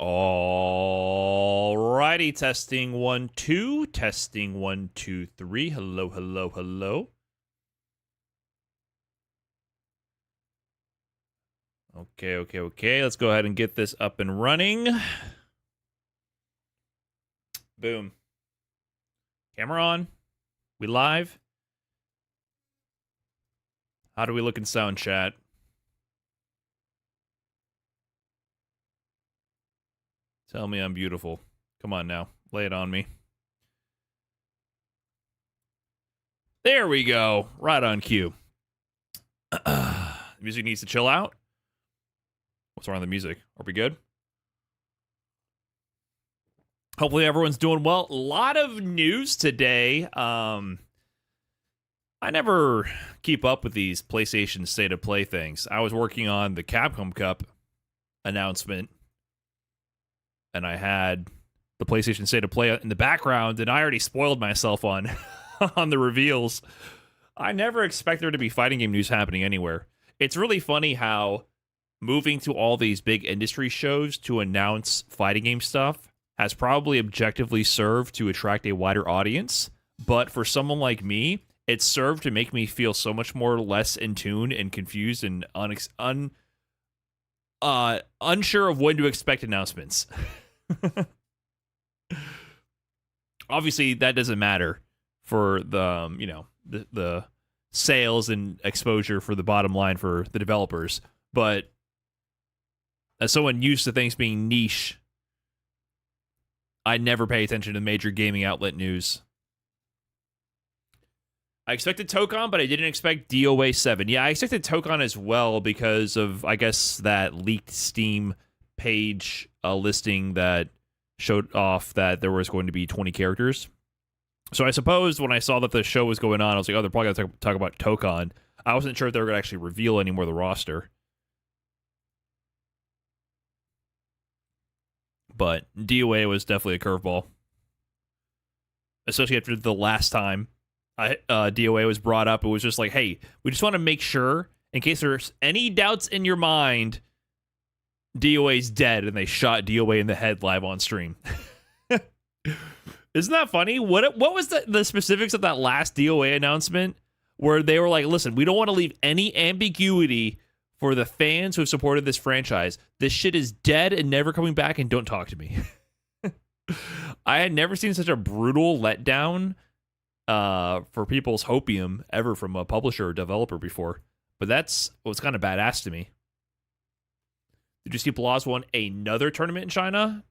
Alrighty, testing 1 2, testing 1 2 3. Hello, hello, hello. Okay. Let's go ahead and get this up and running. Boom. Camera on. We live. How do we look in sound chat? Tell me I'm beautiful. Come on now. Lay it on me. There we go. Right on cue. Music needs to chill out. What's wrong with the music? Are we good? Hopefully everyone's doing well. A lot of news today. I never keep up with these PlayStation State of Play things. I was working on the Capcom Cup announcement, and I had the PlayStation State of Play in the background, and I already spoiled myself on on the reveals. I never expect there to be fighting game news happening anywhere. It's really funny how moving to all these big industry shows to announce fighting game stuff has probably objectively served to attract a wider audience, but for someone like me, it served to make me feel so much more less in tune and confused and unsure of when to expect announcements. Obviously, that doesn't matter for the the sales and exposure for the bottom line for the developers, but as someone used to things being niche, I never pay attention to major gaming outlet news. I expected Tokon, but I didn't expect DOA 7. Yeah, I expected Tokon as well because of, I guess, that leaked Steam page listing that showed off that there was going to be 20 characters. So I suppose when I saw that the show was going on, I was like, oh, they're probably going to talk about Tokon. I wasn't sure if they were going to actually reveal any more of the roster. But DOA was definitely a curveball. Especially after the last time DOA was brought up, it was just like, hey, we just want to make sure, in case there's any doubts in your mind, DOA's dead, and they shot DOA in the head live on stream. Isn't that funny? What was the specifics of that last DOA announcement where they were like, listen, we don't want to leave any ambiguity for the fans who have supported this franchise. This shit is dead and never coming back, and don't talk to me. I had never seen such a brutal letdown for people's hopium ever from a publisher or developer before. But that's what's kind of badass to me. Did you see Blaz won another tournament in China?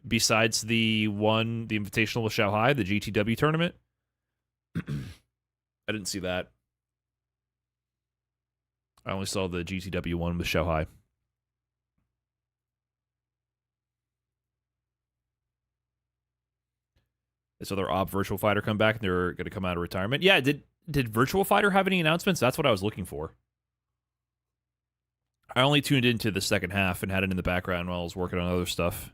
Besides the Invitational with Shanghai, the GTW tournament? I didn't see that. I only saw the GTW one with Shanghai. This other Op Virtual Fighter come back and they're going to come out of retirement. Yeah, did Virtual Fighter have any announcements? That's what I was looking for. I only tuned into the second half and had it in the background while I was working on other stuff.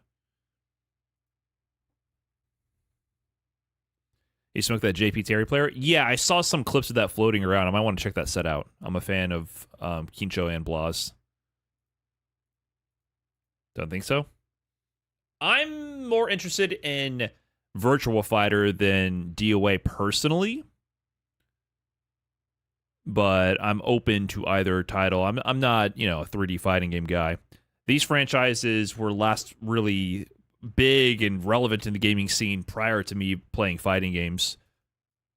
You smoked that JP Terry player? Yeah, I saw some clips of that floating around. I might want to check that set out. I'm a fan of Kincho and Blaz. Don't think so? I'm more interested in Virtual Fighter than DOA personally, but I'm open to either title. I'm not, a 3D fighting game guy. These franchises were last really big and relevant in the gaming scene prior to me playing fighting games.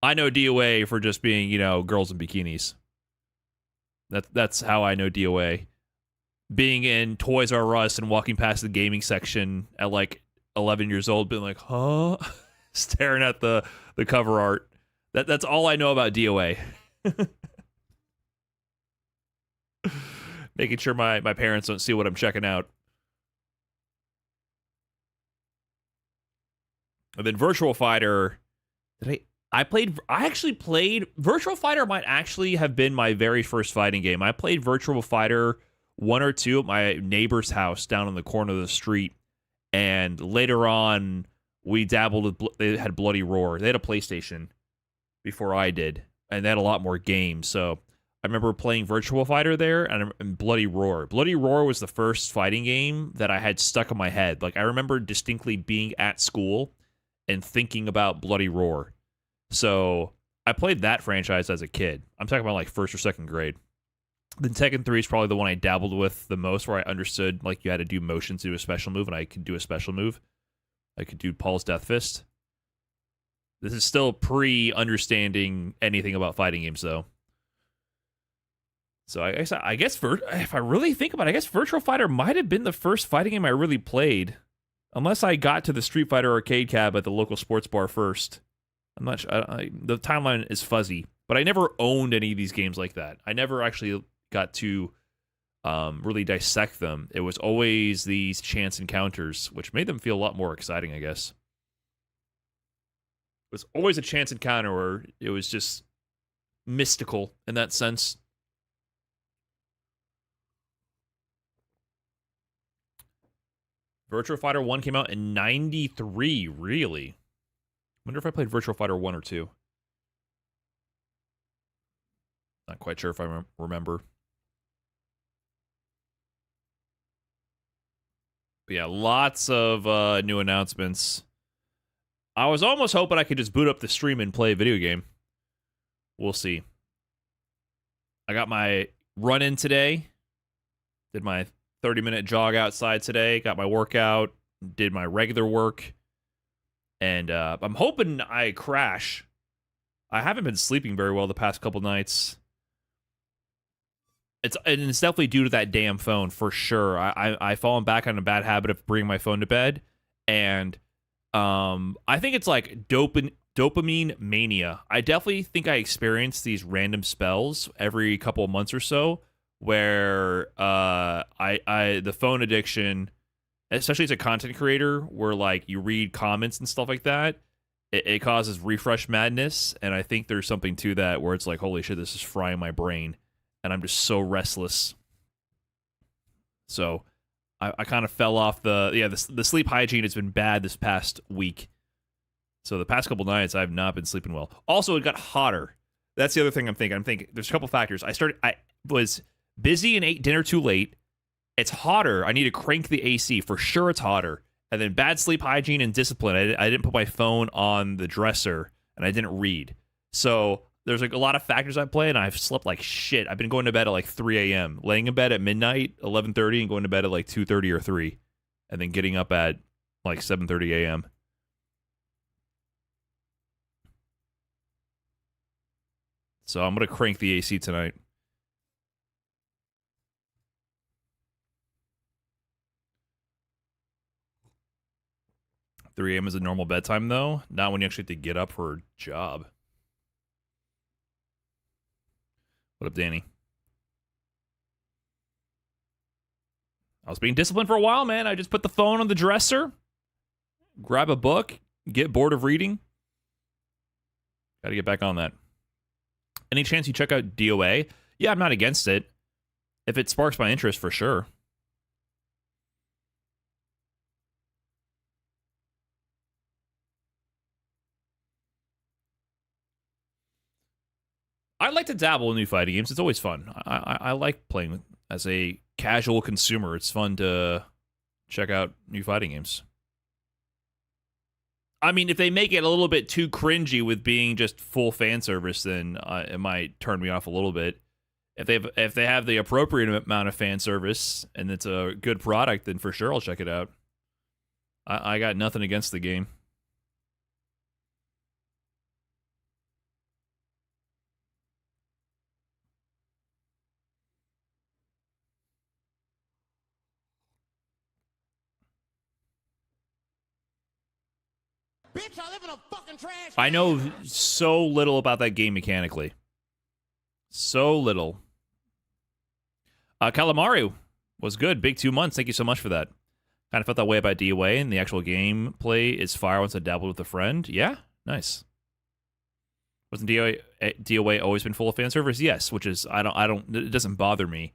I know DOA for just being, girls in bikinis. That's how I know DOA. Being in Toys R Us and walking past the gaming section at like 11 years old, being like, huh? Staring at the cover art. That's all I know about DOA. Making sure my parents don't see what I'm checking out. And then Virtual Fighter, I actually played Virtual Fighter. Might actually have been my very first fighting game. I played Virtual Fighter 1 or 2 at my neighbor's house down on the corner of the street, and later on we dabbled with. They had Bloody Roar. They had a PlayStation before I did, and they had a lot more games. So I remember playing Virtua Fighter there and Bloody Roar. Bloody Roar was the first fighting game that I had stuck in my head. Like, I remember distinctly being at school and thinking about Bloody Roar. So I played that franchise as a kid. I'm talking about like first or second grade. Then Tekken 3 is probably the one I dabbled with the most, where I understood like you had to do motions to do a special move, and I could do a special move. I could do Paul's Death Fist. This is still pre-understanding anything about fighting games, though. So I guess if I really think about it, I guess Virtua Fighter might have been the first fighting game I really played, unless I got to the Street Fighter arcade cab at the local sports bar first. I'm not sure. The timeline is fuzzy, but I never owned any of these games like that. I never actually got to really dissect them. It was always these chance encounters, which made them feel a lot more exciting, I guess. It was always a chance encounter where it was just mystical in that sense. Virtua Fighter 1 came out in 93, really? Wonder if I played Virtua Fighter 1 or 2. Not quite sure if I remember. But yeah, lots of new announcements. I was almost hoping I could just boot up the stream and play a video game. We'll see. I got my run-in today. Did my 30-minute jog outside today. Got my workout. Did my regular work. And I'm hoping I crash. I haven't been sleeping very well the past couple nights. It's definitely due to that damn phone, for sure. I've fallen back on a bad habit of bringing my phone to bed. And I think it's like dopamine mania. I definitely think I experience these random spells every couple of months or so where the phone addiction, especially as a content creator, where like you read comments and stuff like that, it causes refresh madness. And I think there's something to that where it's like, holy shit, this is frying my brain. And I'm just so restless. So I kind of fell off the sleep hygiene has been bad this past week. So the past couple nights I've not been sleeping well. Also, it got hotter. That's the other thing I'm thinking. There's a couple factors. I was busy and ate dinner too late. It's hotter. I need to crank the AC. For sure it's hotter. And then bad sleep hygiene and discipline. I didn't put my phone on the dresser, and I didn't read. So there's like a lot of factors at play, and I've slept like shit. I've been going to bed at like 3 a.m., laying in bed at midnight, 11:30, and going to bed at like 2:30 or 3, and then getting up at like 7:30 a.m. So I'm going to crank the AC tonight. $3 a.m. is a normal bedtime, though. Not when you actually have to get up for a job. What up, Danny? I was being disciplined for a while, man. I just put the phone on the dresser, grab a book, get bored of reading. Got to get back on that. Any chance you check out DOA? Yeah, I'm not against it. If it sparks my interest, for sure. I like to dabble in new fighting games. It's always fun. I like playing as a casual consumer. It's fun to check out new fighting games. I mean, if they make it a little bit too cringy with being just full fan service, then it might turn me off a little bit. If they have the appropriate amount of fan service and it's a good product, then for sure I'll check it out. I got nothing against the game. Bitch, I live in a fucking trash. I know so little about that game mechanically. So little. Calamari was good. Big 2 months. Thank you so much for that. Kind of felt that way about DOA, and the actual gameplay is fire once I dabbled with a friend. Yeah, nice. Wasn't DOA always been full of fan service? Yes, which is it doesn't bother me.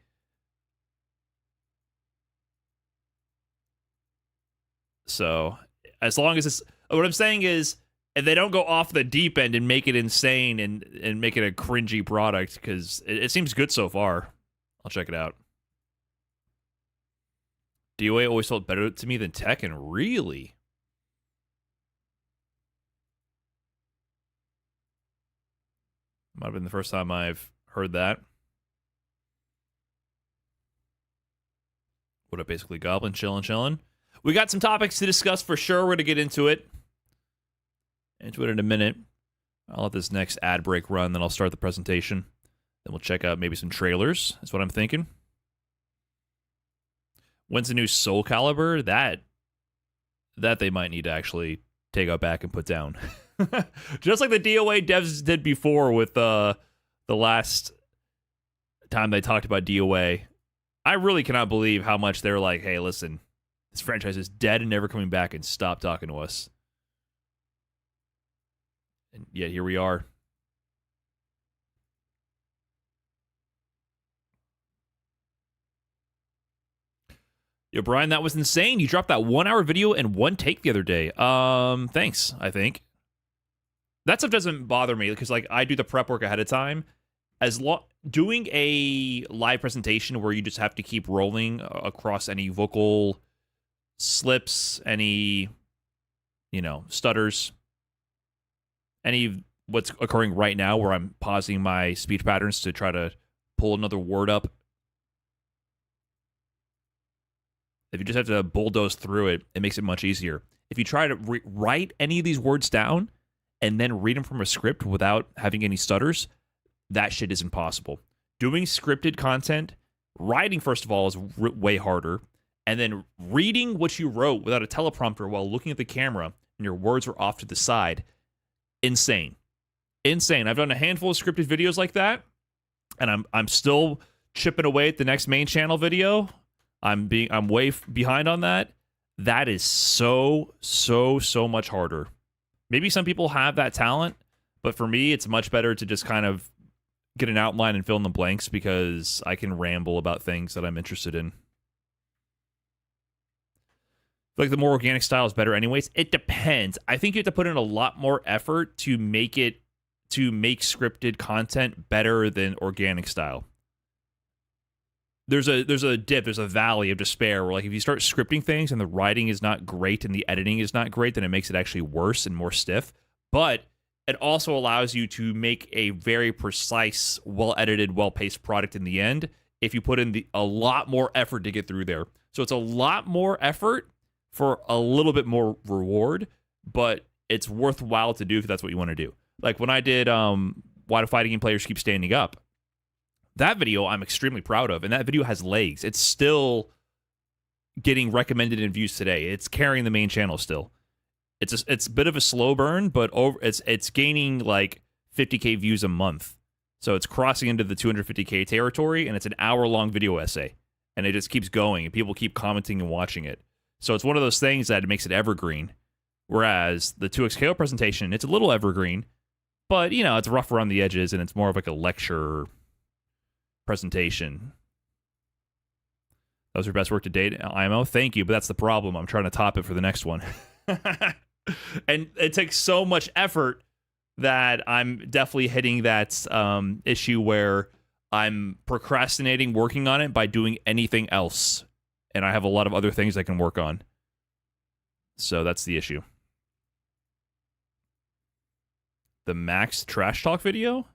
So as long as it's, what I'm saying is, and they don't go off the deep end and make it insane and make it a cringy product, because it seems good so far. I'll check it out. DOA always felt better to me than Tekken. Really? Might have been the first time I've heard that. What up, basically, Goblin? Chillin'. We got some topics to discuss for sure. We're going to get into it. In a minute. I'll let this next ad break run, then I'll start the presentation. Then we'll check out maybe some trailers. That's what I'm thinking. When's the new Soul Calibur? That they might need to actually take out back and put down. Just like the DOA devs did before with the last time they talked about DOA. I really cannot believe how much they're like, hey, listen, this franchise is dead and never coming back, and stop talking to us. And yet here we are. Yo, Brian, that was insane. You dropped that 1 hour video in one take the other day. Thanks, I think. That stuff doesn't bother me because, like, I do the prep work ahead of time. Doing a live presentation where you just have to keep rolling across any vocal slips, any, stutters, any what's occurring right now where I'm pausing my speech patterns to try to pull another word up. If you just have to bulldoze through it, it makes it much easier. If you try to write any of these words down and then read them from a script without having any stutters, that shit is impossible. Doing scripted content, writing, first of all, is way harder. And then reading what you wrote without a teleprompter while looking at the camera and your words are off to the side, insane. Insane. I've done a handful of scripted videos like that, and I'm still chipping away at the next main channel video. I'm way behind on that. That is so much harder. Maybe some people have that talent, but for me, it's much better to just kind of get an outline and fill in the blanks because I can ramble about things that I'm interested in. Like the more organic style is better anyways. It depends. I think you have to put in a lot more effort to make scripted content better than organic style. There's a dip, there's a valley of despair where, like, if you start scripting things and the writing is not great and the editing is not great, then it makes it actually worse and more stiff. But it also allows you to make a very precise, well-edited, well-paced product in the end if you put in a lot more effort to get through there. So it's a lot more effort for a little bit more reward, but it's worthwhile to do if that's what you want to do. Like when I did Why Do Fighting Game Players Keep Standing Up, that video I'm extremely proud of, and that video has legs. It's still getting recommended in views today. It's carrying the main channel still. It's a bit of a slow burn, but it's gaining like 50K views a month. So it's crossing into the 250K territory, and it's an hour-long video essay. And it just keeps going, and people keep commenting and watching it. So it's one of those things that makes it evergreen. Whereas the 2XKO presentation, it's a little evergreen, but, it's rough around the edges, and it's more of like a lecture presentation. That was your best work to date, IMO. Thank you, but that's the problem. I'm trying to top it for the next one. And it takes so much effort that I'm definitely hitting that issue where I'm procrastinating working on it by doing anything else. And I have a lot of other things I can work on. So that's the issue. The Max Trash Talk video?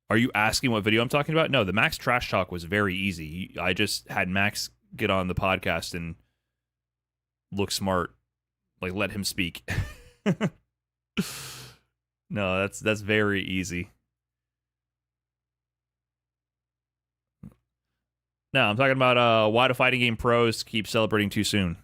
Are you asking what video I'm talking about? No, the Max Trash Talk was very easy. I just had Max get on the podcast and look smart. Like, let him speak. No, that's very easy. No, I'm talking about why do fighting game pros keep celebrating too soon.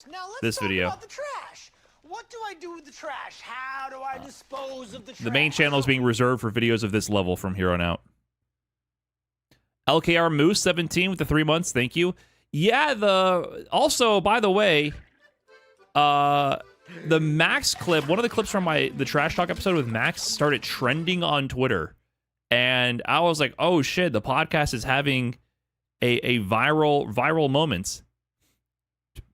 Now let's this talk video. about the trash. What do I do with the trash? How do I dispose of the trash? The main channel is being reserved for videos of this level from here on out. LKR Moose 17 with the 3 months. Thank you. Yeah, also, by the way, the Max clip, one of the clips from the Trash Talk episode with Max started trending on Twitter. And I was like, oh shit, the podcast is having a viral moment.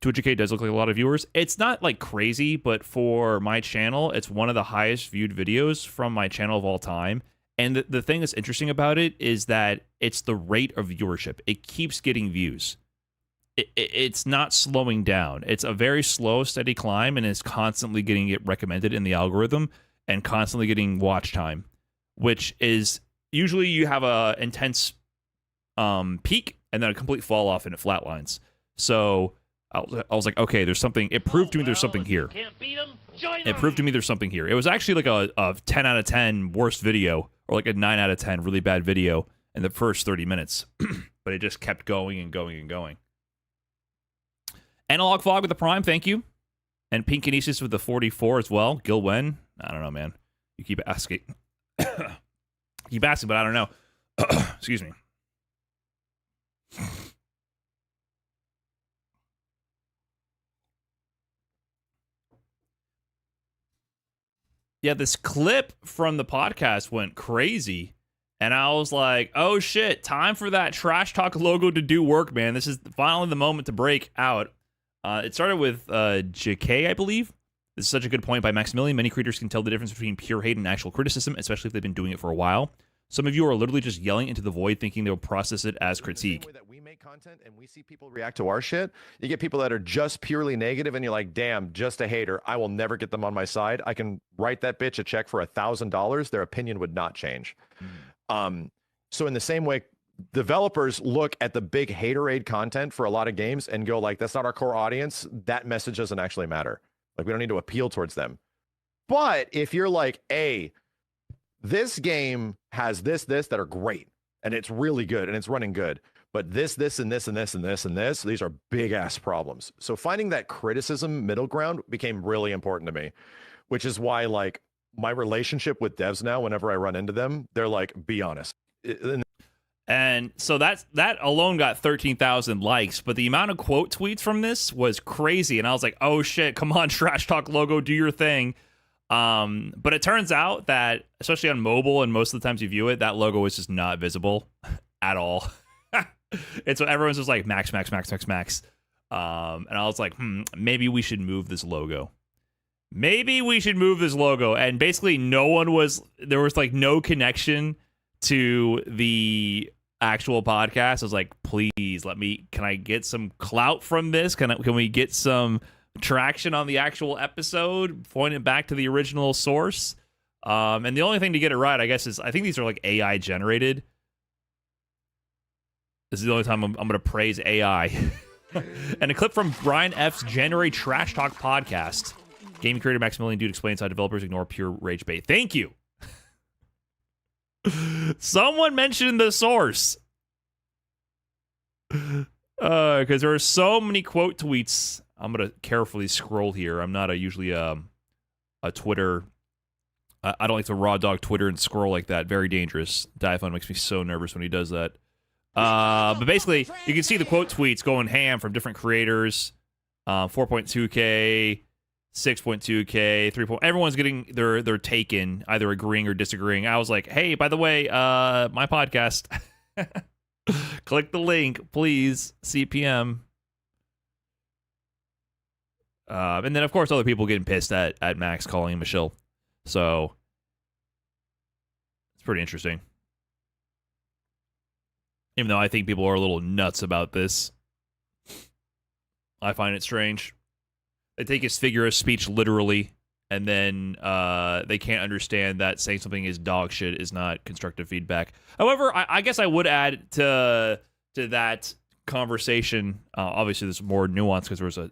200K does look like a lot of viewers. It's not like crazy, but for my channel, it's one of the highest viewed videos from my channel of all time. And the thing that's interesting about it is that it's the rate of viewership. It keeps getting views. It's not slowing down. It's a very slow, steady climb, and it's constantly getting it recommended in the algorithm and constantly getting watch time, which is usually you have a intense peak and then a complete fall off and it flatlines. So I was like, okay, there's something. It proved to me there's something here. It proved to me there's something here. It was actually like a 10 out of 10 worst video, or like a 9 out of 10 really bad video in the first 30 minutes. But it just kept going and going and going. Analog Fog with the Prime, thank you. And Pink Kinesis with the 44 as well. Gil Wen, I don't know, man. You keep asking. Keep asking, but I don't know. Excuse me. Yeah, this clip from the podcast went crazy. And I was like, oh shit, time for that Trash Talk logo to do work, man. This is finally the moment to break out. It started with JK, I believe. This is such a good point by Maximilian. Many creators can tell the difference between pure hate and actual criticism, especially if they've been doing it for a while. Some of you are literally just yelling into the void, thinking they'll process it as critique. The way that we make content and we see people react to our shit, you get people that are just purely negative, and you're like, damn, just a hater. I will never get them on my side. I can write that bitch a check for $1,000. Their opinion would not change. So in the same way, developers look at the big haterade content for a lot of games and go like, that's not our core audience. That message doesn't actually matter. Like, we don't need to appeal towards them. But if you're like, hey, this game has this that are great, and it's really good, and it's running good, but this, and this, and this, and this, and this, these are big ass problems. So finding that criticism middle ground became really important to me, which is why, like, my relationship with devs now, whenever I run into them, they're like, be honest. And so that alone got 13,000 likes, but the amount of quote tweets from this was crazy. And I was like, oh shit, come on, Trash Talk logo, do your thing. But it turns out that, especially on mobile and most of the times you view it, that logo is just not visible at all. And so everyone's just like, max. And I was like, maybe we should move this logo. And basically there was like no connection to the actual podcast. I was like, please can I get some clout from this? Can we get some traction on the actual episode, pointing back to the original source? And the only thing to get it right, I guess, is I think these are like AI generated. This is the only time I'm going to praise AI. And a clip from Brian F's January Trash Talk podcast. Gaming creator Maximilian Dude explains how developers ignore pure rage bait. Thank you. Someone mentioned the source. Because there are so many quote tweets. I'm going to carefully scroll here. I'm not usually a Twitter. I don't like to raw dog Twitter and scroll like that. Very dangerous. Diaphone makes me so nervous when he does that. But basically, you can see the quote tweets going ham from different creators. 4.2K, 6.2K, 3. Everyone's getting their take in, either agreeing or disagreeing. I was like, hey, by the way, my podcast. Click the link, please. CPM. And then, of course, other people getting pissed at Max calling him a shill. So it's pretty interesting. Even though I think people are a little nuts about this. I find it strange. They take his figure of speech literally, and then they can't understand that saying something is dog shit is not constructive feedback. However, I guess I would add to that conversation, obviously there's more nuance because there was a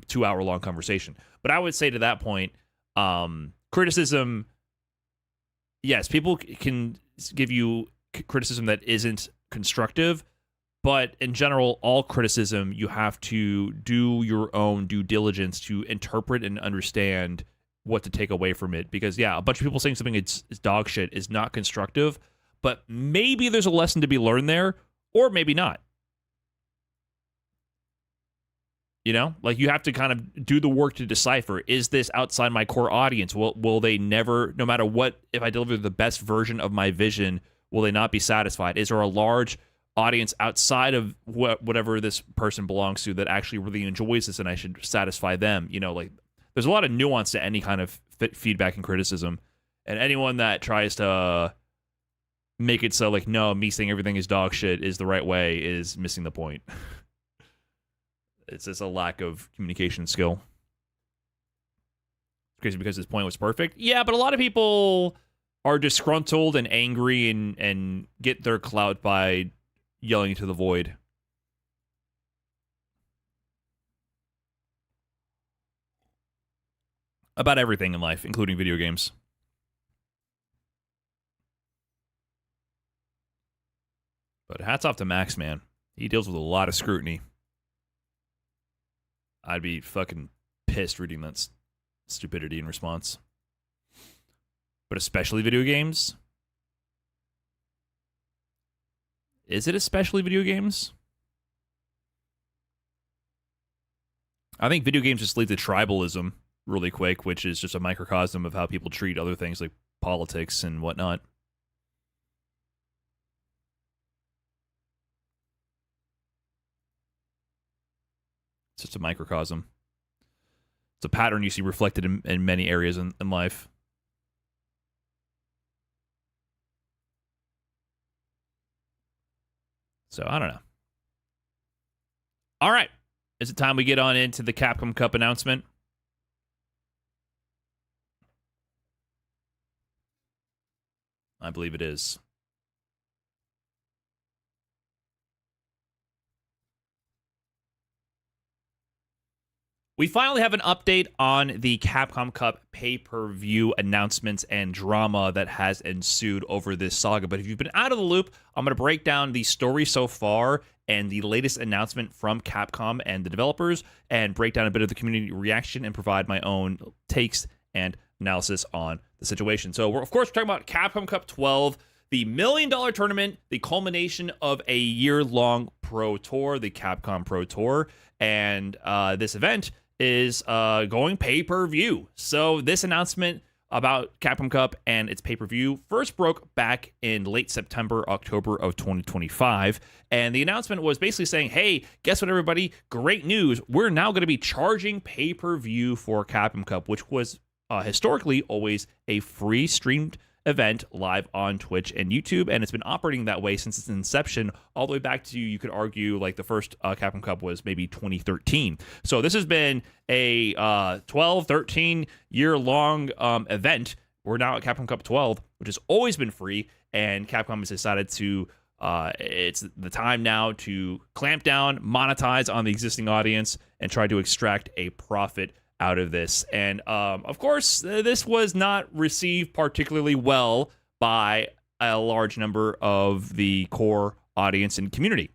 2-hour-long conversation. But I would say to that point, criticism, yes, people can give you criticism that isn't constructive, but in general, all criticism, you have to do your own due diligence to interpret and understand what to take away from it. Because, yeah, a bunch of people saying something is dog shit is not constructive, but maybe there's a lesson to be learned there, or maybe not. You know, like you have to kind of do the work to decipher, is this outside my core audience? Will they never, no matter what, if I deliver the best version of my vision, will they not be satisfied? Is there a large audience outside of whatever this person belongs to that actually really enjoys this, and I should satisfy them. You know, like there's a lot of nuance to any kind of feedback and criticism, and anyone that tries to make it so like, no, me saying everything is dog shit is the right way is missing the point. It's just a lack of communication skill. Crazy because his point was perfect. Yeah, but a lot of people are disgruntled and angry and get their clout by yelling into the void. About everything in life, including video games. But hats off to Max, man. He deals with a lot of scrutiny. I'd be fucking pissed reading that stupidity in response. But especially video games? Is it especially video games? I think video games just lead to tribalism really quick, which is just a microcosm of how people treat other things like politics and whatnot. It's just a microcosm. It's a pattern you see reflected in many areas in life. So, I don't know. All right. Is it time we get on into the Capcom Cup announcement? I believe it is. We finally have an update on the Capcom Cup pay-per-view announcements and drama that has ensued over this saga. But if you've been out of the loop, I'm going to break down the story so far and the latest announcement from Capcom and the developers, and break down a bit of the community reaction and provide my own takes and analysis on the situation. So, we're talking about Capcom Cup 12, the $1 million tournament, the culmination of a year-long pro tour, the Capcom Pro Tour, and this event is going pay-per-view. So this announcement about Capcom Cup and its pay-per-view first broke back in late September, October of 2025. And the announcement was basically saying, hey, guess what, everybody? Great news. We're now going to be charging pay-per-view for Capcom Cup, which was historically always a free streamed event live on Twitch and YouTube, and it's been operating that way since its inception, all the way back to, you could argue, like the first Capcom Cup was maybe 2013. So this has been a 12, 13 year long event. We're now at Capcom Cup 12, which has always been free, and Capcom has decided to it's the time now to clamp down, monetize on the existing audience, and try to extract a profit out of this. And of course, this was not received particularly well by a large number of the core audience and community.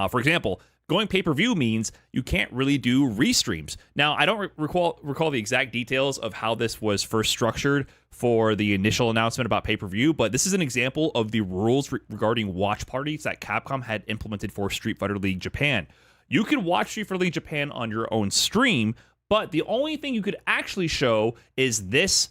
For example, going pay-per-view means you can't really do restreams. Now, I don't recall the exact details of how this was first structured for the initial announcement about pay-per-view, but this is an example of the rules regarding watch parties that Capcom had implemented for Street Fighter League Japan. You can watch Street Fighter League Japan on your own stream, but the only thing you could actually show is this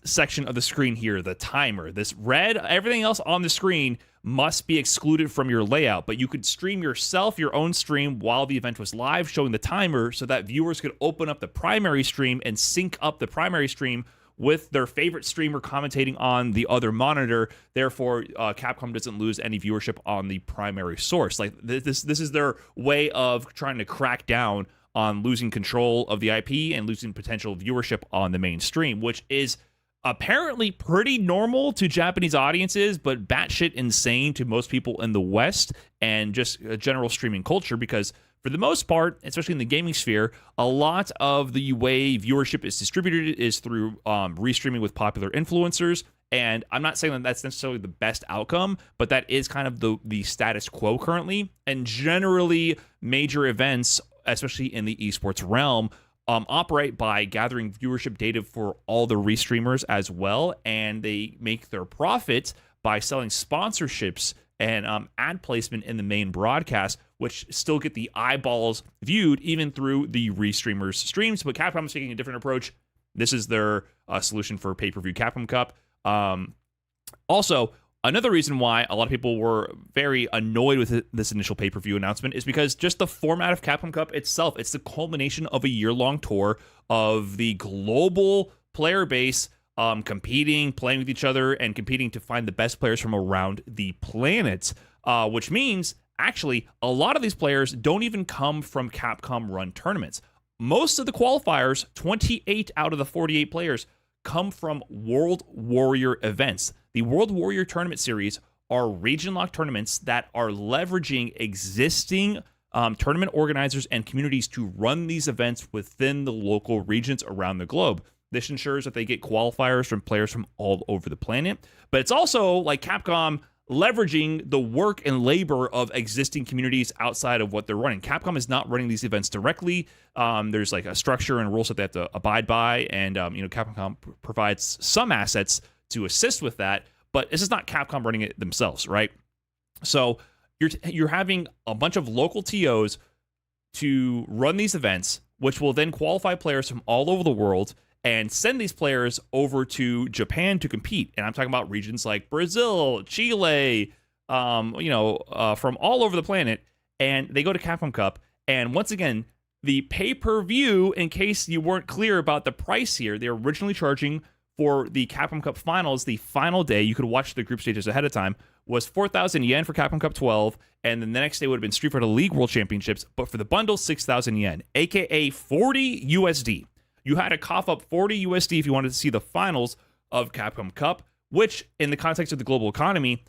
section of the screen here, the timer. This red, everything else on the screen must be excluded from your layout, but you could stream yourself, your own stream, while the event was live, showing the timer so that viewers could open up the primary stream and sync up the primary stream with their favorite streamer commentating on the other monitor. Therefore, Capcom doesn't lose any viewership on the primary source. Like this is their way of trying to crack down on losing control of the IP and losing potential viewership on the main stream, which is apparently pretty normal to Japanese audiences, but batshit insane to most people in the West and just a general streaming culture, because for the most part, especially in the gaming sphere, a lot of the way viewership is distributed is through restreaming with popular influencers. And I'm not saying that that's necessarily the best outcome, but that is kind of the status quo currently. And generally, major events, especially in the esports realm, operate by gathering viewership data for all the restreamers as well, and they make their profits by selling sponsorships and ad placement in the main broadcast, which still get the eyeballs viewed even through the restreamers' streams. But Capcom is taking a different approach. This is their solution for pay-per-view Capcom Cup. Also, Another reason why a lot of people were very annoyed with this initial pay-per-view announcement is because just the format of Capcom Cup itself, it's the culmination of a year-long tour of the global player base competing, playing with each other, and competing to find the best players from around the planet, which means, actually, a lot of these players don't even come from Capcom-run tournaments. Most of the qualifiers, 28 out of the 48 players, come from World Warrior events. The World Warrior Tournament Series are region-locked tournaments that are leveraging existing tournament organizers and communities to run these events within the local regions around the globe. This ensures that they get qualifiers from players from all over the planet. But it's also like Capcom leveraging the work and labor of existing communities outside of what they're running. Capcom is not running these events directly. There's like a structure and rules that they have to abide by, and Capcom provides some assets to assist with that, but this is not Capcom running it themselves, right? So you're having a bunch of local TOs to run these events, which will then qualify players from all over the world and send these players over to Japan to compete. And I'm talking about regions like Brazil, Chile, from all over the planet. And they go to Capcom Cup. And once again, the pay-per-view, in case you weren't clear about the price here, they're originally charging for the Capcom Cup finals, the final day, you could watch the group stages ahead of time, was 4,000 yen for Capcom Cup 12, and then the next day would have been Street Fighter League World Championships, but for the bundle, 6,000 yen, aka 40 USD. You had to cough up 40 USD if you wanted to see the finals of Capcom Cup, which, in the context of the global economy,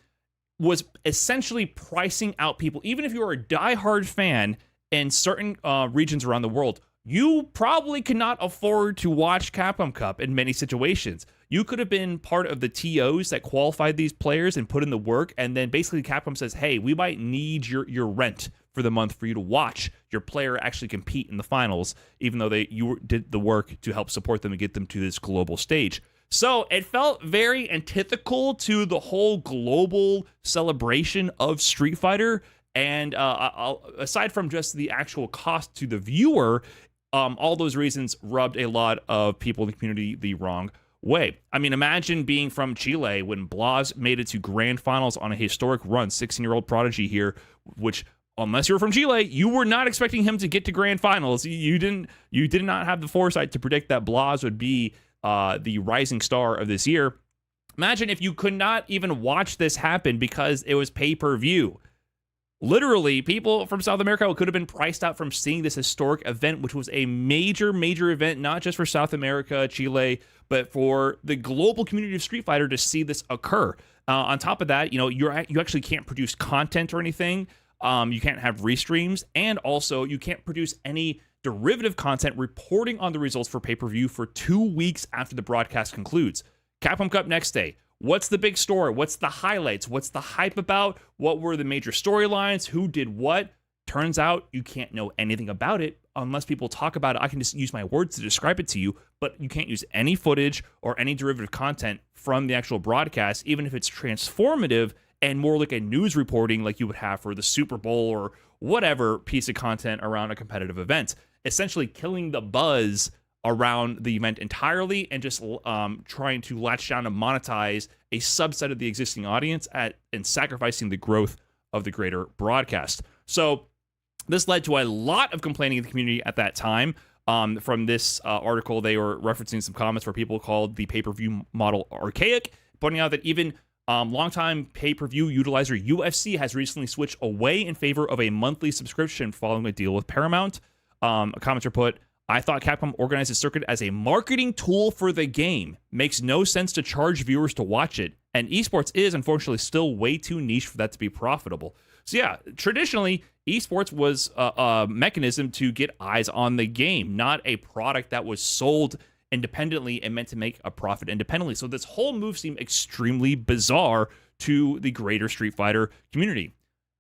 was essentially pricing out people. Even if you were a diehard fan in certain regions around the world, you probably could not afford to watch Capcom Cup in many situations. You could have been part of the TOs that qualified these players and put in the work, and then basically Capcom says, hey, we might need your rent for the month for you to watch your player actually compete in the finals, even though you did the work to help support them and get them to this global stage. So it felt very antithetical to the whole global celebration of Street Fighter, and aside from just the actual cost to the viewer, all those reasons rubbed a lot of people in the community the wrong way. I mean, imagine being from Chile when Blas made it to grand finals on a historic run, 16-year-old prodigy here, which, unless you're from Chile, you were not expecting him to get to grand finals. You did not have the foresight to predict that Blas would be the rising star of this year. Imagine if you could not even watch this happen because it was pay-per-view. Literally, people from South America could have been priced out from seeing this historic event, which was a major, major event, not just for South America, Chile, but for the global community of Street Fighter to see this occur. On top of that, you actually can't produce content or anything. You can't have restreams, and also you can't produce any derivative content reporting on the results for pay-per-view for 2 weeks after the broadcast concludes. Capcom Cup next day. What's the big story? What's the highlights? What's the hype about? What were the major storylines? Who did what? Turns out you can't know anything about it unless people talk about it. I can just use my words to describe it to you, but you can't use any footage or any derivative content from the actual broadcast, even if it's transformative and more like a news reporting like you would have for the Super Bowl or whatever piece of content around a competitive event. Essentially killing the buzz around the event entirely and just trying to latch down and monetize a subset of the existing audience and sacrificing the growth of the greater broadcast. So this led to a lot of complaining in the community at that time. From this article, they were referencing some comments where people called the pay-per-view model archaic, pointing out that even longtime pay-per-view utilizer UFC has recently switched away in favor of a monthly subscription following a deal with Paramount. A commenter put, I thought Capcom organized the circuit as a marketing tool for the game. Makes no sense to charge viewers to watch it. And esports is, unfortunately, still way too niche for that to be profitable. So yeah, traditionally, esports was a mechanism to get eyes on the game, not a product that was sold independently and meant to make a profit independently. So this whole move seemed extremely bizarre to the greater Street Fighter community.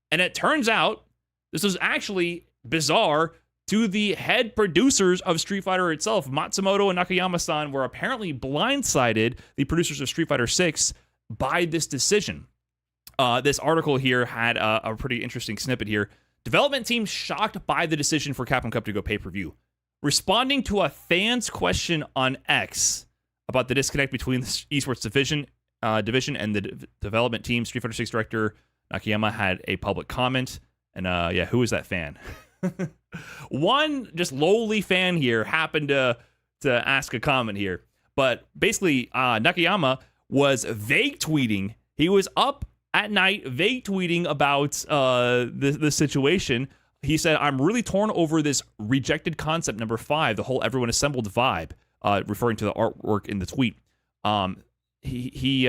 And it turns out this was actually bizarre to the head producers of Street Fighter itself. Matsumoto and Nakayama-san were apparently blindsided, the producers of Street Fighter 6, by this decision. This article here had a pretty interesting snippet here. Development team shocked by the decision for Capcom Cup to go pay-per-view. Responding to a fan's question on X about the disconnect between the esports division division and the development team, Street Fighter 6 director Nakayama had a public comment. And yeah, who is that fan? One just lowly fan here happened to ask a comment here. But basically, Nakayama was vague tweeting. He was up at night vague tweeting about the situation. He said, "I'm really torn over this rejected concept number 5, the whole everyone assembled vibe," referring to the artwork in the tweet. He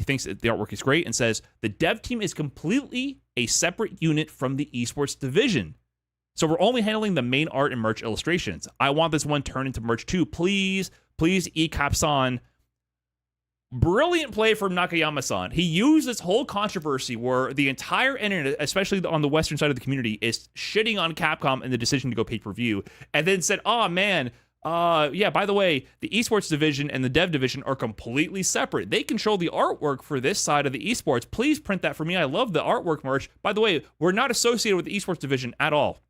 thinks that the artwork is great and says, "The dev team is completely a separate unit from the esports division. So we're only handling the main art and merch illustrations. I want this one turned into merch too. Please, Ecap-san." Brilliant play from Nakayama-san. He used this whole controversy where the entire internet, especially on the western side of the community, is shitting on Capcom and the decision to go pay-per-view, and then said, "Oh man, yeah, by the way, the esports division and the dev division are completely separate. They control the artwork for this side of the esports. Please print that for me. I love the artwork merch. By the way, we're not associated with the esports division at all."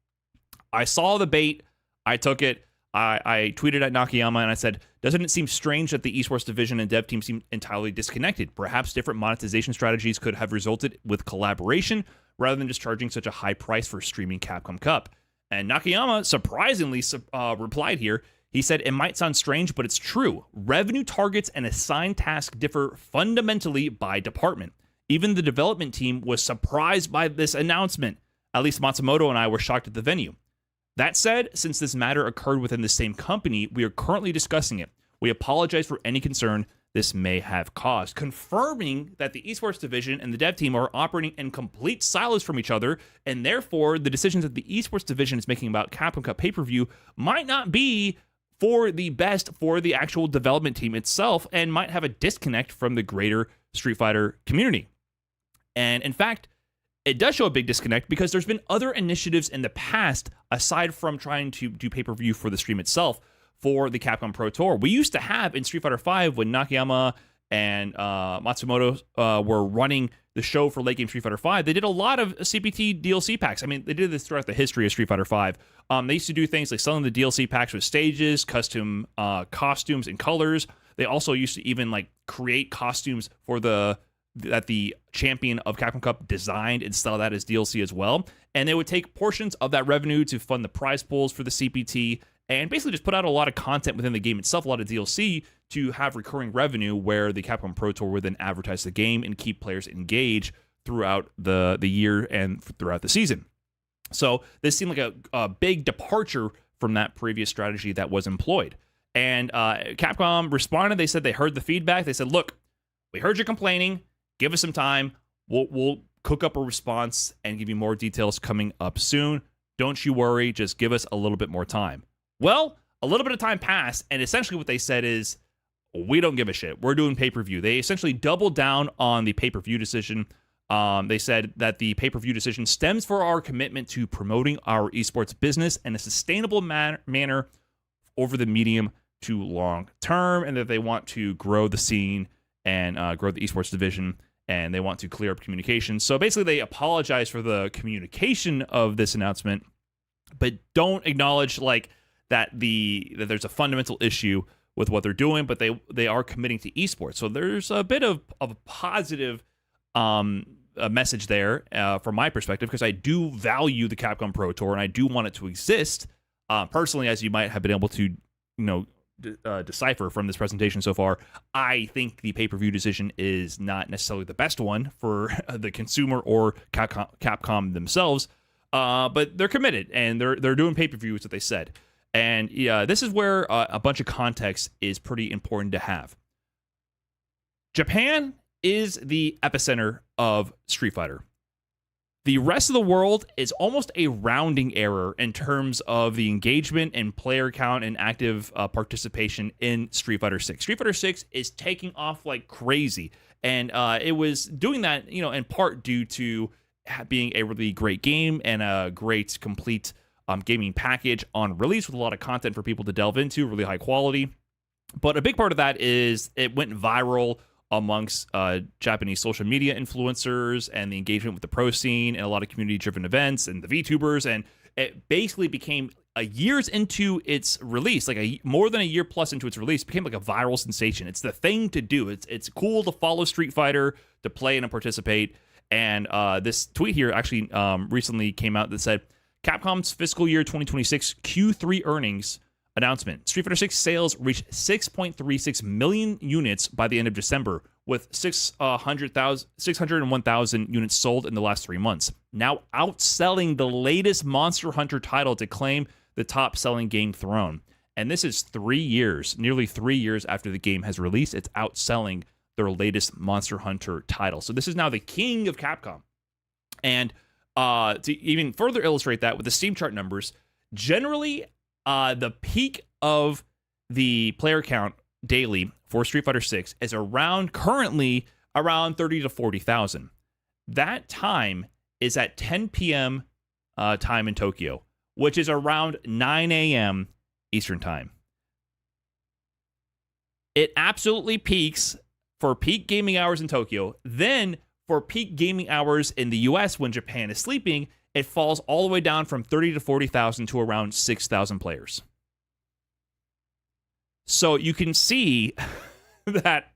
I saw the bait. I took it. I tweeted at Nakayama and I said, "Doesn't it seem strange that the esports division and dev team seem entirely disconnected? Perhaps different monetization strategies could have resulted with collaboration rather than just charging such a high price for streaming Capcom Cup." And Nakayama surprisingly replied here. He said, "It might sound strange, but it's true. Revenue targets and assigned tasks differ fundamentally by department. Even the development team was surprised by this announcement. At least Matsumoto and I were shocked at the venue. That said, since this matter occurred within the same company, we are currently discussing it. We apologize for any concern this may have caused," confirming that the esports division and the dev team are operating in complete silos from each other, and therefore the decisions that the esports division is making about Capcom Cup pay-per-view might not be for the best for the actual development team itself and might have a disconnect from the greater Street Fighter community. And in fact, it does show a big disconnect because there's been other initiatives in the past, aside from trying to do pay-per-view for the stream itself, for the Capcom Pro Tour. We used to have in Street Fighter V when Nakayama and Matsumoto were running the show for late game Street Fighter V, they did a lot of CPT DLC packs. I mean, they did this throughout the history of Street Fighter V. They used to do things like selling the DLC packs with stages, custom costumes and colors. They also used to even like create costumes for that the champion of Capcom Cup designed and sell that as DLC as well. And they would take portions of that revenue to fund the prize pools for the CPT and basically just put out a lot of content within the game itself, a lot of DLC to have recurring revenue where the Capcom Pro Tour would then advertise the game and keep players engaged throughout the year and throughout the season. So this seemed like a big departure from that previous strategy that was employed. And Capcom responded. They said they heard the feedback. They said, "Look, we heard you complaining. Give us some time. We'll cook up a response and give you more details coming up soon. Don't you worry. Just give us a little bit more time." Well, a little bit of time passed, and essentially what they said is, "We don't give a shit. We're doing pay-per-view." They essentially doubled down on the pay-per-view decision. They said that the pay-per-view decision stems for our commitment to promoting our esports business in a sustainable manner over the medium to long term, and that they want to grow the scene and grow the esports division, and they want to clear up communication. So basically, they apologize for the communication of this announcement, but don't acknowledge like that there's a fundamental issue with what they're doing. But they are committing to esports. So there's a bit of a positive a message there from my perspective, because I do value the Capcom Pro Tour and I do want it to exist. Personally, as you might have been able to decipher from this presentation so far, I think the pay-per-view decision is not necessarily the best one for the consumer or Capcom themselves, but they're committed and they're doing pay-per-view, is what they said. And yeah, this is where a bunch of context is pretty important to have. Japan is the epicenter of Street Fighter. The rest of the world is almost a rounding error in terms of the engagement and player count and active participation in Street Fighter 6. Street Fighter 6 is taking off like crazy. And it was doing that, in part due to being a really great game and a great, complete gaming package on release with a lot of content for people to delve into, really high quality. But a big part of that is it went viral amongst Japanese social media influencers and the engagement with the pro scene and a lot of community-driven events and the VTubers, and it basically became a years into its release, like more than a year plus into its release, became like a viral sensation. It's the thing to do. It's cool to follow Street Fighter, to play and to participate. And this tweet here actually recently came out that said, Capcom's fiscal year 2026 Q3 earnings announcement. Street Fighter 6 sales reached 6.36 million units by the end of December, with 601,000 units sold in the last 3 months, now outselling the latest Monster Hunter title to claim the top-selling game throne. And this is 3 years, nearly 3 years after the game has released. It's outselling their latest Monster Hunter title. So this is now the king of Capcom. And to even further illustrate that with the Steam chart numbers, generally the peak of the player count daily for Street Fighter 6 is currently around 30 to 40,000. That time is at 10 p.m. Time in Tokyo, which is around 9 a.m. Eastern Time. It absolutely peaks for peak gaming hours in Tokyo. Then for peak gaming hours in the US when Japan is sleeping, it falls all the way down from 30 to 40,000 to around 6,000 players. So you can see that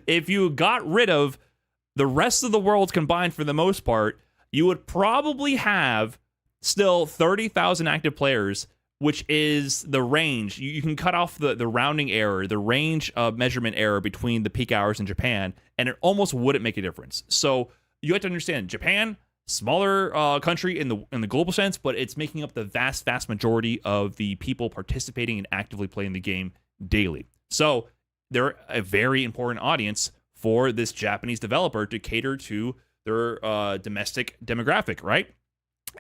if you got rid of the rest of the world combined for the most part, you would probably have still 30,000 active players, which is the range. You can cut off the rounding error, the range of measurement error between the peak hours in Japan, and it almost wouldn't make a difference. So you have to understand, Japan, smaller country in the global sense, but it's making up the vast majority of the people participating and actively playing the game daily. So they're a very important audience for this Japanese developer to cater to their domestic demographic, right?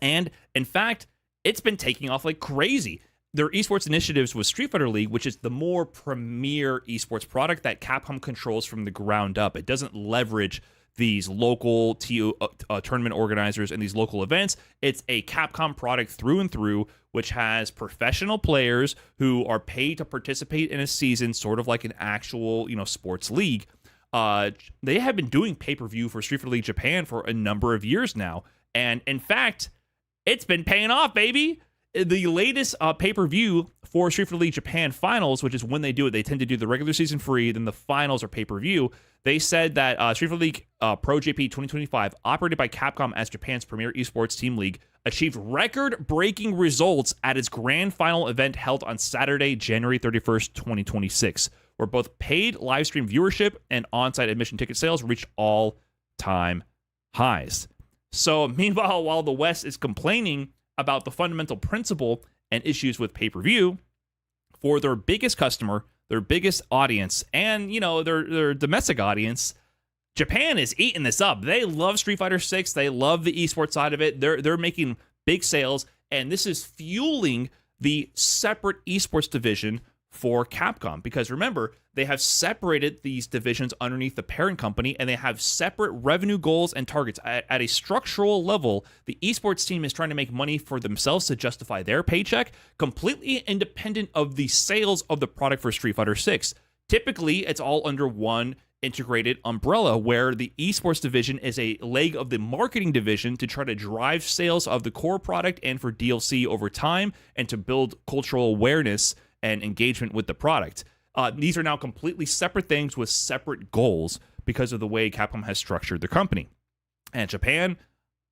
And in fact, it's been taking off like crazy. Their esports initiatives with Street Fighter League, which is the more premier esports product that Capcom controls from the ground up. It doesn't leverage these local tournament organizers and these local events. It's a Capcom product through and through, which has professional players who are paid to participate in a season, sort of like an actual, sports league. They have been doing pay-per-view for Street Fighter League Japan for a number of years now. And in fact, it's been paying off, baby. The latest pay-per-view for Street Fighter League Japan Finals, which is when they do it, they tend to do the regular season free, then the finals are pay-per-view. They said that Street Fighter League Pro JP 2025, operated by Capcom as Japan's premier esports team league, achieved record-breaking results at its grand final event held on Saturday, January 31st, 2026, where both paid live stream viewership and on-site admission ticket sales reached all-time highs. So meanwhile, while the West is complaining about the fundamental principle and issues with pay-per-view, for their biggest customer, their biggest audience, and their domestic audience, Japan is eating this up. They love Street Fighter 6. They love the esports side of it. They're making big sales, and this is fueling the separate esports division for Capcom, because remember, they have separated these divisions underneath the parent company, and they have separate revenue goals and targets. At a structural level, the esports team is trying to make money for themselves to justify their paycheck, completely independent of the sales of the product for Street Fighter 6. Typically, it's all under one integrated umbrella, where the esports division is a leg of the marketing division to try to drive sales of the core product and for DLC over time, and to build cultural awareness and engagement with the product. These are now completely separate things with separate goals because of the way Capcom has structured the company. And Japan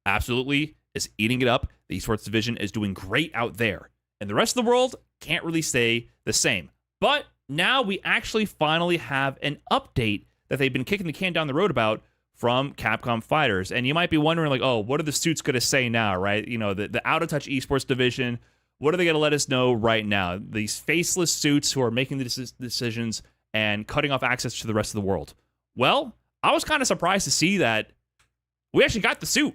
absolutely is eating it up. The esports division is doing great out there. And the rest of the world can't really say the same. But now we actually finally have an update that they've been kicking the can down the road about from Capcom Fighters. And you might be wondering, like, oh, what are the suits going to say now, right? The out-of-touch esports division, what are they going to let us know right now? These faceless suits who are making the decisions and cutting off access to the rest of the world. Well, I was kind of surprised to see that we actually got the suit.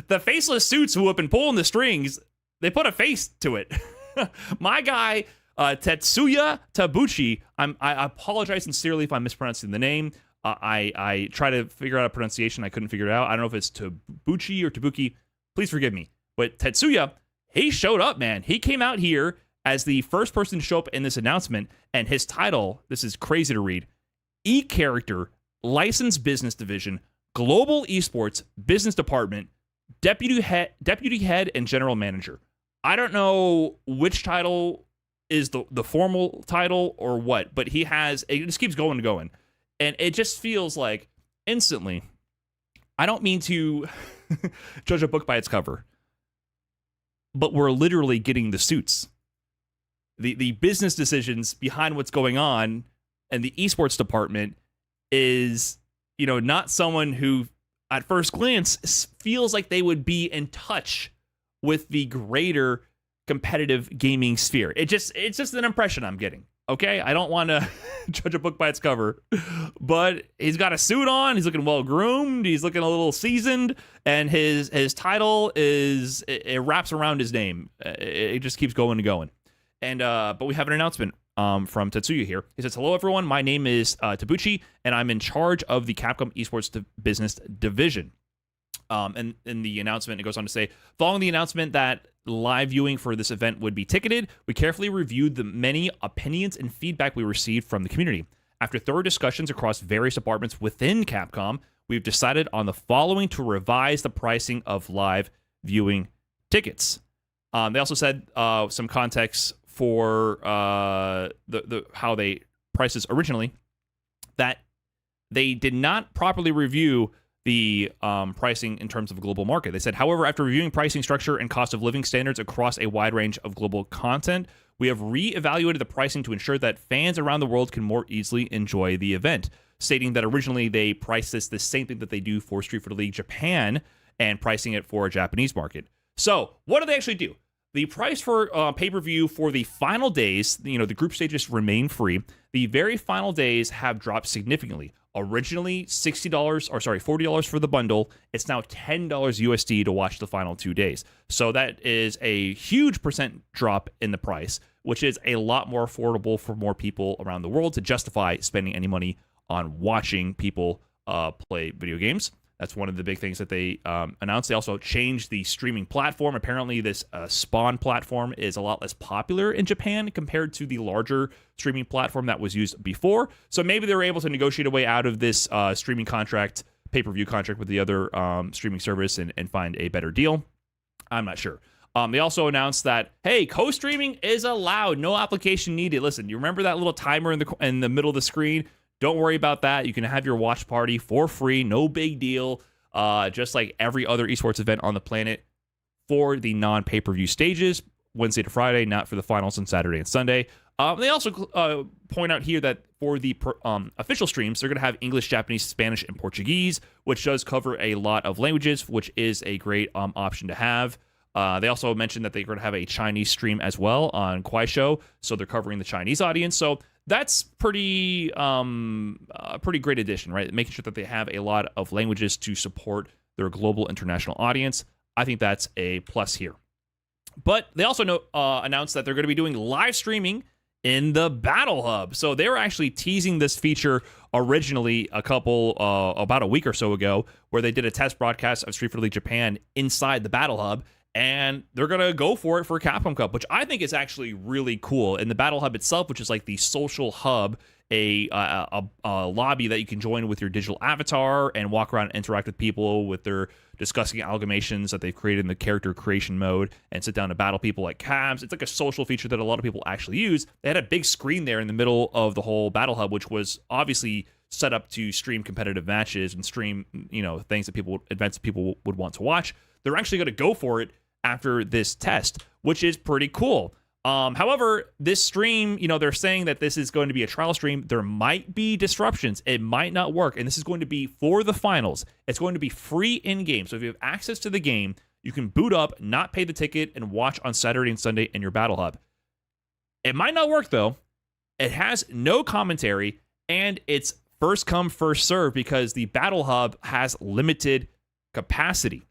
The faceless suits who have been pulling the strings, they put a face to it. My guy, Tetsuya Tabuchi, I apologize sincerely if I'm mispronouncing the name. I try to figure out a pronunciation. I couldn't figure it out. I don't know if it's Tabuchi or Tabuki. Please forgive me. But Tetsuya, he showed up, man. He came out here as the first person to show up in this announcement, and his title, this is crazy to read, E-Character, Licensed Business Division, Global Esports, Business Department, deputy head, and general manager. I don't know which title is the formal title or what, but he has, it just keeps going and going. And it just feels like instantly, I don't mean to judge a book by its cover, but we're literally getting the suits. The business decisions behind what's going on and the esports department is, not someone who at first glance feels like they would be in touch with the greater competitive gaming sphere. It's just an impression I'm getting. Okay, I don't want to judge a book by its cover, but he's got a suit on. He's looking well groomed. He's looking a little seasoned, and his title it wraps around his name. It just keeps going and going. And but we have an announcement from Tetsuya here. He says, "Hello everyone. My name is Tabuchi, and I'm in charge of the Capcom Esports business division." And in the announcement, it goes on to say, following the announcement that live viewing for this event would be ticketed, we carefully reviewed the many opinions and feedback we received from the community. After thorough discussions across various departments within Capcom, we've decided on the following to revise the pricing of live viewing tickets. They also said some context for the how they priced this originally, that they did not properly review the pricing in terms of a global market. They said, however, after reviewing pricing structure and cost of living standards across a wide range of global content, we have re-evaluated the pricing to ensure that fans around the world can more easily enjoy the event, stating that originally they priced this the same thing that they do for Street Fighter League Japan and pricing it for a Japanese market. So what do they actually do? The price for pay-per-view for the final days, the group stages remain free. The very final days have dropped significantly. Originally $40 for the bundle. It's now $10 USD to watch the final 2 days. So that is a huge percent drop in the price, which is a lot more affordable for more people around the world to justify spending any money on watching people play video games. That's one of the big things that they announced. They also changed the streaming platform. Apparently, this Spawn platform is a lot less popular in Japan compared to the larger streaming platform that was used before. So maybe they were able to negotiate a way out of this streaming contract, pay-per-view contract with the other streaming service and find a better deal. I'm not sure. They also announced that, hey, co-streaming is allowed. No application needed. Listen, you remember that little timer in the middle of the screen? Don't worry about that. You can have your watch party for free. No big deal. Just like every other esports event on the planet for the non-pay-per-view stages, Wednesday to Friday, not for the finals on Saturday and Sunday. They also point out here that for the official streams, they're going to have English, Japanese, Spanish, and Portuguese, which does cover a lot of languages, which is a great option to have. They also mentioned that they're going to have a Chinese stream as well on Kuaishou, so they're covering the Chinese audience. So that's pretty great addition, right? Making sure that they have a lot of languages to support their global international audience. I think that's a plus here. But they also announced that they're going to be doing live streaming in the Battle Hub. So they were actually teasing this feature originally about a week or so ago, where they did a test broadcast of Street Fighter League Japan inside the Battle Hub. And they're going to go for it for Capcom Cup, which I think is actually really cool. And the Battle Hub itself, which is like the social hub, a lobby that you can join with your digital avatar and walk around and interact with people with their discussing amalgamations that they've created in the character creation mode and sit down to battle people like cabs. It's like a social feature that a lot of people actually use. They had a big screen there in the middle of the whole Battle Hub, which was obviously set up to stream competitive matches and stream, events that people would want to watch. They're actually going to go for it after this test, which is pretty cool. However, this stream, they're saying that this is going to be a trial stream. There might be disruptions. It might not work. And this is going to be for the finals. It's going to be free in-game. So if you have access to the game, you can boot up, not pay the ticket, and watch on Saturday and Sunday in your Battle Hub. It might not work, though. It has no commentary, and it's first come, first serve because the Battle Hub has limited capacity.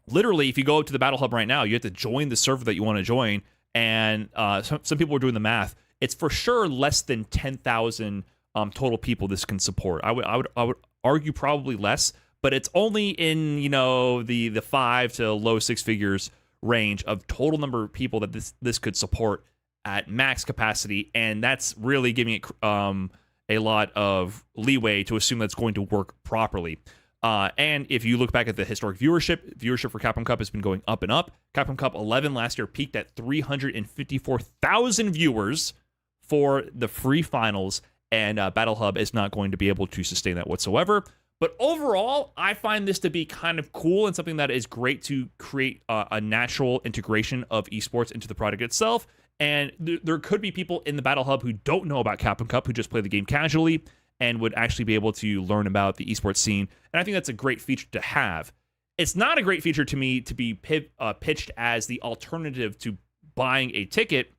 Literally, if you go to the Battle Hub right now, you have to join the server that you want to join, and some people are doing the math. It's for sure less than 10,000 total people this can support. I would argue probably less, but it's only in the 5 to low 6 figures range of total number of people that this could support at max capacity, and that's really giving it a lot of leeway to assume that's going to work properly. And if you look back at the historic viewership for Capcom Cup has been going up and up. Capcom Cup 11 last year peaked at 354,000 viewers for the free finals, and Battle Hub is not going to be able to sustain that whatsoever. But overall, I find this to be kind of cool and something that is great to create a natural integration of esports into the product itself. And there could be people in the Battle Hub who don't know about Capcom Cup, who just play the game casually and would actually be able to learn about the esports scene. And I think that's a great feature to have. It's not a great feature to me to be pitched as the alternative to buying a ticket,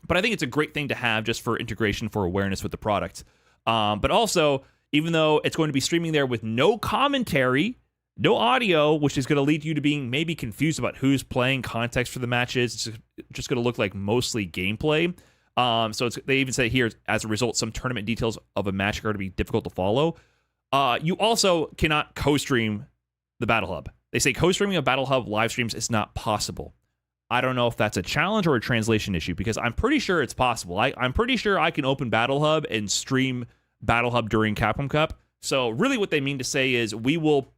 but I think it's a great thing to have just for integration, for awareness with the product. But also, even though it's going to be streaming there with no commentary, no audio, which is going to lead you to being maybe confused about who's playing, context for the matches, it's just going to look like mostly gameplay. So they even say here, as a result, some tournament details of a match are going to be difficult to follow. You also cannot co-stream the Battle Hub. They say co-streaming of Battle Hub live streams is not possible. I don't know if that's a challenge or a translation issue, because I'm pretty sure it's possible. I'm pretty sure I can open Battle Hub and stream Battle Hub during Capcom Cup. So really what they mean to say is we will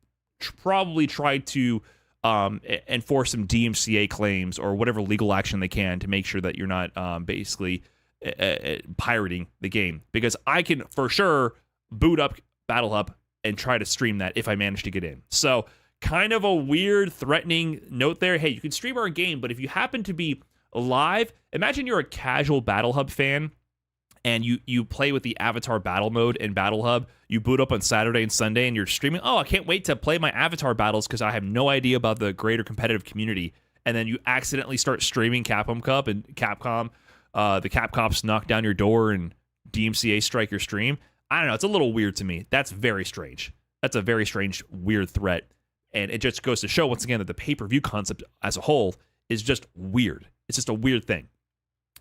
probably try to enforce some DMCA claims or whatever legal action they can to make sure that you're not basically pirating the game. Because I can for sure boot up Battle Hub and try to stream that if I manage to get in. So kind of a weird, threatening note there. Hey, you can stream our game, but if you happen to be live, imagine you're a casual Battle Hub fan and you play with the Avatar Battle mode in Battle Hub. You boot up on Saturday and Sunday and you're streaming. Oh, I can't wait to play my Avatar battles because I have no idea about the greater competitive community. And then you accidentally start streaming Capcom Cup and Capcom, the Cap Cops knock down your door and DMCA strike your stream. I don't know. It's a little weird to me. That's very strange. That's a very strange, weird threat. And it just goes to show, once again, that the pay-per-view concept as a whole is just weird. It's just a weird thing.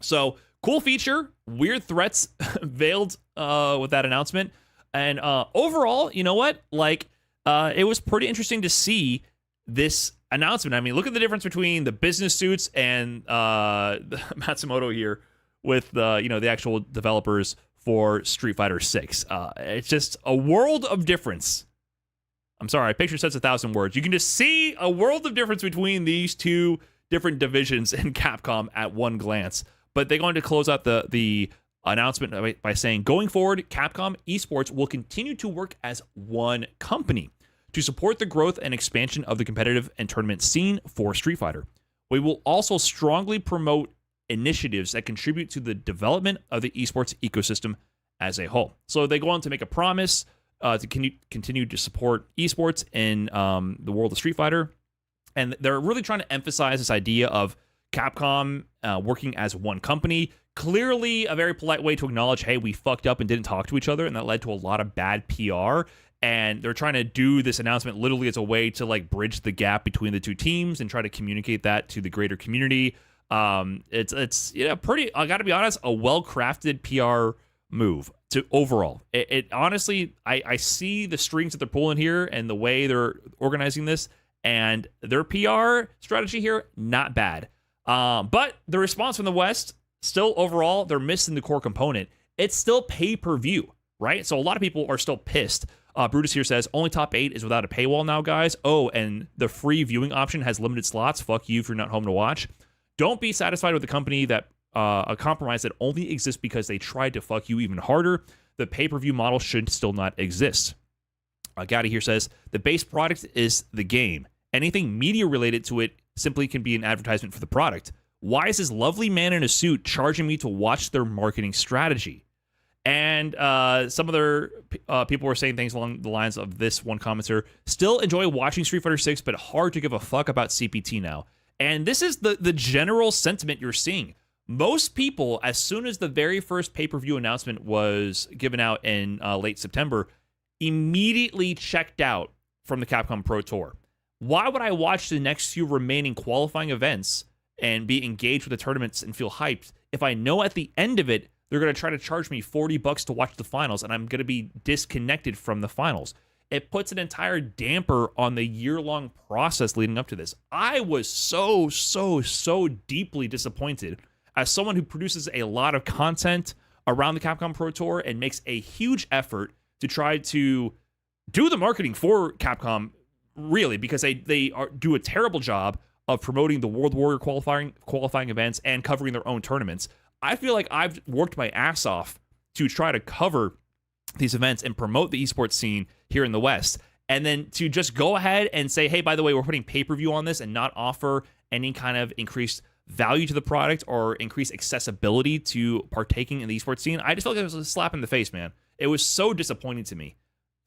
So, cool feature, weird threats veiled with that announcement. And overall, you know what? Like, it was pretty interesting to see this announcement. I mean, look at the difference between the business suits and Matsumoto here with the actual developers for Street Fighter 6. It's just a world of difference. I'm sorry, a picture says 1,000 words. You can just see a world of difference between these two different divisions in Capcom at one glance. But they're going to close out the announcement by saying, going forward, Capcom Esports will continue to work as one company to support the growth and expansion of the competitive and tournament scene for Street Fighter. We will also strongly promote initiatives that contribute to the development of the esports ecosystem as a whole. So they go on to make a promise to continue to support esports in the world of Street Fighter. And they're really trying to emphasize this idea of Capcom working as one company. Clearly a very polite way to acknowledge, hey, we fucked up and didn't talk to each other, and that led to a lot of bad PR. And they're trying to do this announcement literally as a way to like bridge the gap between the two teams and try to communicate that to the greater community. It's pretty, I gotta be honest, a well-crafted PR move to overall. It honestly, I see the strings that they're pulling here and the way they're organizing this, and their PR strategy here, not bad. But the response from the West, still overall, they're missing the core component. It's still pay-per-view, right? So a lot of people are still pissed. Brutus here says, only top 8 is without a paywall now, guys. Oh, and the free viewing option has limited slots. Fuck you if you're not home to watch. Don't be satisfied with a company that a compromise that only exists because they tried to fuck you even harder. The pay-per-view model should still not exist. Gatti here says, the base product is the game. Anything media related to it simply can be an advertisement for the product. Why is this lovely man in a suit charging me to watch their marketing strategy? And some other people were saying things along the lines of this one commenter, still enjoy watching Street Fighter 6, but hard to give a fuck about CPT now. And this is the general sentiment you're seeing. Most people, as soon as the very first pay-per-view announcement was given out in late September, immediately checked out from the Capcom Pro Tour. Why would I watch the next few remaining qualifying events and be engaged with the tournaments and feel hyped if I know at the end of it, they're going to try to charge me $40 to watch the finals and I'm going to be disconnected from the finals? It puts an entire damper on the year-long process leading up to this. I was so deeply disappointed as someone who produces a lot of content around the Capcom Pro Tour and makes a huge effort to try to do the marketing for Capcom, really, because do a terrible job of promoting the World Warrior qualifying events and covering their own tournaments. I feel like I've worked my ass off to try to cover these events and promote the esports scene here in the West. And then to just go ahead and say, hey, by the way, we're putting pay-per-view on this and not offer any kind of increased value to the product or increased accessibility to partaking in the esports scene, I just felt like it was a slap in the face, man. It was so disappointing to me.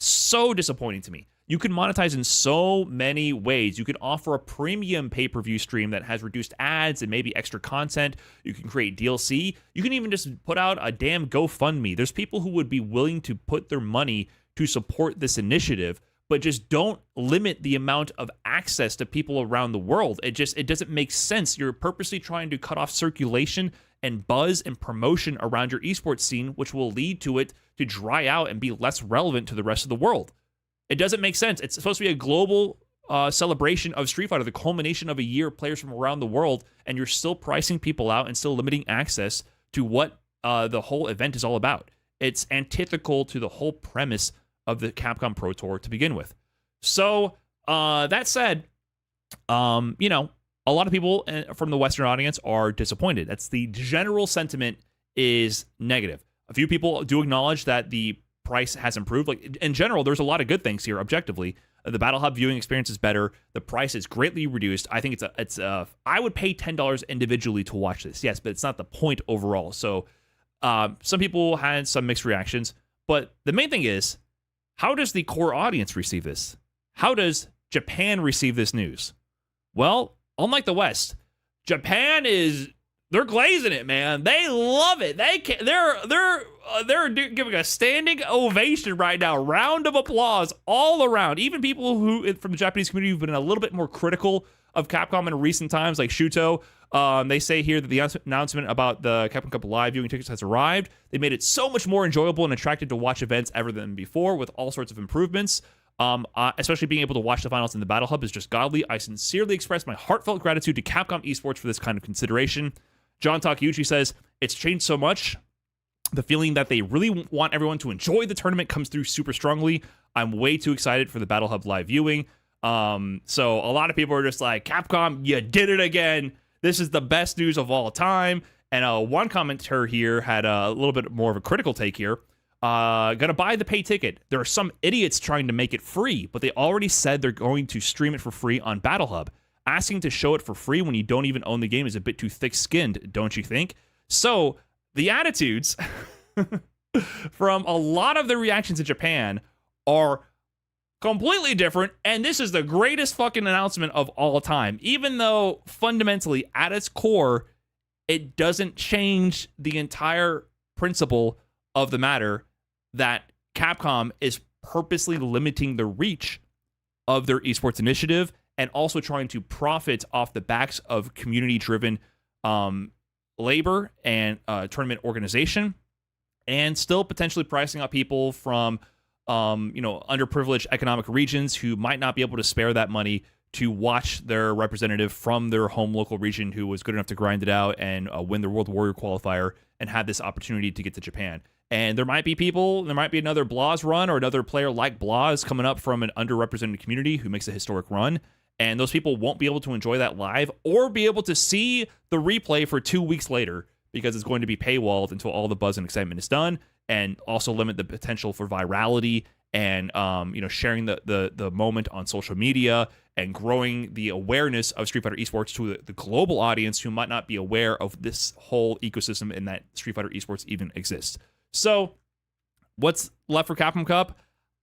So disappointing to me. You can monetize in so many ways. You can offer a premium pay-per-view stream that has reduced ads and maybe extra content. You can create DLC. You can even just put out a damn GoFundMe. There's people who would be willing to put their money to support this initiative, but just don't limit the amount of access to people around the world. It doesn't make sense. You're purposely trying to cut off circulation and buzz and promotion around your esports scene, which will lead to it to dry out and be less relevant to the rest of the world. It doesn't make sense. It's supposed to be a global celebration of Street Fighter, the culmination of a year of players from around the world, and you're still pricing people out and still limiting access to what the whole event is all about. It's antithetical to the whole premise of the Capcom Pro Tour to begin with. So that said, a lot of people from the Western audience are disappointed. That's the general sentiment is negative. A few people do acknowledge that the price has improved. Like in general, there's a lot of good things here. Objectively, the Battle Hub viewing experience is better. The price is greatly reduced. I think I would pay $10 individually to watch this. Yes, but it's not the point overall. So some people had some mixed reactions, but the main thing is, how does the core audience receive this? How does Japan receive this news? Well, unlike the West, Japan they're glazing it, man. They love it. They're giving a standing ovation right now. Round of applause all around. Even people who from the Japanese community who've been a little bit more critical of Capcom in recent times, like Shuto, they say here that the announcement about the Capcom Cup live viewing tickets has arrived. They made it so much more enjoyable and attractive to watch events ever than before, with all sorts of improvements. Especially being able to watch the finals in the Battle Hub is just godly. I sincerely express my heartfelt gratitude to Capcom Esports for this kind of consideration. John Takeuchi says, it's changed so much. The feeling that they really want everyone to enjoy the tournament comes through super strongly. I'm way too excited for the Battle Hub live viewing. So a lot of people are just like, Capcom, you did it again. This is the best news of all time. And one commenter here had a little bit more of a critical take here. Gonna buy the pay ticket. There are some idiots trying to make it free, but they already said they're going to stream it for free on Battle Hub. Asking to show it for free when you don't even own the game is a bit too thick-skinned, don't you think? So the attitudes from a lot of the reactions in Japan are completely different, and this is the greatest fucking announcement of all time. Even though fundamentally, at its core, it doesn't change the entire principle of the matter that Capcom is purposely limiting the reach of their esports initiative and also trying to profit off the backs of community-driven labor and tournament organization, and still potentially pricing out people from underprivileged economic regions who might not be able to spare that money to watch their representative from their home local region who was good enough to grind it out and win the World Warrior qualifier and have this opportunity to get to Japan. And there might be another Blaz run or another player like Blaz coming up from an underrepresented community who makes a historic run. And those people won't be able to enjoy that live or be able to see the replay for 2 weeks later because it's going to be paywalled until all the buzz and excitement is done, and also limit the potential for virality and sharing the moment on social media and growing the awareness of Street Fighter Esports to the global audience who might not be aware of this whole ecosystem and that Street Fighter Esports even exists. So what's left for Capcom Cup?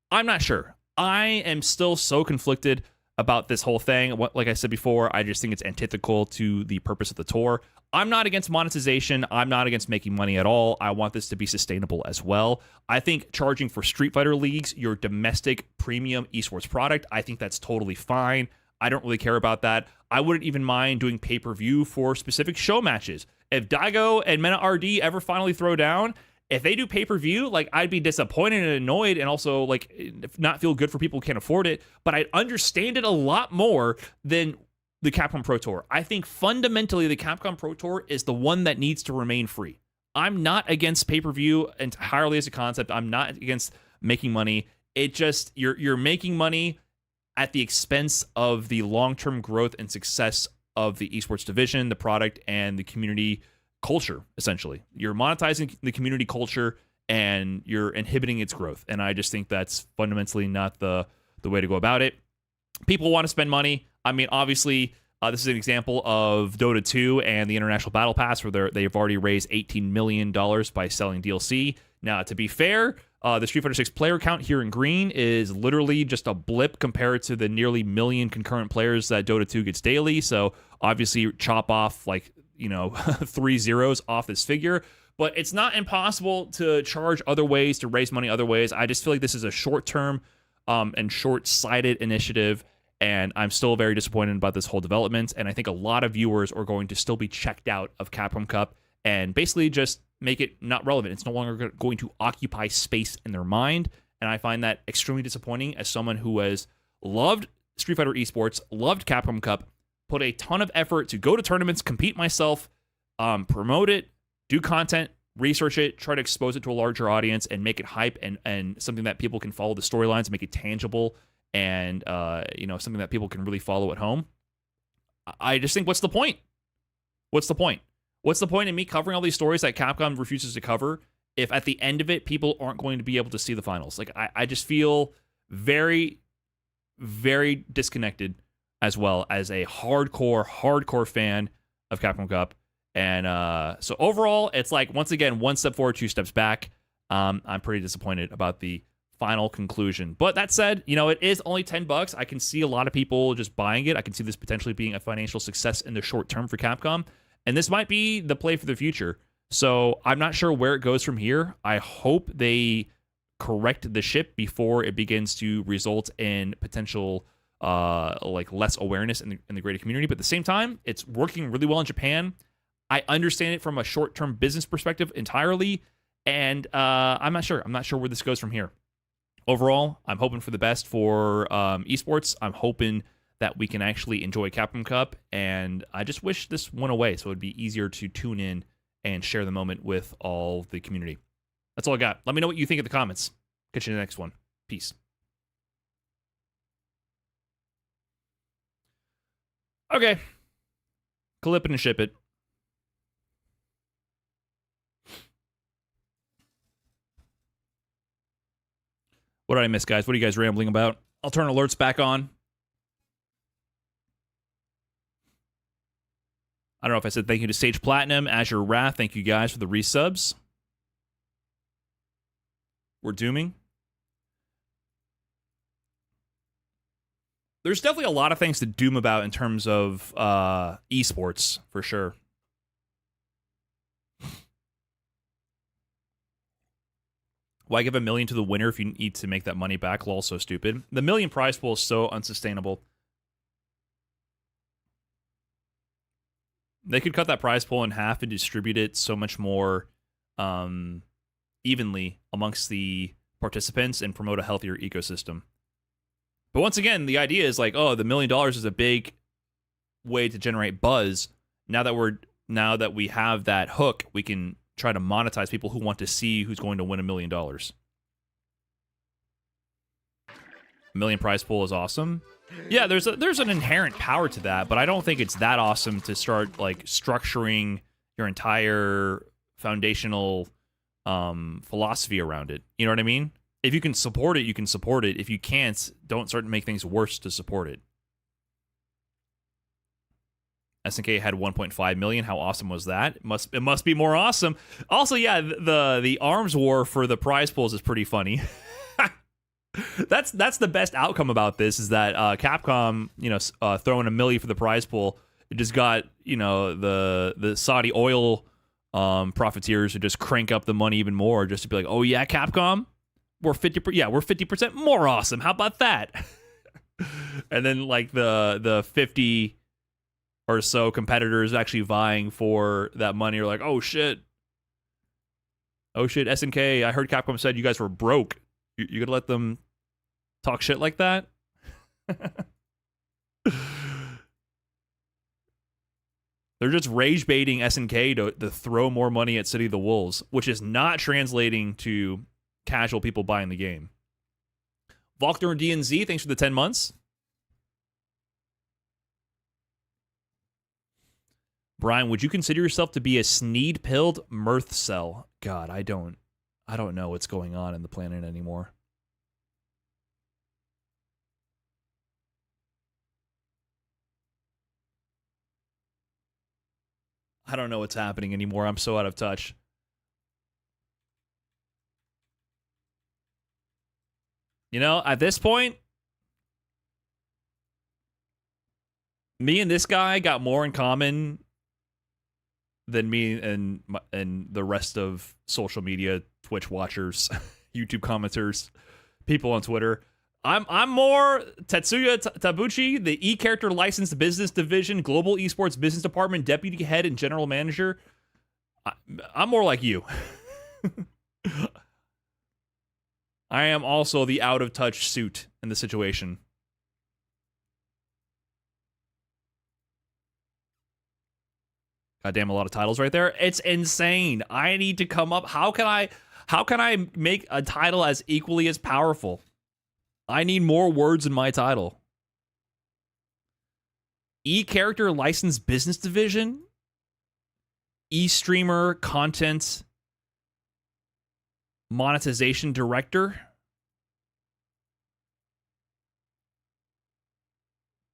I'm not sure. I am still so conflicted about this whole thing. Like I said before, I just think it's antithetical to the purpose of the tour. I'm not against monetization. I'm not against making money at all. I want this to be sustainable as well. I think charging for Street Fighter leagues, your domestic premium esports product, I think that's totally fine. I don't really care about that. I wouldn't even mind doing pay-per-view for specific show matches. If Daigo and Mena RD ever finally throw down, if they do pay-per-view, like, I'd be disappointed and annoyed and also like not feel good for people who can't afford it, but I'd understand it a lot more than the Capcom Pro Tour. I think fundamentally the Capcom Pro Tour is the one that needs to remain free. I'm not against pay-per-view entirely as a concept. I'm not against making money. it just you're making money at the expense of the long-term growth and success of the esports division, the product, and the community culture. Essentially, you're monetizing the community culture and you're inhibiting its growth. And I just think that's fundamentally not the way to go about it. People want to spend money. I mean, obviously, this is an example of Dota 2 and the International Battle Pass, where they've already raised $18 million by selling DLC. Now, to be fair, the Street Fighter 6 player count here in green is literally just a blip compared to the nearly million concurrent players that Dota 2 gets daily. So obviously chop off 3 zeros off this figure. But it's not impossible to charge other ways, to raise money other ways. I just feel like this is a short-term and short-sighted initiative, and I'm still very disappointed about this whole development. And I think a lot of viewers are going to still be checked out of Capcom Cup and basically just make it not relevant. It's no longer going to occupy space in their mind, and I find that extremely disappointing as someone who has loved Street Fighter Esports, loved Capcom Cup, put a ton of effort to go to tournaments, compete myself, promote it, do content, research it, try to expose it to a larger audience, and make it hype and something that people can follow the storylines, make it tangible, and something that people can really follow at home. I just think, what's the point? What's the point? What's the point in me covering all these stories that Capcom refuses to cover if at the end of it, people aren't going to be able to see the finals? Like, I just feel very, very disconnected as well as a hardcore fan of Capcom Cup. And so overall, it's like, once again, one step forward, two steps back. I'm pretty disappointed about the final conclusion. But that said, it is only $10. I can see a lot of people just buying it. I can see this potentially being a financial success in the short term for Capcom. And this might be the play for the future. So I'm not sure where it goes from here. I hope they correct the ship before it begins to result in potential less awareness in the greater community. But at the same time, it's working really well in Japan. I understand it from a short-term business perspective entirely. And I'm not sure. I'm not sure where this goes from here. Overall, I'm hoping for the best for esports. I'm hoping that we can actually enjoy Capcom Cup, and I just wish this went away so it would be easier to tune in and share the moment with all the community. That's all I got. Let me know what you think in the comments. Catch you in the next one. Peace. Okay. Clip it and ship it. What did I miss, guys? What are you guys rambling about? I'll turn alerts back on. I don't know if I said thank you to Sage Platinum, Azure Wrath. Thank you guys for the resubs. We're dooming. There's definitely a lot of things to doom about in terms of esports, for sure. Why give $1 million to the winner if you need to make that money back? Lol, so stupid. The $1 million prize pool is so unsustainable. They could cut that prize pool in half and distribute it so much more evenly amongst the participants and promote a healthier ecosystem. But once again, the idea is like, oh, the $1 million is a big way to generate buzz. Now that we have that hook, we can try to monetize people who want to see who's going to win $1 million. $1 million prize pool is awesome. Yeah, there's an inherent power to that, but I don't think it's that awesome to start like structuring your entire foundational philosophy around it. You know what I mean? If you can support it, you can support it. If you can't, don't start to make things worse to support it. SNK had 1.5 million. How awesome was that? It must be more awesome. Also, yeah, the arms war for the prize pools is pretty funny. That's the best outcome about this is that Capcom, throwing $1 million for the prize pool, it just got the Saudi oil profiteers to just crank up the money even more, just to be like, oh yeah, Capcom, we're 50% more awesome. How about that? And then like the 50 or so competitors actually vying for that money are like, oh shit, SNK, I heard Capcom said you guys were broke. You gonna let them talk shit like that? They're just rage baiting SNK to throw more money at City of the Wolves, which is not translating to casual people buying the game. Faulkner DNZ, thanks for the 10 months. Brian, would you consider yourself to be a sneed-pilled mirth cell? God, I don't know what's going on in the planet anymore. I don't know what's happening anymore. I'm so out of touch. You know, at this point, me and this guy got more in common than me and the rest of social media, Twitch watchers, YouTube commenters, people on Twitter. I'm more Tetsuya Tabuchi, the E-Character Licensed Business Division, Global Esports Business Department Deputy Head and General Manager. I'm more like you. I am also the out-of-touch suit in the situation. Goddamn, a lot of titles right there. It's insane. I need to come up. How can I make a title as equally as powerful? I need more words in my title. E-Character Licensed Business Division? E-Streamer Content Monetization Director?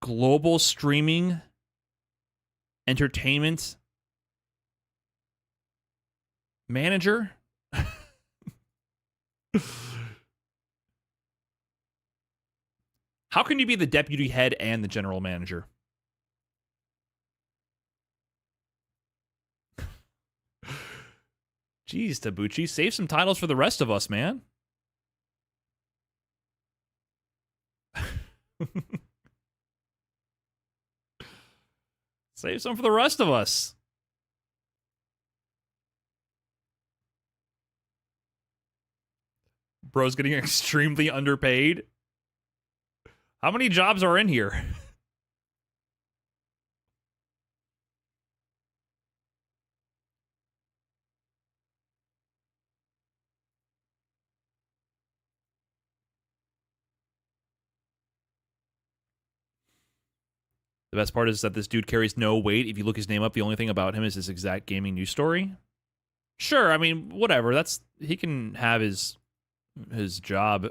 Global Streaming Entertainment Manager? How can you be the deputy head and the general manager? Jeez, Tabuchi, save some titles for the rest of us, man. Save some for the rest of us. Bro's getting extremely underpaid. How many jobs are in here? The best part is that this dude carries no weight. If you look his name up, the only thing about him is his exact gaming news story. Sure, I mean, whatever. He can have his job.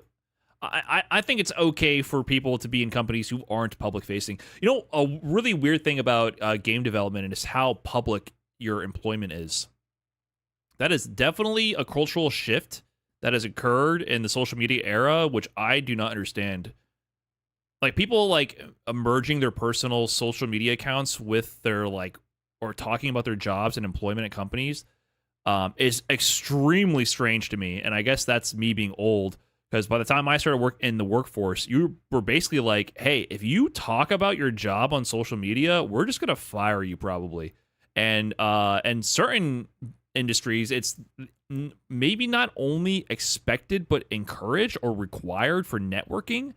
I think it's okay for people to be in companies who aren't public facing. You know, a really weird thing about game development is how public your employment is. That is definitely a cultural shift that has occurred in the social media era, which I do not understand. Like, people like merging their personal social media accounts with their or talking about their jobs and employment at companies is extremely strange to me. And I guess that's me being old, because by the time I started work in the workforce, you were basically like, hey, if you talk about your job on social media, we're just going to fire you probably. And certain industries, it's maybe not only expected, but encouraged or required for networking.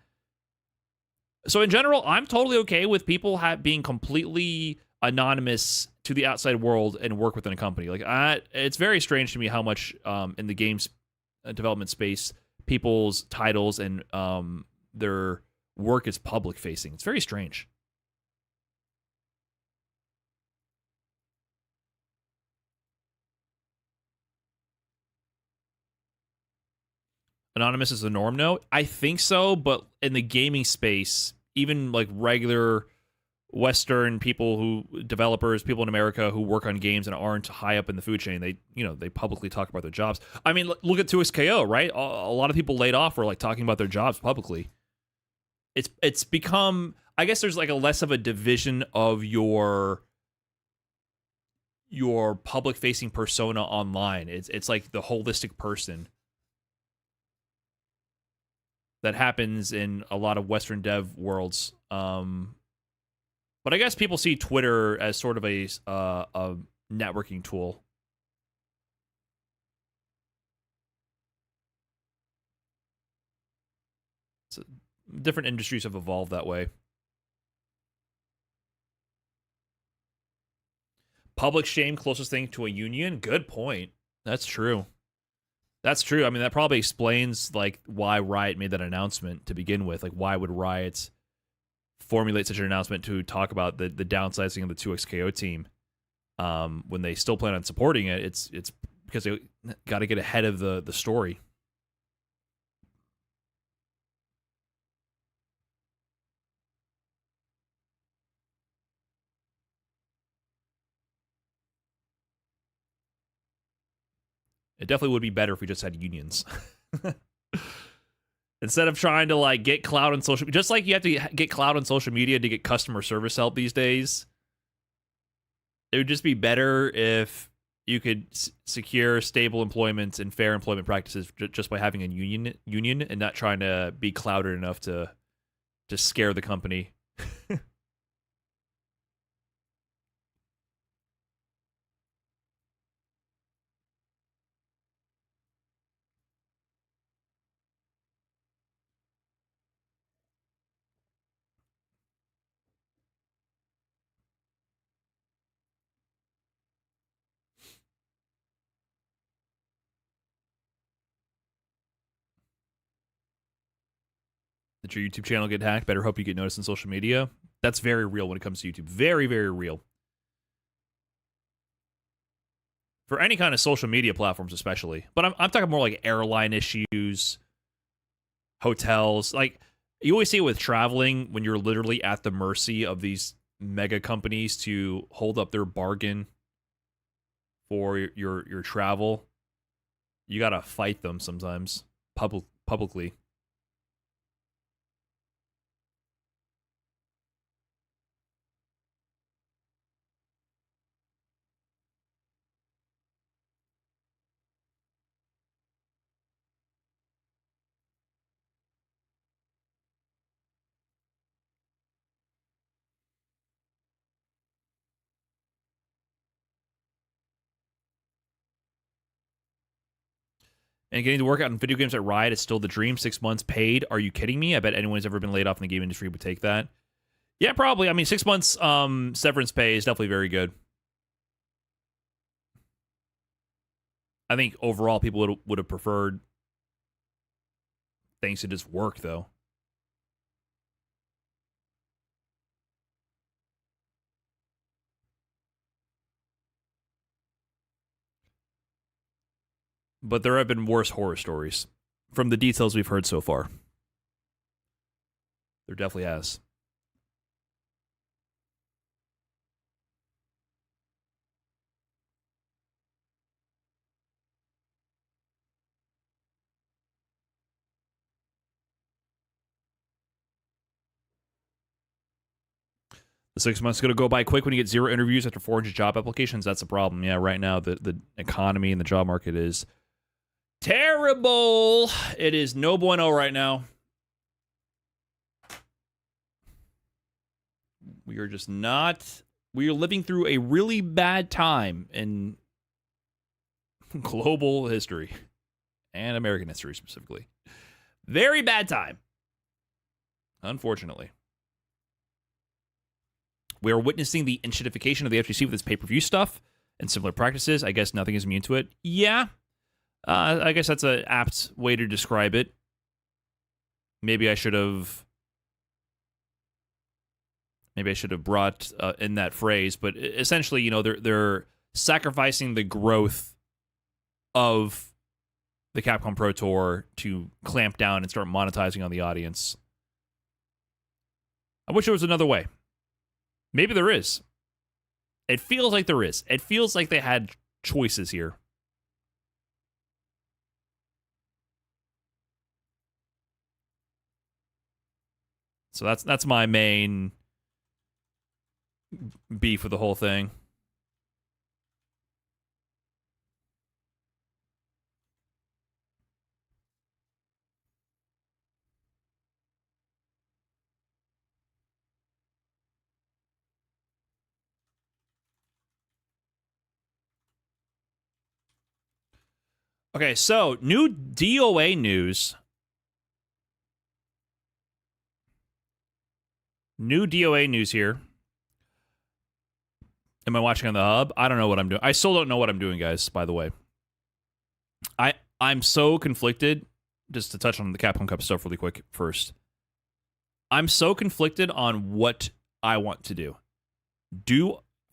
So in general, I'm totally okay with people being completely anonymous to the outside world and work within a company. It's very strange to me how much in the games development space, people's titles and their work is public facing. It's very strange. Anonymous is the norm, no? I think so, but in the gaming space, even like regular Western people developers, people in America who work on games and aren't high up in the food chain, they publicly talk about their jobs. I mean, look at 2XKO, right? A lot of people laid off were talking about their jobs publicly. It's become, I guess there's a less of a division of your public facing persona online. It's like the holistic person that happens in a lot of Western dev worlds. But I guess people see Twitter as sort of a networking tool. So different industries have evolved that way. Public shame, closest thing to a union? Good point. That's true. That's true. I mean, that probably explains like why Riot made that announcement to begin with. Like, why would Riot formulate such an announcement to talk about the downsizing of the 2XKO team when they still plan on supporting it? It's because they got to get ahead of the story. It definitely would be better if we just had unions. Instead of trying to like get clout on social, just like you have to get clout on social media to get customer service help these days, it would just be better if you could secure stable employment and fair employment practices just by having a union and not trying to be clouded enough to scare the company. Did your YouTube channel get hacked? Better hope you get noticed on social media. That's very real when it comes to YouTube. Very, very real. For any kind of social media platforms, especially. But I'm talking more like airline issues, hotels. Like, you always see it with traveling when you're literally at the mercy of these mega companies to hold up their bargain for your travel. You got to fight them sometimes publicly. And getting to work out in video games at Riot is still the dream. 6 months paid. Are you kidding me? I bet anyone who's ever been laid off in the game industry would take that. Yeah, probably. I mean, 6 months severance pay is definitely very good. I think overall people would have preferred things to just work, though. But there have been worse horror stories from the details we've heard so far. There definitely has. The 6 months is going to go by quick when you get 0 interviews after 400 job applications. That's a problem. Yeah, right now the economy and the job market is terrible. It is no bueno right now. We are just not. We are living through a really bad time in global history and American history specifically. Very bad time. Unfortunately. We are witnessing the institutification of the FGC with this pay-per-view stuff and similar practices. I guess nothing is immune to it. Yeah. I guess that's an apt way to describe it. Maybe I should have brought in that phrase, but essentially, you know, they're sacrificing the growth of the Capcom Pro Tour to clamp down and start monetizing on the audience. I wish there was another way. Maybe there is. It feels like there is. It feels like they had choices here. So that's my main beef with the whole thing. Okay, so new DOA news. New DOA news here. Am I watching on the hub? I don't know what I'm doing. I still don't know what I'm doing, guys, by the way. I'm so conflicted. Just to touch on the Capcom Cup stuff really quick first. I'm so conflicted on what I want to do.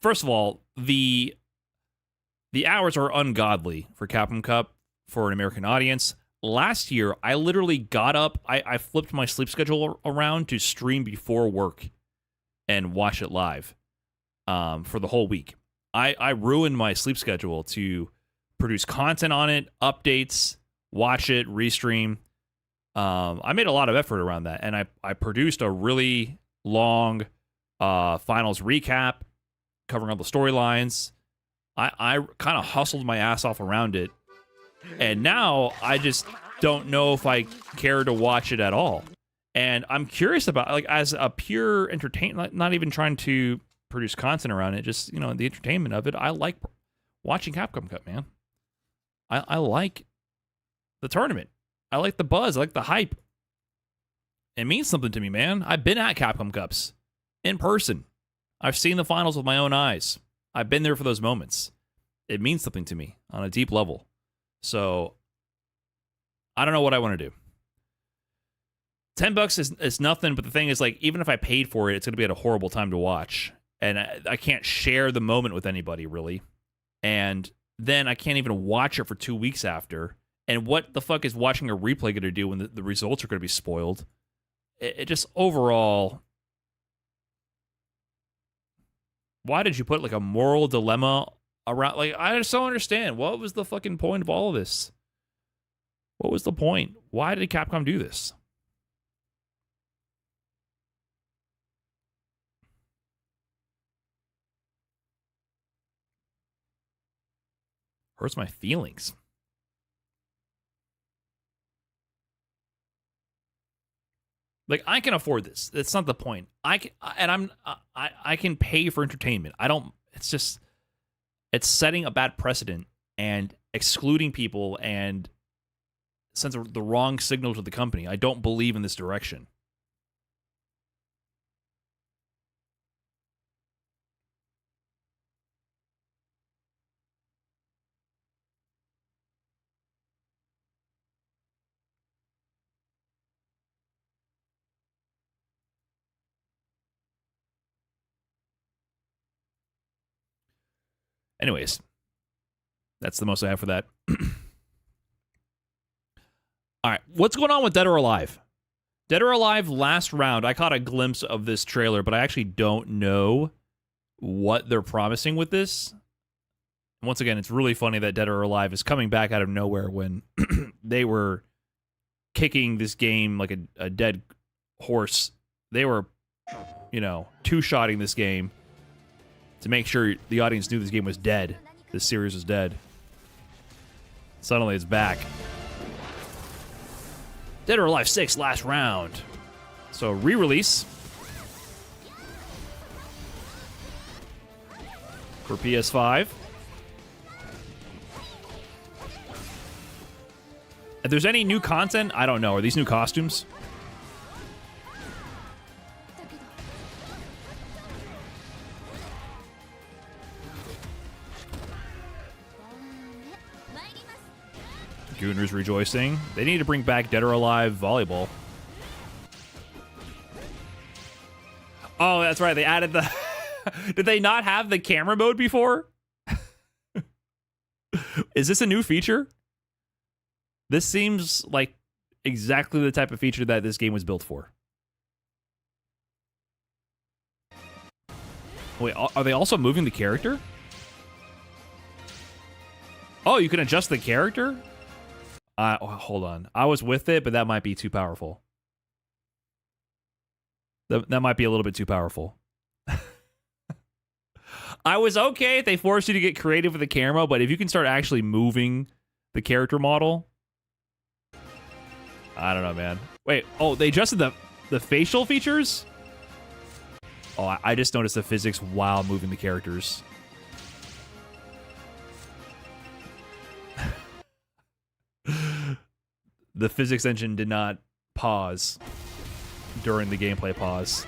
First of all, the hours are ungodly for Capcom Cup for an American audience. Last year, I literally got up, I flipped my sleep schedule around to stream before work and watch it live for the whole week. I ruined my sleep schedule to produce content on it, updates, watch it, restream. I made a lot of effort around that, and I produced a really long finals recap covering all the storylines. I kind of hustled my ass off around it, and now I just don't know if I care to watch it at all. And I'm curious about, like, as a pure entertainment, not even trying to produce content around it, just, you know, the entertainment of it. I like watching Capcom Cup, man. I like the tournament. I like the buzz. I like the hype. It means something to me, man. I've been at Capcom Cups in person. I've seen the finals with my own eyes. I've been there for those moments. It means something to me on a deep level. So I don't know what I want to do. $10 is nothing, but the thing is, like, even if I paid for it, it's going to be at a horrible time to watch. And I can't share the moment with anybody, really. And then I can't even watch it for 2 weeks after. And what the fuck is watching a replay going to do when the results are going to be spoiled? It just overall... Why did you put, like, a moral dilemma around? Like, I just don't understand. What was the fucking point of all of this? What was the point? Why did Capcom do this? Hurts my feelings. Like, I can afford this. That's not the point. I can pay for entertainment. It's just, it's setting a bad precedent and excluding people and sends the wrong signal to the company. I don't believe in this direction. Anyways, that's the most I have for that. All right, what's going on with Dead or Alive? Dead or Alive last round, I caught a glimpse of this trailer, but I actually don't know what they're promising with this. Once again, it's really funny that Dead or Alive is coming back out of nowhere when they were kicking this game like a dead horse. They were, you know, two-shotting this game to make sure the audience knew this game was dead. This series was dead. Suddenly it's back. Dead or Alive 6 last round. So re-release for PS5. If there's any new content, I don't know. Are these new costumes? Gunner's rejoicing. They need to bring back Dead or Alive volleyball. Oh, that's right. They added the... Did they not have the camera mode before? Is this a new feature? This seems like exactly the type of feature that this game was built for. Wait, are they also moving the character? Oh, you can adjust the character? Hold on. I was with it, but that might be too powerful. That might be a little bit too powerful. I was okay if they forced you to get creative with the camera, but if you can start actually moving the character model... I don't know, man. Wait, oh, they adjusted the facial features? Oh, I just noticed the physics while moving the characters. The physics engine did not pause during the gameplay pause.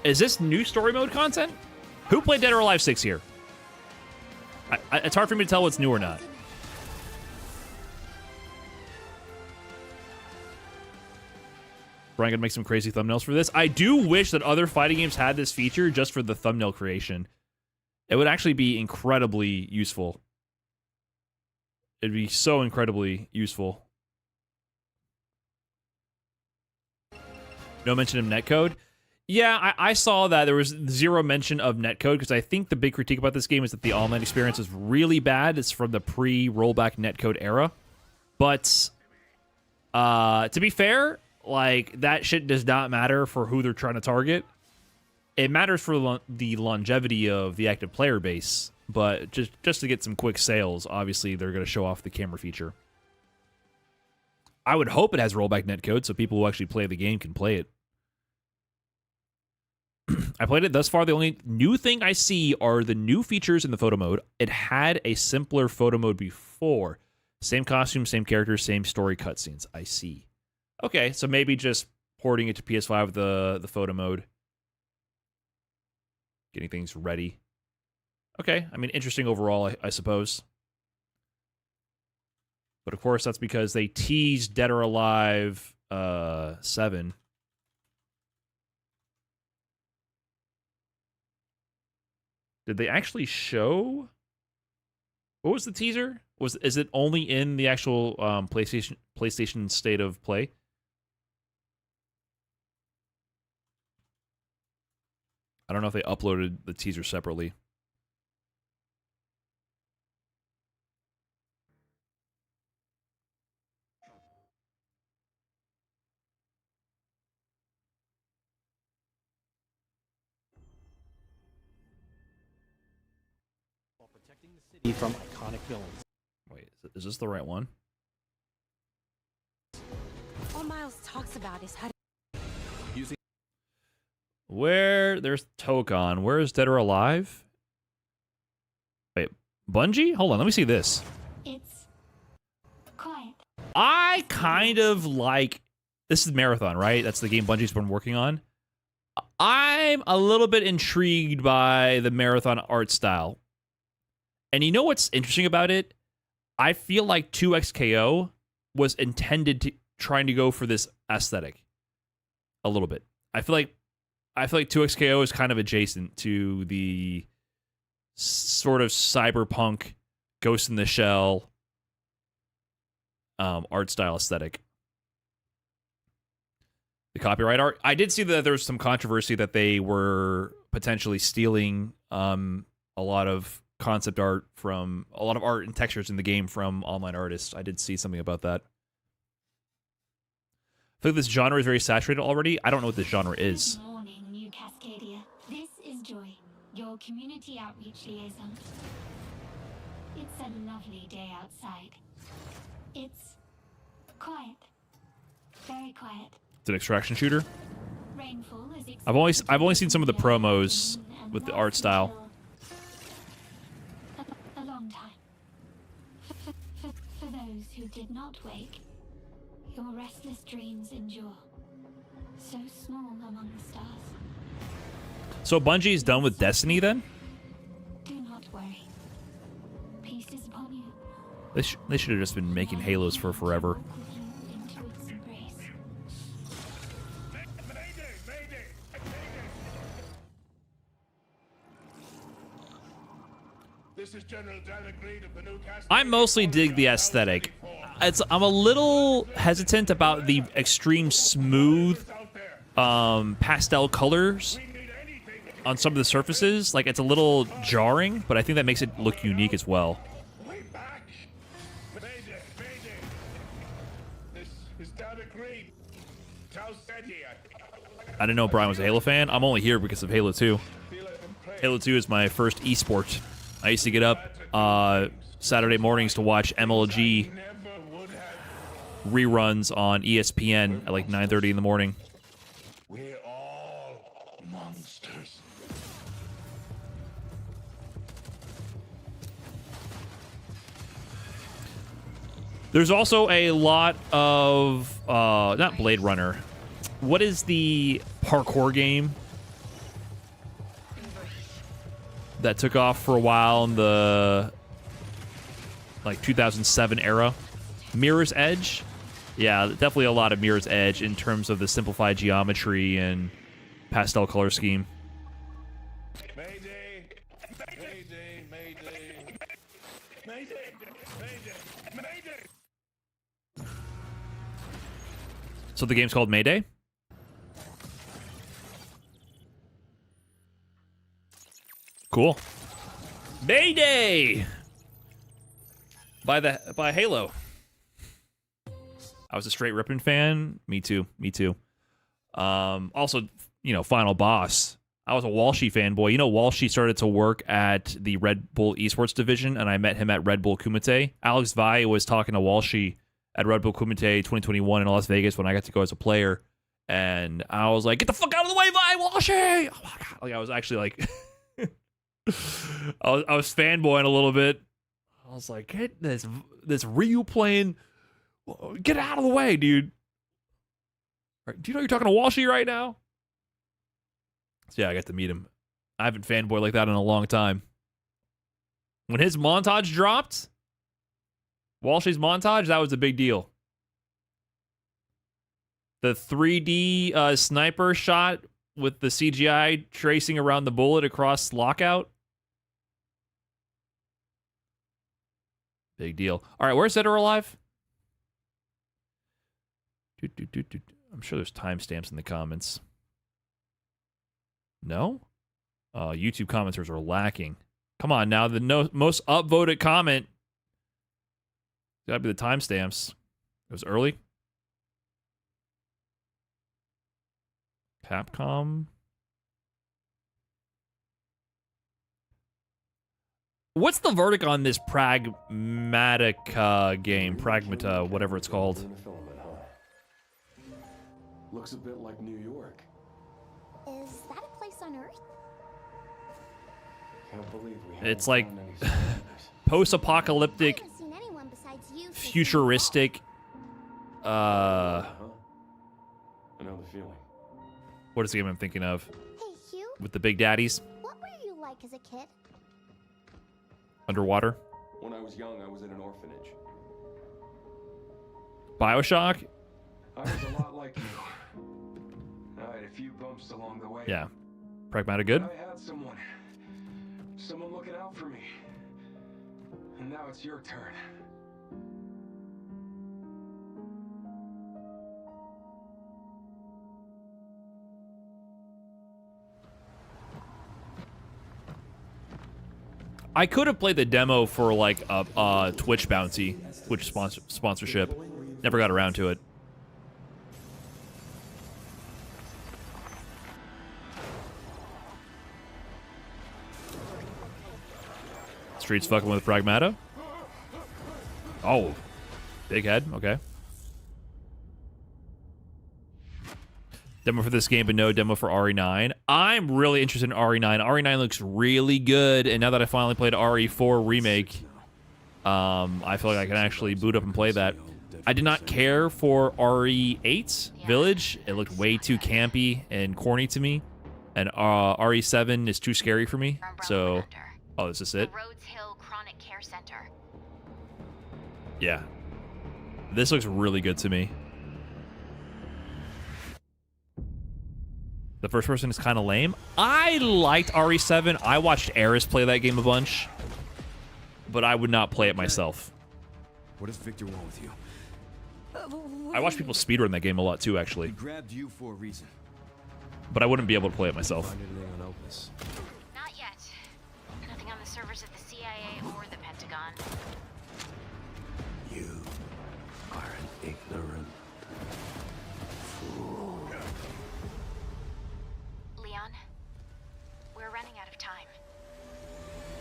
Is this new story mode content? Who played Dead or Alive 6 here? It's hard for me to tell what's new or not. Brian gonna make some crazy thumbnails for this. I do wish that other fighting games had this feature just for the thumbnail creation. It would actually be incredibly useful. It'd be so incredibly useful. No mention of netcode. Yeah, I saw that there was zero mention of netcode because I think the big critique about this game is that the online experience is really bad. It's from the pre-rollback netcode era. But to be fair, like, that shit does not matter for who they're trying to target. It matters for the longevity of the active player base, but just to get some quick sales, obviously they're going to show off the camera feature. I would hope it has rollback netcode so people who actually play the game can play it. I played it thus far. The only new thing I see are the new features in the photo mode. It had a simpler photo mode before. Same costume, same characters, same story cutscenes. I see. Okay, so maybe just porting it to PS5 with the photo mode. Getting things ready. Okay, I mean, interesting overall, I suppose. But of course, that's because they teased Dead or Alive 7. Did they actually show? What was the teaser? Is it only in the actual PlayStation State of Play? I don't know if they uploaded the teaser separately. While protecting the city from iconic villains. Wait, is this the right one? All Miles talks about is how to Using There's Tokon. Where is Dead or Alive? Wait, Bungie? Hold on, let me see this. It's quiet. I kind of like... This is Marathon, right? That's the game Bungie's been working on. I'm a little bit intrigued by the Marathon art style. And you know what's interesting about it? I feel like 2XKO was intended to trying to go for this aesthetic a little bit. I feel like 2XKO is kind of adjacent to the sort of cyberpunk Ghost in the Shell art style aesthetic. The copyright art. I did see that there was some controversy that they were potentially stealing a lot of concept art from a lot of art and textures in the game from online artists. I did see something about that. I think this genre is very saturated already. I don't know what this genre is. Good morning, New Cascadia. This is Joy, your community outreach liaison. It's a lovely day outside. It's quiet. Very quiet. It's an extraction shooter. Rainfall is I've only seen some of the promos with the art style. A long time. For those who did not wake, your restless dreams endure. So small among the stars. So Bungie's done with Destiny then? Do not worry. Peace is upon you. They should have just been making Halos for forever. Walk with you into its embrace. This is General Dan Agreed of the new cast. I mostly dig the aesthetic. I'm a little hesitant about the extreme smooth pastel colors on some of the surfaces. Like, it's a little jarring, but I think that makes it look unique as well. Way back. Mayday, mayday. This is Dan Agreed. Tell Steady. I didn't know Brian was a Halo fan. I'm only here because of Halo 2. Feel it and pray. Halo 2 is my first esport. I used to get up Saturday mornings to watch MLG Never would have. reruns on ESPN at like 9:30 in the morning. We're all monsters. There's also a lot of not Blade Runner. What is the parkour game that took off for a while in the like 2007 era. Mirror's Edge. Yeah, definitely a lot of Mirror's Edge in terms of the simplified geometry and pastel color scheme. Mayday! Mayday! Mayday! Mayday! Mayday! Mayday! So the game's called Mayday? Cool. Mayday! By Halo. I was a straight Ripon fan. Me too. Me too. Also, you know, Final Boss. I was a Walshy fanboy. You know, Walshy started to work at the Red Bull Esports division, and I met him at Red Bull Kumite. Alex Vai was talking to Walshy at Red Bull Kumite 2021 in Las Vegas when I got to go as a player, and I was like, "Get the fuck out of the way, Vai, Walshy!" Oh my god! Like I was actually like, I was fanboying a little bit. I was like, "Get this Ryu playing." Get out of the way, dude. Do you know you're talking to Walshy right now? So yeah, I got to meet him. I haven't fanboyed like that in a long time. When his montage dropped, Walshy's montage, that was a big deal. The 3D sniper shot with the CGI tracing around the bullet across lockout. Big deal. All right, where's Dead or Alive? I'm sure there's timestamps in the comments. No? YouTube commenters are lacking. Come on now, the most upvoted comment. Gotta be the timestamps. It was early. Capcom. What's the verdict on this Pragmatica game? Pragmata, whatever it's called. Looks a bit like New York. Is that a place on Earth? Can't believe we It's haven't like found any survivors. post-apocalyptic, I haven't seen anyone besides you since futuristic. I know the feeling. What is the game I'm thinking of? Hey, Hugh, With the big daddies what were you like as a kid? underwater. When I was young, I was in an orphanage. BioShock. I was a lot like you. I had a few bumps along the way. Yeah. Pragmata good. I had someone looking out for me. And now it's your turn. I could have played the demo for like a Twitch bounty, Twitch sponsorship. Never got around to it. Streets fucking with Pragmata. Oh, big head. Okay. Demo for this game, but no demo for RE9. I'm really interested in RE9. RE9 looks really good, and now that I finally played RE4 Remake, I feel like I can actually boot up and play that. I did not care for RE8 Village. It looked way too campy and corny to me, and RE7 is too scary for me. So, oh, is this it? Rhodes Hill Chronic Care Center. Yeah. This looks really good to me. The first person is kind of lame. I liked RE7. I watched Eris play that game a bunch, but I would not play it myself. What does Victor want with you? I watch people speedrun that game a lot too, actually, He grabbed you for a reason. but I wouldn't be able to play it myself. Find anything on Opus? Not yet. Nothing on the servers at the CIA or the Pentagon. You are an ignorant fool. Leon, we're running out of time.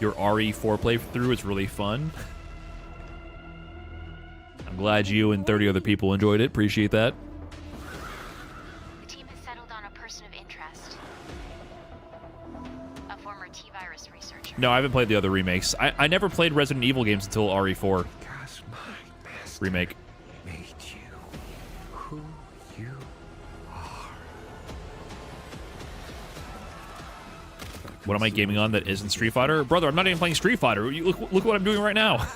Your RE4 playthrough is really fun. I'm glad you and 30 other people enjoyed it. Appreciate that. The team has settled on a person of interest. A former T-virus researcher. No, I haven't played the other remakes. I never played Resident Evil games until RE4 Because my master remake. made you who you are. What am I gaming on that isn't Street Fighter? Brother, I'm not even playing Street Fighter. Look what I'm doing right now.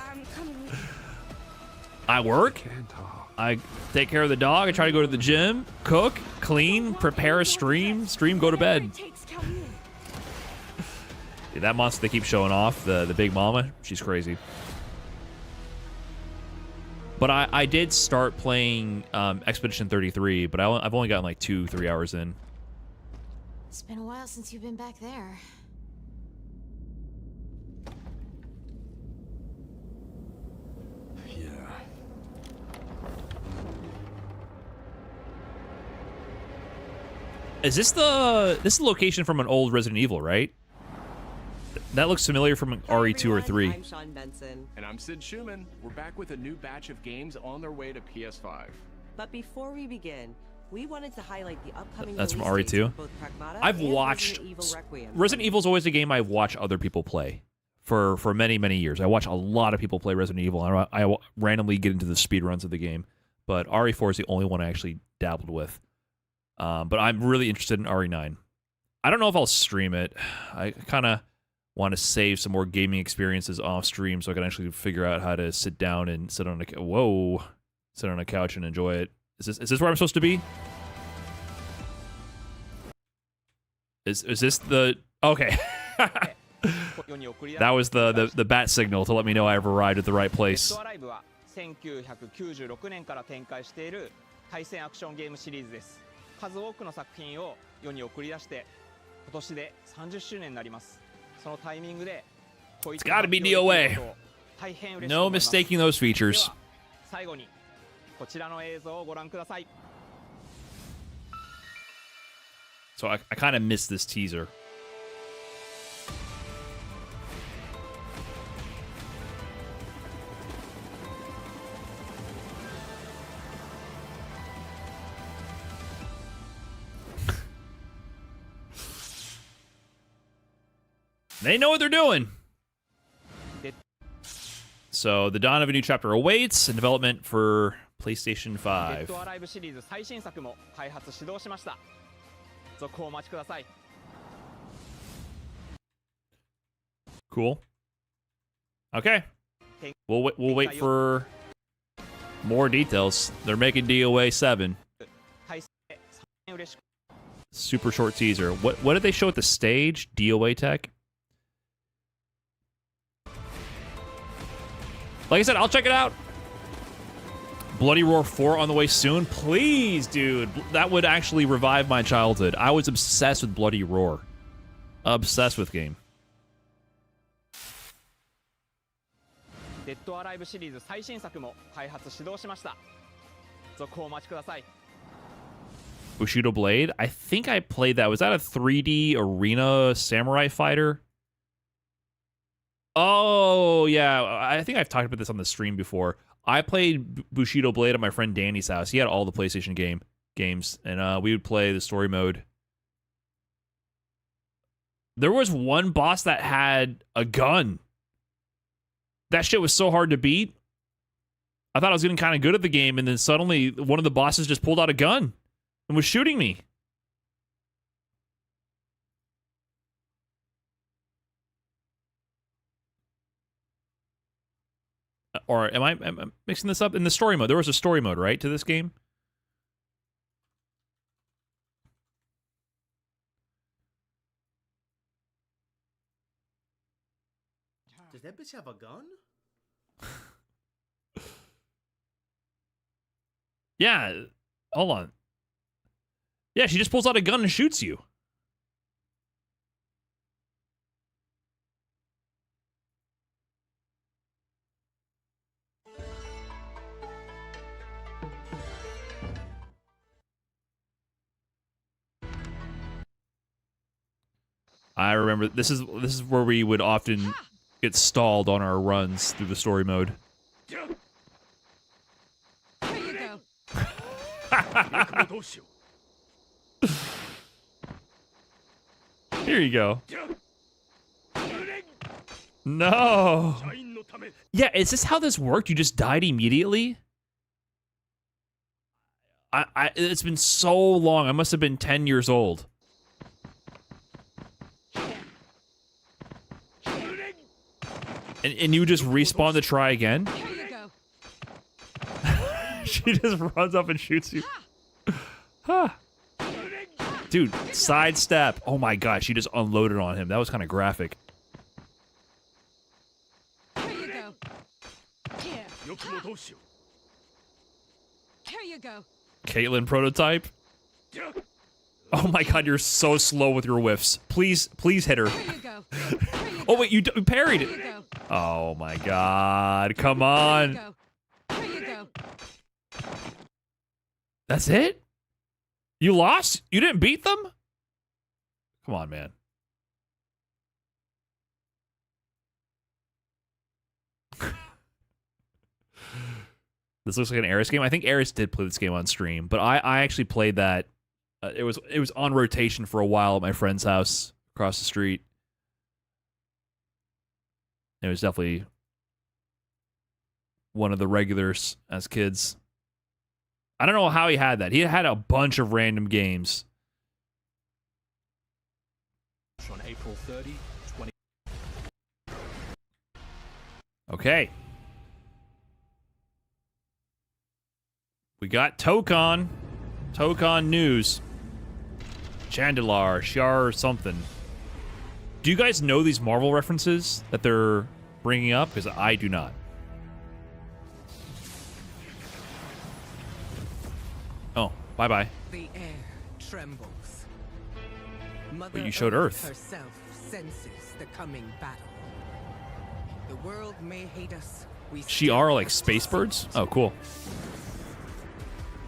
I work. I take care of the dog. I try to go to the gym, cook, clean, prepare a stream, go to bed. Yeah, that monster they keep showing off, the big mama, she's crazy. But I did start playing Expedition 33, but I've only gotten like 2-3 hours in. It's been a while since you've been back there. Yeah. Is this the location from an old Resident Evil, right? That looks familiar from RE2 or 3. I'm Sean Benson. And I'm Sid Schumann. We're back with a new batch of games on their way to PS5. But before we begin, we wanted to highlight the upcoming That's from release dates RE2. for both Pragmata I've and watched Resident Evil Requiem. Resident Evil is always a game I watch other people play for many years. I watch a lot of people play Resident Evil. I randomly get into the speed runs of the game, but RE4 is the only one I actually dabbled with. But I'm really interested in RE9. I don't know if I'll stream it. I kind of want to save some more gaming experiences off stream so I can actually figure out how to sit down and sit on a couch and enjoy it. Is this where I'm supposed to be? Is this the okay? That was the bat signal to let me know I've arrived at the right place. 1996年から展開している対戦アクションゲームシリーズです。数多くの作品を世に送り出して今年で30周年になります。そのタイミングで It's gotta be DOA. No mistaking those features. 最後にこちらの映像をご覧ください。 So I kind of missed this teaser. They know what they're doing. So the dawn of a new chapter awaits in development for PlayStation 5. デッドアライブシリーズ最新作も開発始動しました。続報お待ちください。 Cool. Okay. We'll wait for more details. They're making DOA 7. Super short teaser. What did they show at the stage? DOA tech? Like I said, I'll check it out. Bloody Roar 4 on the way soon. Please, dude. That would actually revive my childhood. I was obsessed with Bloody Roar. Obsessed with game. デッドアライブシリーズ最新作も開発始動しました。続報お待ちください。 Bushido Blade? I think I played that. Was that a 3D arena samurai fighter? Oh, yeah. I think I've talked about this on the stream before. I played Bushido Blade at my friend Danny's house. He had all the PlayStation games, and we would play the story mode. There was one boss that had a gun. That shit was so hard to beat. I thought I was getting kind of good at the game, and then suddenly one of the bosses just pulled out a gun and was shooting me. Or am I mixing this up? In the story mode, there was a story mode, right, to this game? Does that bitch have a gun? Yeah. Hold on. Yeah, she just pulls out a gun and shoots you. I remember this is where we would often get stalled on our runs through the story mode. There you go. Here you go. No. Yeah, is this how this worked? You just died immediately? It's been so long. I must have been 10 years old. And you just respawn to try again? Here you go. She just runs up and shoots you. Huh. Dude, sidestep. Oh my god, she just unloaded on him. That was kind of graphic. Here you go. Here. Here you go. Caitlyn prototype. Oh my god, you're so slow with your whiffs. Please hit her. Here you go. Oh wait, you parried Here you it. go. Oh my god, come Here on. you go. Here you go. That's it? You lost? You didn't beat them? Come on, man. This looks like an Eris game. I think Eris did play this game on stream, but I actually played that. It was on rotation for a while at my friend's house across the street. It was definitely one of the regulars as kids. I don't know how he had that. He had a bunch of random games. On April 30, 20. Okay. We got Tokon. Tokon news. Chandelar, Shar, something. Do you guys know these Marvel references that they're bringing up? Because I do not. Oh, bye-bye. The air trembles. But you showed Earth. Herself senses the coming battle. The world may hate us. Shi'ar like space birds? Oh, cool.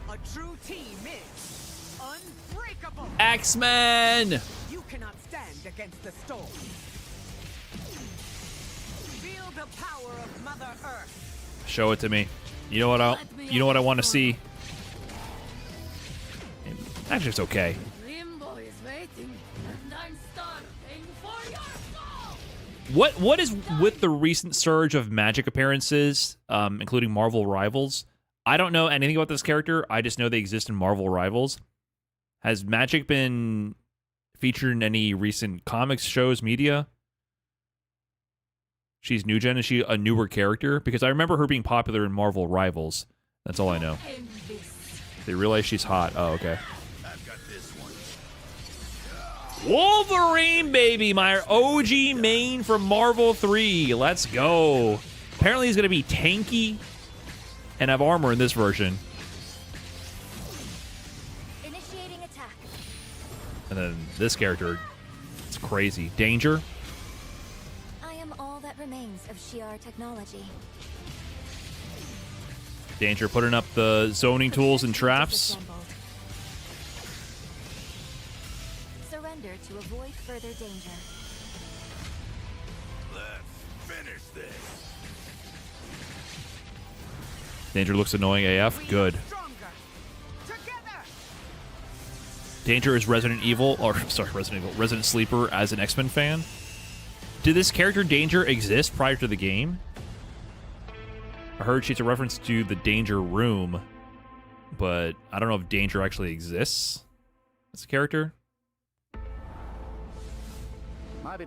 A true team is unbreakable. X-Men! You cannot stand against the storm. Feel the power of Mother Earth. Show it to me. You know what I want to see. Actually, it's okay. Limbo is waiting, and I'm starving for your soul. What is with the recent surge of Magic appearances, including Marvel Rivals? I don't know anything about this character. I just know they exist in Marvel Rivals. Has Magic been featured in any recent comics, shows, media? She's new gen. Is she a newer character? Because I remember her being popular in Marvel Rivals. That's all I know. They realize she's hot. Oh, okay. Wolverine, baby! My OG main from Marvel 3. Let's go. Apparently he's going to be tanky and have armor in this version. Initiating attack. And then this character, it's crazy. Danger. I am all that remains of Shi'ar technology. Danger putting up the zoning tools and traps. Surrender to avoid further danger. Let's finish this. Danger looks annoying AF. Good. Danger is Resident Sleeper as an X-Men fan. Did this character Danger exist prior to the game? I heard she's a reference to the Danger Room, but I don't know if Danger actually exists as a character. Hope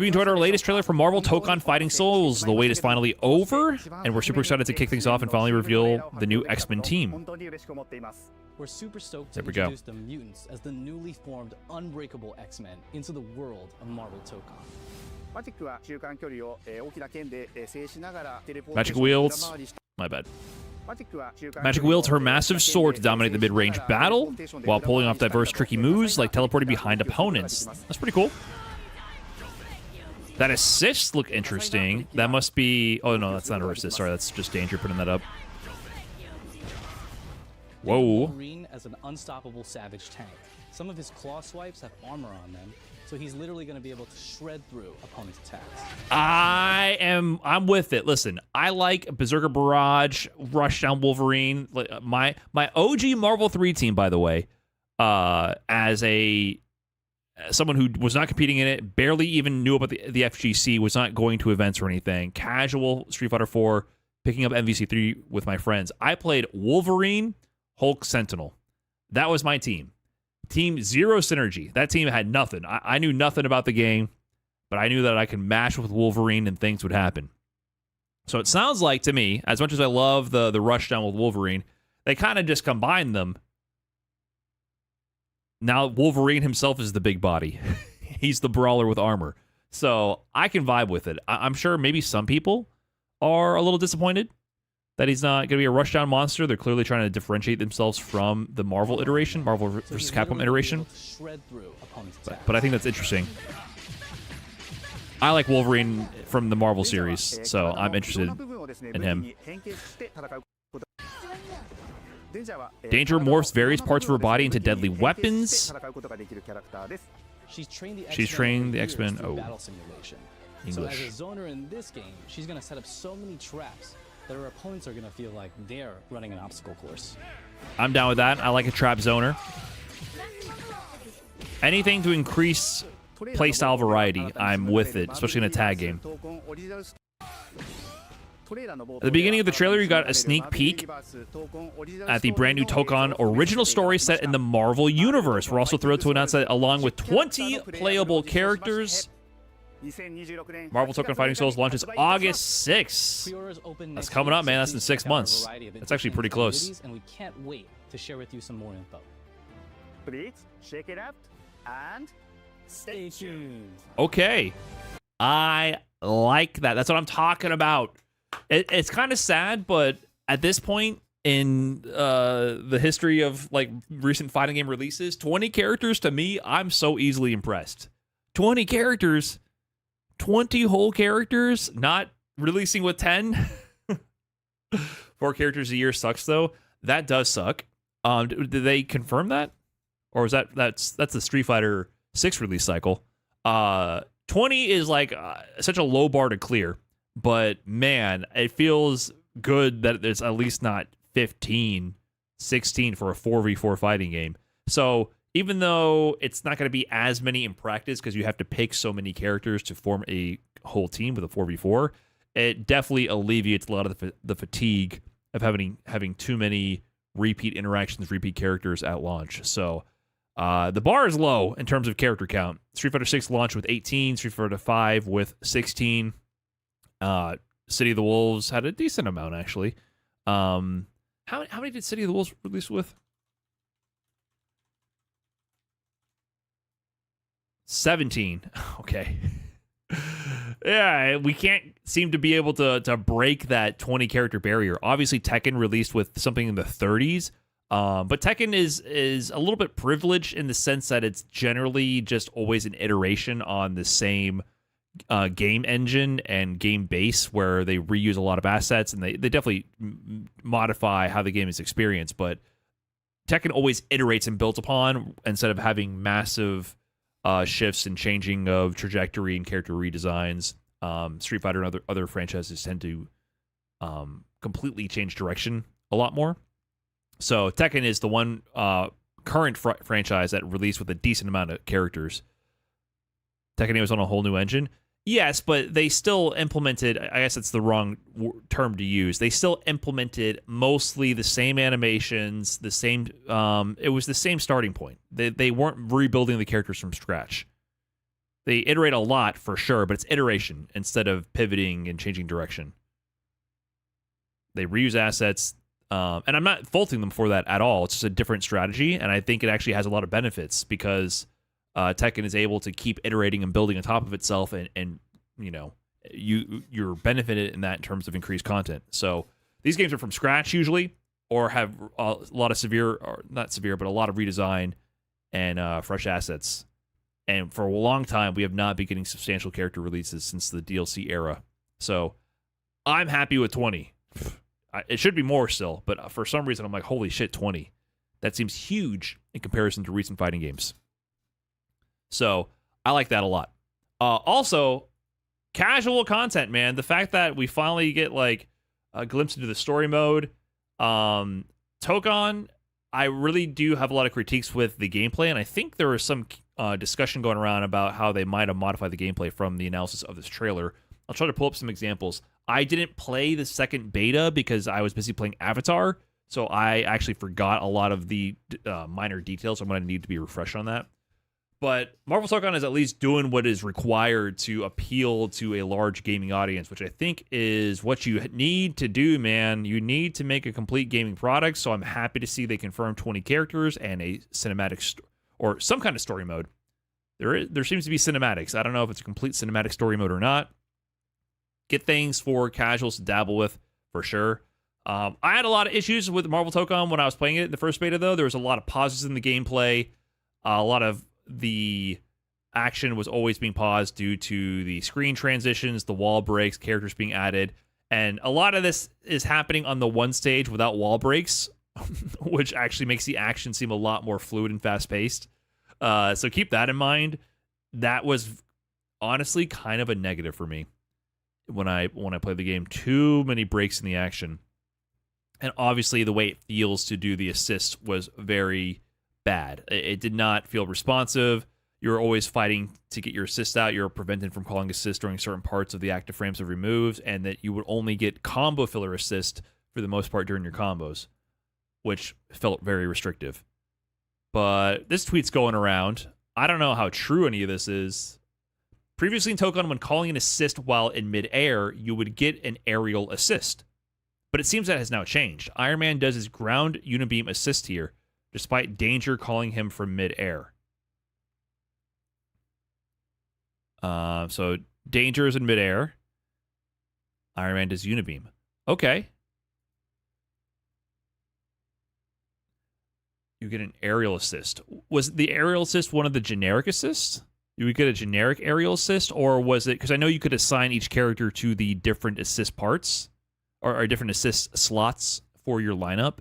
you enjoyed our latest trailer for Marvel Tokon Fighting Souls. The wait is finally over, and we're super excited to kick things off and finally reveal the new X-Men team. We're super stoked to There we go. introduce the mutants as the newly formed Unbreakable X-Men into the world of Marvel Tokon. Magic wields. My bad. Magic wields her massive sword to dominate the mid-range battle, while pulling off diverse tricky moves like teleporting behind opponents. That's pretty cool. That assist look interesting. That must be... Oh, no, that's not her assist. Sorry, that's just Danger putting that up. Whoa. Wolverine as an unstoppable savage tank. Some of his claw swipes have armor on them, so he's literally going to be able to shred through opponents' attacks. I'm with it. Listen, I like Berserker Barrage, Rushdown Wolverine. My OG Marvel 3 team, by the way, as someone who was not competing in it, barely even knew about the FGC, was not going to events or anything. Casual Street Fighter 4, picking up MVC3 with my friends. I played Wolverine, Hulk, Sentinel. That was my team. Team zero synergy. That team had nothing. I knew nothing about the game, but but I knew that I could mash with Wolverine and things would happen. So it sounds like to me, as much as I love the rushdown with Wolverine, they kind of just combined them. Now Wolverine himself is the big body. He's the brawler with armor. So I can vibe with it. I'm sure maybe some people are a little disappointed that he's not going to be a rushdown monster. They're clearly trying to differentiate themselves from the Marvel iteration, Marvel versus Capcom iteration. But I think that's interesting. I like Wolverine from the Marvel series, so I'm interested in him. Danger morphs various parts of her body into deadly weapons. She's trained the X-Men. Oh. English. So as a zoner in this game, she's going to set up so many traps that her opponents are going to feel like they're running an obstacle course. I'm down with that. I like a trap zoner. Anything to increase playstyle variety, I'm with it, especially in a tag game. At the beginning of the trailer, you got a sneak peek at the brand new Tokon original story set in the Marvel Universe. We're also thrilled to announce that along with 20 playable characters, Marvel Tokon Fighting Souls launches August 6th. That's coming up, man. That's in 6 months. That's actually pretty close. And we can't wait to share with you some more info. Please check it out and stay tuned. Okay. I like that. That's what I'm talking about. It's kind of sad, but at this point in the history of like recent fighting game releases, 20 characters, to me, I'm so easily impressed. 20 characters, 20 whole characters, not releasing with 10. 4 characters a year sucks though. That does suck. Did they confirm that, or is that's the Street Fighter 6 release cycle? 20 is like such a low bar to clear. But, man, it feels good that it's at least not 15, 16 for a 4v4 fighting game. So, even though it's not going to be as many in practice because you have to pick so many characters to form a whole team with a 4v4, it definitely alleviates a lot of the fatigue of having too many repeat interactions, repeat characters at launch. So, the bar is low in terms of character count. Street Fighter 6 launched with 18, Street Fighter 5 with 16. City of the Wolves had a decent amount actually. How many did City of the Wolves release with? 17. Okay. Yeah, we can't seem to be able to break that 20 character barrier. Obviously, Tekken released with something in the 30s. But Tekken is a little bit privileged in the sense that it's generally just always an iteration on the same game engine and game base, where they reuse a lot of assets and they definitely modify how the game is experienced. But Tekken always iterates and builds upon instead of having massive shifts and changing of trajectory and character redesigns. Street Fighter and other franchises tend to completely change direction a lot more. So Tekken is the one current franchise that released with a decent amount of characters. Tekken was on a whole new engine. Yes, but they still implemented, I guess it's the wrong term to use, they still implemented mostly the same animations, the same, it was the same starting point. They weren't rebuilding the characters from scratch. They iterate a lot for sure, but it's iteration instead of pivoting and changing direction. They reuse assets, and I'm not faulting them for that at all. It's just a different strategy, and I think it actually has a lot of benefits because Tekken is able to keep iterating and building on top of itself, and you know, you're benefited in that in terms of increased content. So these games are from scratch usually, or have a lot of a lot of redesign and fresh assets. And for a long time, we have not been getting substantial character releases since the DLC era. So I'm happy with 20. It should be more still, but for some reason, I'm like, holy shit, 20. That seems huge in comparison to recent fighting games. So I like that a lot. Also, casual content, man. The fact that we finally get like a glimpse into the story mode. Tokon, I really do have a lot of critiques with the gameplay, and I think there was some discussion going around about how they might have modified the gameplay from the analysis of this trailer. I'll try to pull up some examples. I didn't play the second beta because I was busy playing Avatar, so I actually forgot a lot of the minor details. I'm going to need to be refreshed on that. But Marvel Tokon is at least doing what is required to appeal to a large gaming audience, which I think is what you need to do, man. You need to make a complete gaming product, so I'm happy to see they confirmed 20 characters and a cinematic or some kind of story mode. There seems to be cinematics. I don't know if it's a complete cinematic story mode or not. Get things for casuals to dabble with, for sure. I had a lot of issues with Marvel Tokon when I was playing it in the first beta, though. There was a lot of pauses in the gameplay. A lot of the action was always being paused due to the screen transitions, the wall breaks, characters being added. And a lot of this is happening on the one stage without wall breaks, which actually makes the action seem a lot more fluid and fast-paced. So keep that in mind. That was honestly kind of a negative for me when I played the game. Too many breaks in the action. And obviously the way it feels to do the assists was very bad. It did not feel responsive. You're always fighting to get your assist out. You're prevented from calling assist during certain parts of the active frames of removes, and that you would only get combo filler assist for the most part during your combos, which felt very restrictive. But this tweet's going around. I don't know how true any of this is. Previously in Tokon, when calling an assist while in midair, you would get an aerial assist. But it seems that has now changed. Iron Man does his ground unibeam assist here, despite Danger calling him from mid-air. So Danger is in mid-air. Iron Man does unibeam. Okay. You get an aerial assist. Was the aerial assist one of the generic assists? You would get a generic aerial assist, or was it... Because I know you could assign each character to the different assist parts, or different assist slots for your lineup.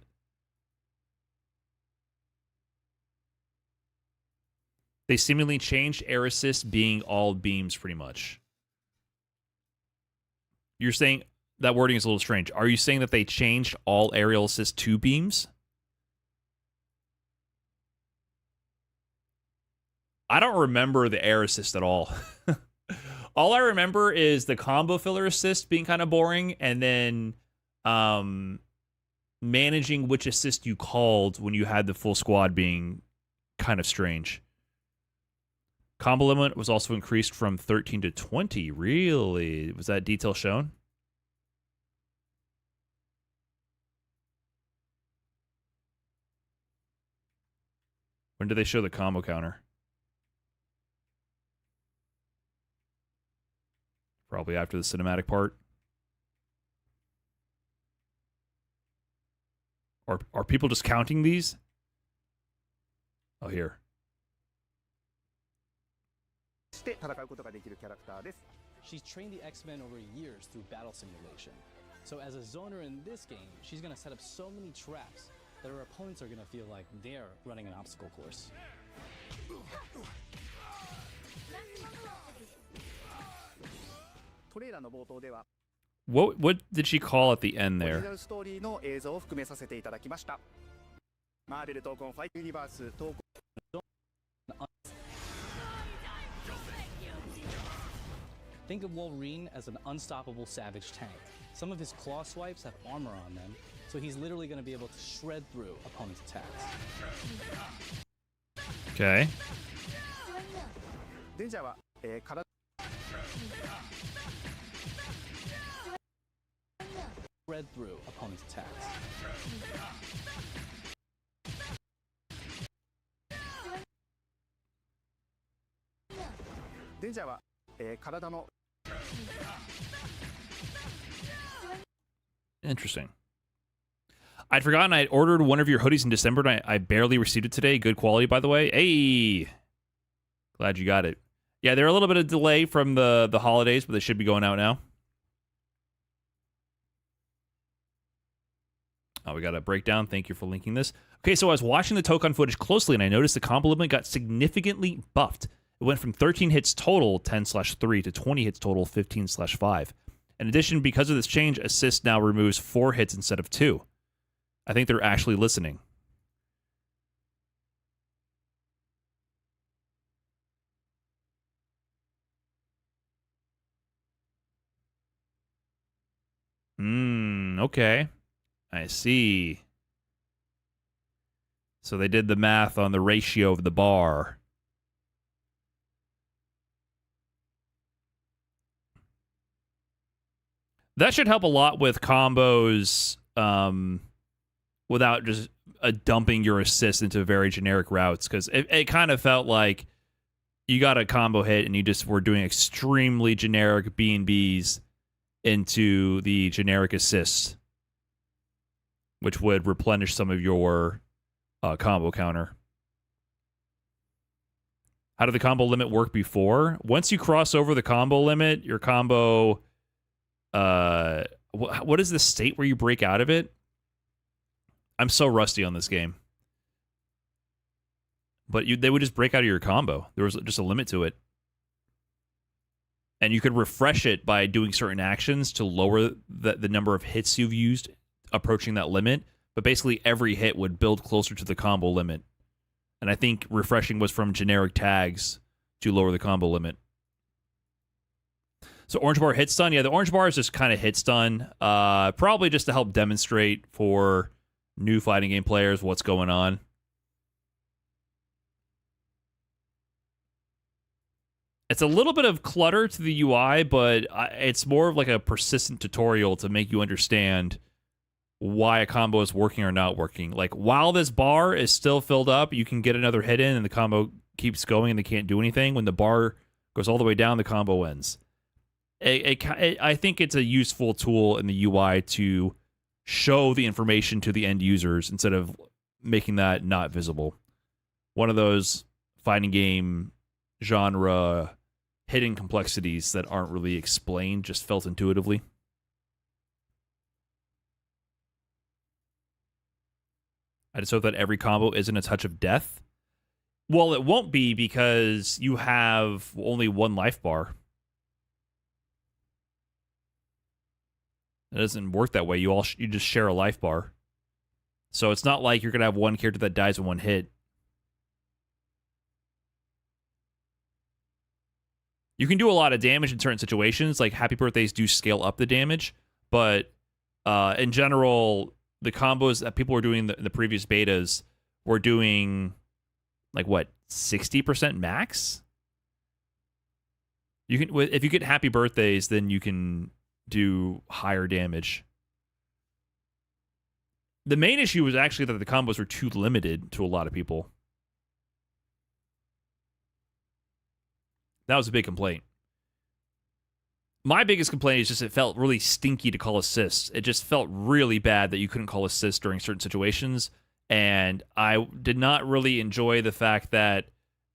They seemingly changed air assist being all beams, pretty much. You're saying that wording is a little strange. Are you saying that they changed all aerial assist to beams? I don't remember the air assist at all. All I remember is the combo filler assist being kind of boring, and then managing which assist you called when you had the full squad being kind of strange. Combo limit was also increased from 13 to 20. Really? Was that detail shown? When did they show the combo counter? Probably after the cinematic part. Are people just counting these? Oh, here. She's trained the X-Men over years through battle simulation. So as a zoner in this game, she's going to set up so many traps that her opponents are going to feel like they're running an obstacle course. What did she call at the end there? Think of Wolverine as an unstoppable savage tank. Some of his claw swipes have armor on them, so he's literally going to be able to shred through opponents' attacks. Okay. Shred through opponents' attacks. Interesting. I'd forgotten I ordered one of your hoodies in December, and I barely received it today. Good quality, by the way. Hey! Glad you got it. Yeah, they're a little bit of delay from the holidays, but they should be going out now. Oh, we got a breakdown. Thank you for linking this. Okay, so I was watching the Tokon footage closely, and I noticed the combo limit got significantly buffed. It went from 13 hits total, 10/3, to 20 hits total, 15/5. In addition, because of this change, assist now removes 4 hits instead of 2. I think they're actually listening. Okay. I see. So they did the math on the ratio of the bar. That should help a lot with combos without just dumping your assists into very generic routes, because it kind of felt like you got a combo hit and you just were doing extremely generic B&Bs into the generic assists, which would replenish some of your combo counter. How did the combo limit work before? Once you cross over the combo limit, your combo... what is the state where you break out of it? I'm so rusty on this game. But they would just break out of your combo. There was just a limit to it. And you could refresh it by doing certain actions to lower the number of hits you've used approaching that limit. But basically every hit would build closer to the combo limit. And I think refreshing was from generic tags to lower the combo limit. So orange bar hit stun. Yeah, the orange bar is just kind of hit stun. Probably just to help demonstrate for new fighting game players what's going on. It's a little bit of clutter to the UI, but it's more of like a persistent tutorial to make you understand why a combo is working or not working. Like, while this bar is still filled up, you can get another hit in and the combo keeps going and they can't do anything. When the bar goes all the way down, the combo ends. I think it's a useful tool in the UI to show the information to the end users instead of making that not visible. One of those fighting game genre hidden complexities that aren't really explained, just felt intuitively. I just hope that every combo isn't a touch of death. Well, it won't be because you have only one life bar. It doesn't work that way. You just share a life bar. So it's not like you're going to have one character that dies in one hit. You can do a lot of damage in certain situations, like Happy Birthdays do scale up the damage, but in general, the combos that people were doing in the previous betas were doing, like, what, 60% max? You can, if you get Happy Birthdays, then you can do higher damage. The main issue was actually that the combos were too limited to a lot of people. That was a big complaint. My biggest complaint is just it felt really stinky to call assists. It just felt really bad that you couldn't call assists during certain situations. And I did not really enjoy the fact that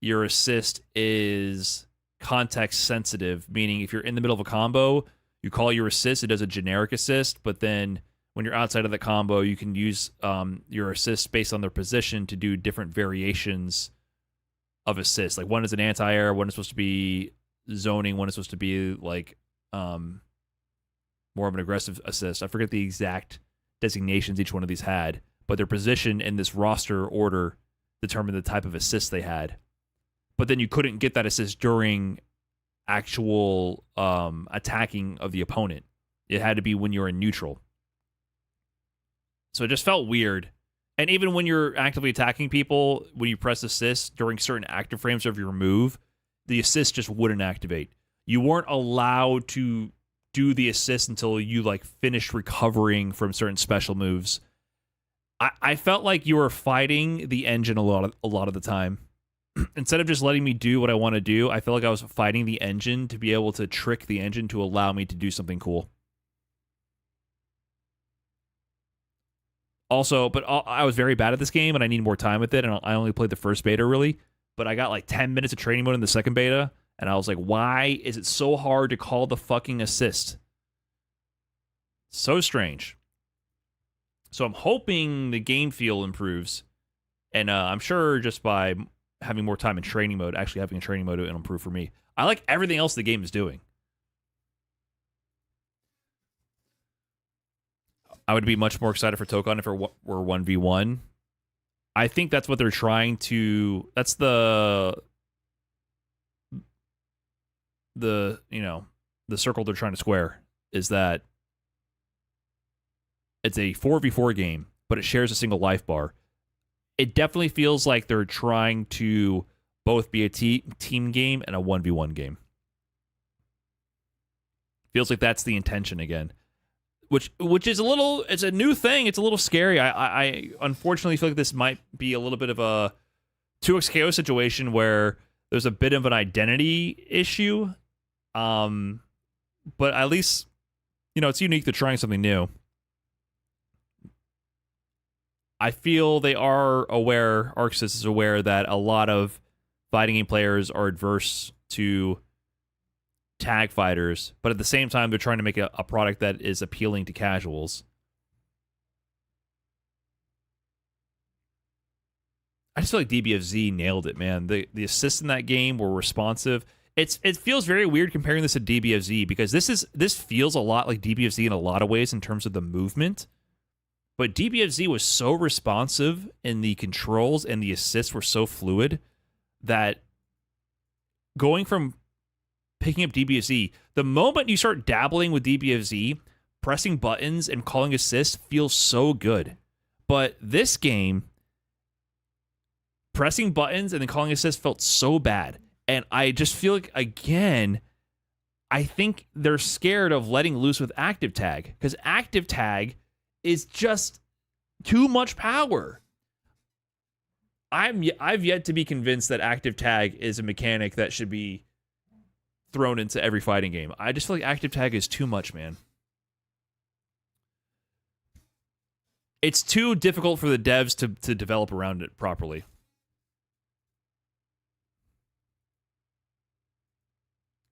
your assist is context sensitive, meaning if you're in the middle of a combo, you call your assist, it does a generic assist, but then when you're outside of the combo, you can use your assist based on their position to do different variations of assists. Like, one is an anti-air, one is supposed to be zoning, one is supposed to be like more of an aggressive assist. I forget the exact designations each one of these had, but their position in this roster order determined the type of assist they had. But then you couldn't get that assist during actual attacking of the opponent. It had to be when you're in neutral. So it just felt weird. And even when you're actively attacking people, when you press assist during certain active frames of your move, the assist just wouldn't activate. You weren't allowed to do the assist until you like finished recovering from certain special moves. I felt like you were fighting the engine a lot of the time. Instead of just letting me do what I want to do, I felt like I was fighting the engine to be able to trick the engine to allow me to do something cool. Also, but I was very bad at this game, and I need more time with it, and I only played the first beta, really. But I got like 10 minutes of training mode in the second beta, and I was like, why is it so hard to call the fucking assist? So strange. So I'm hoping the game feel improves, and I'm sure just by having more time in training mode, actually having a training mode, it'll improve for me. I like everything else the game is doing. I would be much more excited for Tokon if it were 1v1. I think that's what they're trying to... That's the circle they're trying to square, is that it's a 4v4 game, but it shares a single life bar. It definitely feels like they're trying to both be a team game and a 1v1 game. Feels like that's the intention again. which is a little, it's a new thing. It's a little scary. I unfortunately feel like this might be a little bit of a 2XKO situation where there's a bit of an identity issue. But at least, you know, it's unique. They're trying something new. I feel they are aware, ArcSys is aware that a lot of fighting game players are adverse to tag fighters, but at the same time, they're trying to make a product that is appealing to casuals. I just feel like DBFZ nailed it, man. The assists in that game were responsive. It feels very weird comparing this to DBFZ because this feels a lot like DBFZ in a lot of ways in terms of the movement. But DBFZ was so responsive in the controls and the assists were so fluid that going from picking up DBFZ, the moment you start dabbling with DBFZ, pressing buttons and calling assists feels so good. But this game, pressing buttons and then calling assists felt so bad. And I just feel like, again, I think they're scared of letting loose with active tag because active tag is just too much power. I've yet to be convinced that active tag is a mechanic that should be thrown into every fighting game. I just feel like active tag is too much, man. It's too difficult for the devs to develop around it properly.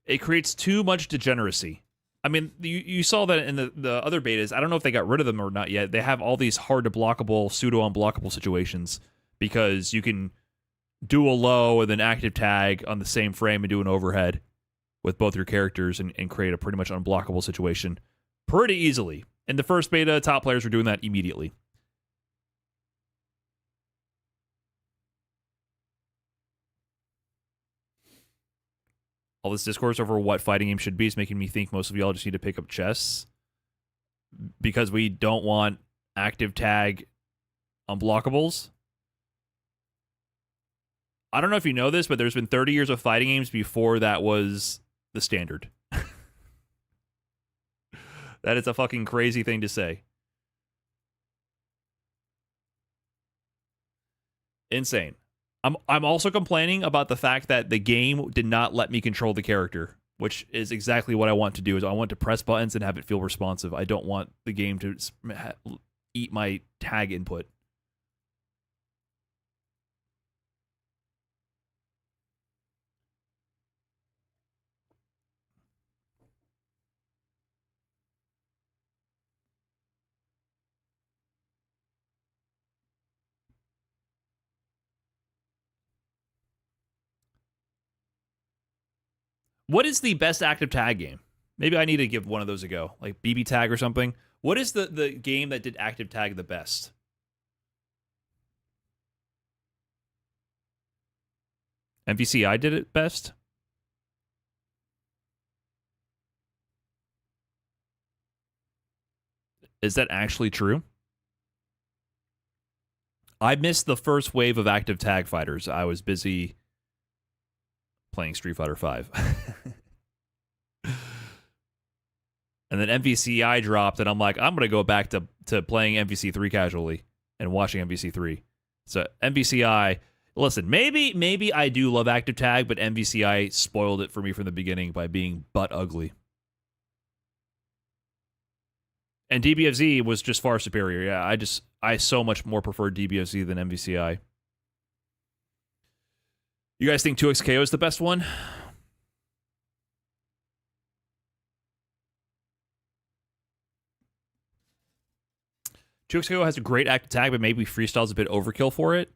It creates too much degeneracy. I mean, you saw that in the other betas. I don't know if they got rid of them or not yet. They have all these hard to blockable, pseudo unblockable situations because you can do a low and then active tag on the same frame and do an overhead with both your characters and create a pretty much unblockable situation pretty easily. In the first beta, top players were doing that immediately. All this discourse over what fighting game should be is making me think most of y'all just need to pick up chess because we don't want active tag unblockables. I don't know if you know this, but there's been 30 years of fighting games before that was the standard. That is a fucking crazy thing to say. Insane. I'm also complaining about the fact that the game did not let me control the character, which is exactly what I want to do. Is I want to press buttons and have it feel responsive. I don't want the game to eat my tag input. What is the best active tag game? Maybe I need to give one of those a go, like BB Tag or something. What is the game that did active tag the best? MVCI did it best? Is that actually true? I missed the first wave of active tag fighters. I was busy playing Street Fighter V. And then MVCI dropped, and I'm like, I'm going to go back to playing MVC3 casually and watching MVC3. So MVCI, listen, maybe I do love active tag, but MVCI spoiled it for me from the beginning by being butt ugly. And DBFZ was just far superior. Yeah, I so much more prefer DBFZ than MVCI. You guys think 2XKO is the best one? XKO has a great active tag, but maybe Freestyle's a bit overkill for it.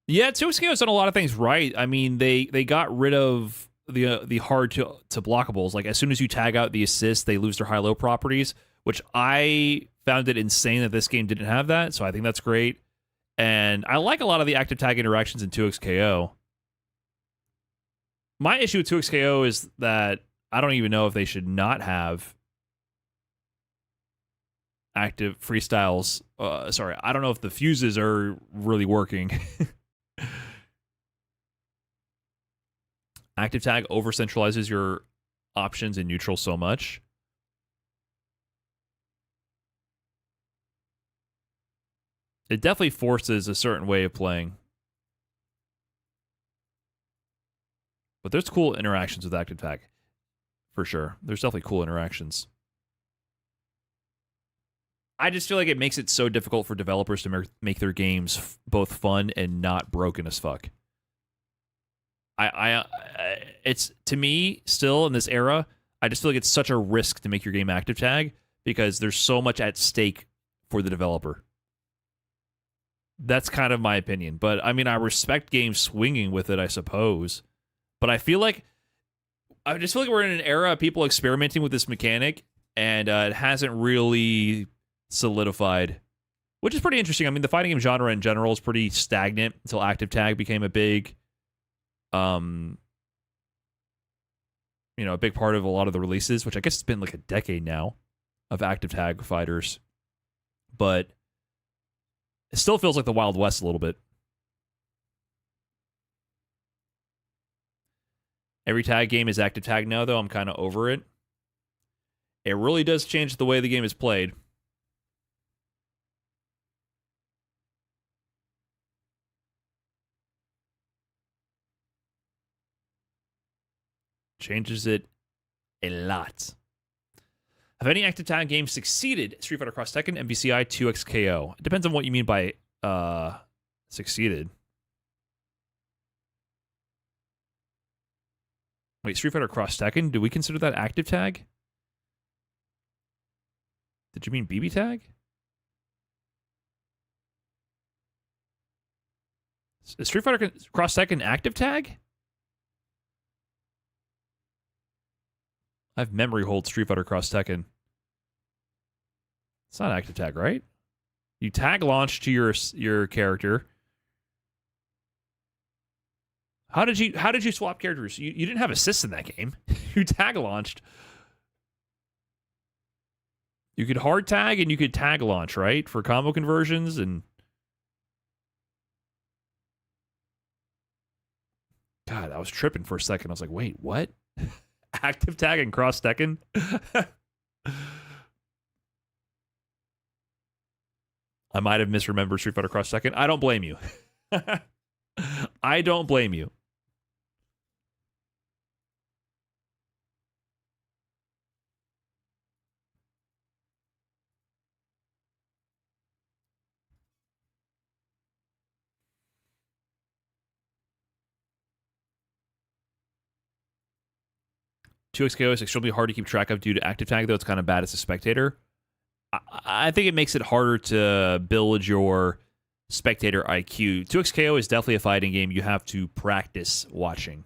Yeah, 2XKO's done a lot of things right. I mean, they got rid of the hard to blockables. Like, as soon as you tag out the assist, they lose their high-low properties, which I found it insane that this game didn't have that, so I think that's great. And I like a lot of the active tag interactions in 2XKO. My issue with 2XKO is that I don't even know if they should not have active freestyles. Sorry, I don't know if the fuses are really working. Active tag over-centralizes your options in neutral so much. It definitely forces a certain way of playing. But there's cool interactions with active tag. For sure. There's definitely cool interactions. I just feel like it makes it so difficult for developers to make their games both fun and not broken as fuck. It's, to me, still in this era, I just feel like it's such a risk to make your game active tag because there's so much at stake for the developer. That's kind of my opinion. But, I mean, I respect games swinging with it, I suppose. But I just feel like we're in an era of people experimenting with this mechanic, and it hasn't really solidified, which is pretty interesting. I mean, the fighting game genre in general is pretty stagnant until active tag became a big, a big part of a lot of the releases, which I guess it's been like a decade now of active tag fighters. But it still feels like the Wild West a little bit. Every tag game is active tag now, though. I'm kind of over it. It really does change the way the game is played. Changes it a lot. Have any active tag games succeeded? Street Fighter Cross Tekken, MVCI, 2XKO. It depends on what you mean by succeeded. Wait, Street Fighter Cross Tekken? Do we consider that active tag? Did you mean BB tag? Is Street Fighter Cross Tekken active tag? I have memory hold Street Fighter Cross Tekken. It's not active tag, right? You tag launch to your character. How did you swap characters? You didn't have assists in that game. You tag launched. You could hard tag and you could tag launch, right? For combo conversions and God, I was tripping for a second. I was like, wait, what? Active tag and Cross Tekken? I might have misremembered Street Fighter Cross Tekken. I don't blame you. I don't blame you. XKO is extremely hard to keep track of due to active tag, though it's kind of bad as a spectator. I think it makes it harder to build your spectator IQ. 2XKO is definitely a fighting game you have to practice watching.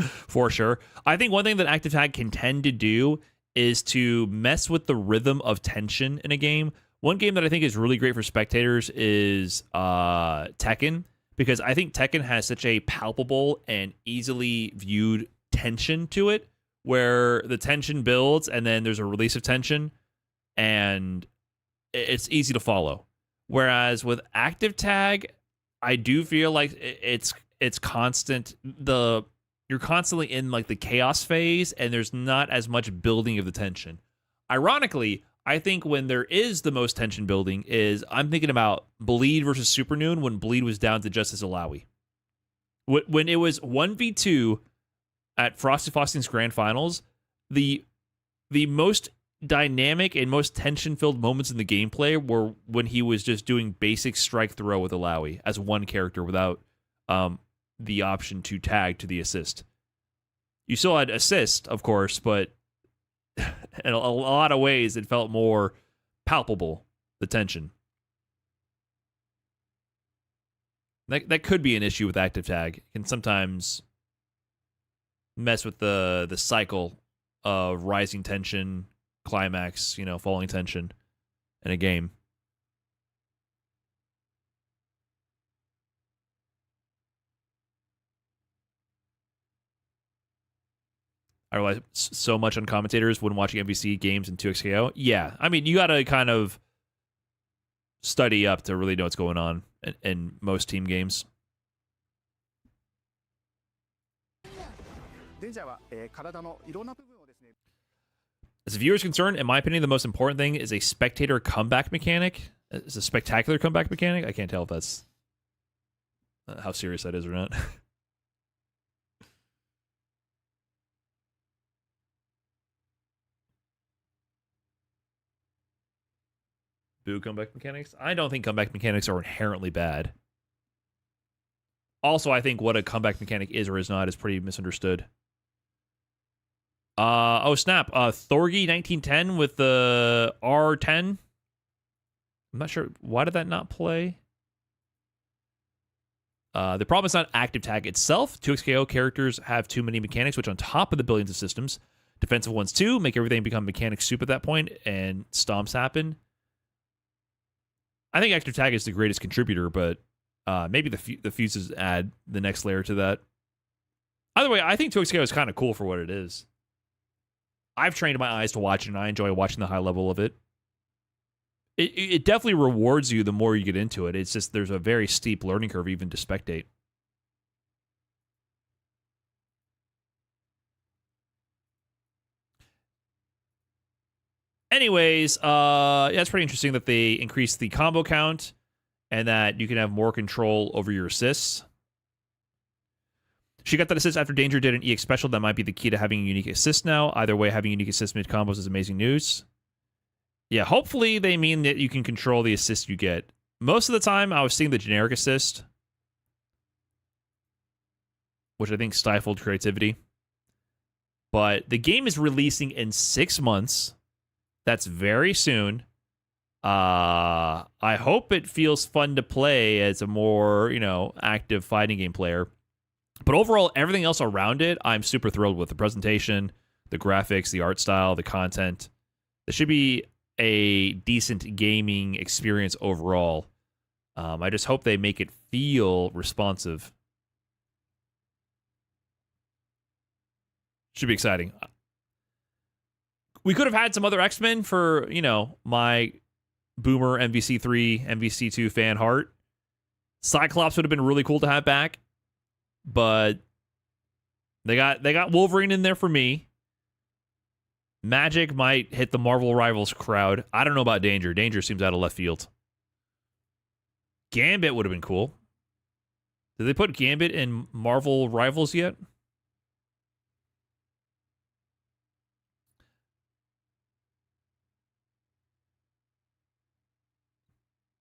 For sure. I think one thing that active tag can tend to do is to mess with the rhythm of tension in a game. One game that I think is really great for spectators is Tekken, because I think Tekken has such a palpable and easily viewed tension to it, where the tension builds and then there's a release of tension and it's easy to follow. Whereas with active tag, I do feel like it's constant. You're constantly in like the chaos phase and there's not as much building of the tension. Ironically, I think when there is the most tension building is, I'm thinking about Bleed versus Super Noon, when Bleed was down to just his Alawi. When it was 1v2 at Frosty Faustein's Grand Finals, the most dynamic and most tension-filled moments in the gameplay were when he was just doing basic strike throw with Alawi as one character without the option to tag to the assist. You still had assist, of course, but in a lot of ways it felt more palpable, the tension. That could be an issue with active tag. It can sometimes mess with the cycle of rising tension, climax, falling tension in a game. I rely so much on commentators when watching MVC games in 2XKO. Yeah, I mean, you got to kind of study up to really know what's going on in most team games. As a viewer is concerned, in my opinion, the most important thing is a spectator comeback mechanic. It's a spectacular comeback mechanic. I can't tell if that's how serious that is or not. Boo comeback mechanics? I don't think comeback mechanics are inherently bad. Also, I think what a comeback mechanic is or is not is pretty misunderstood. Oh snap! Thorgy 1910 with the R10. I'm not sure why did that not play. The problem is not active tag itself. 2xKO characters have too many mechanics, which on top of the billions of systems, defensive ones too, make everything become mechanic soup at that point, and stomps happen. I think active tag is the greatest contributor, but maybe the fuses add the next layer to that. Either way, I think 2xKO is kind of cool for what it is. I've trained my eyes to watch it, and I enjoy watching the high level of it. It definitely rewards you the more you get into it. It's just there's a very steep learning curve even to spectate. Anyways, yeah, it's pretty interesting that they increased the combo count and that you can have more control over your assists. She got that assist after Danger did an EX special. That might be the key to having a unique assist now. Either way, having unique assist mid-combos is amazing news. Yeah, hopefully they mean that you can control the assist you get. Most of the time, I was seeing the generic assist, which I think stifled creativity. But the game is releasing in 6 months. That's very soon. I hope it feels fun to play as a more, active fighting game player. But overall, everything else around it, I'm super thrilled with. The presentation, the graphics, the art style, the content. It should be a decent gaming experience overall. I just hope they make it feel responsive. Should be exciting. We could have had some other X-Men for, my boomer MVC3, MVC2 fan heart. Cyclops would have been really cool to have back. But they got Wolverine in there for me. Magic might hit the Marvel Rivals crowd. I don't know about Danger. Danger seems out of left field. Gambit would have been cool. Did they put Gambit in Marvel Rivals yet?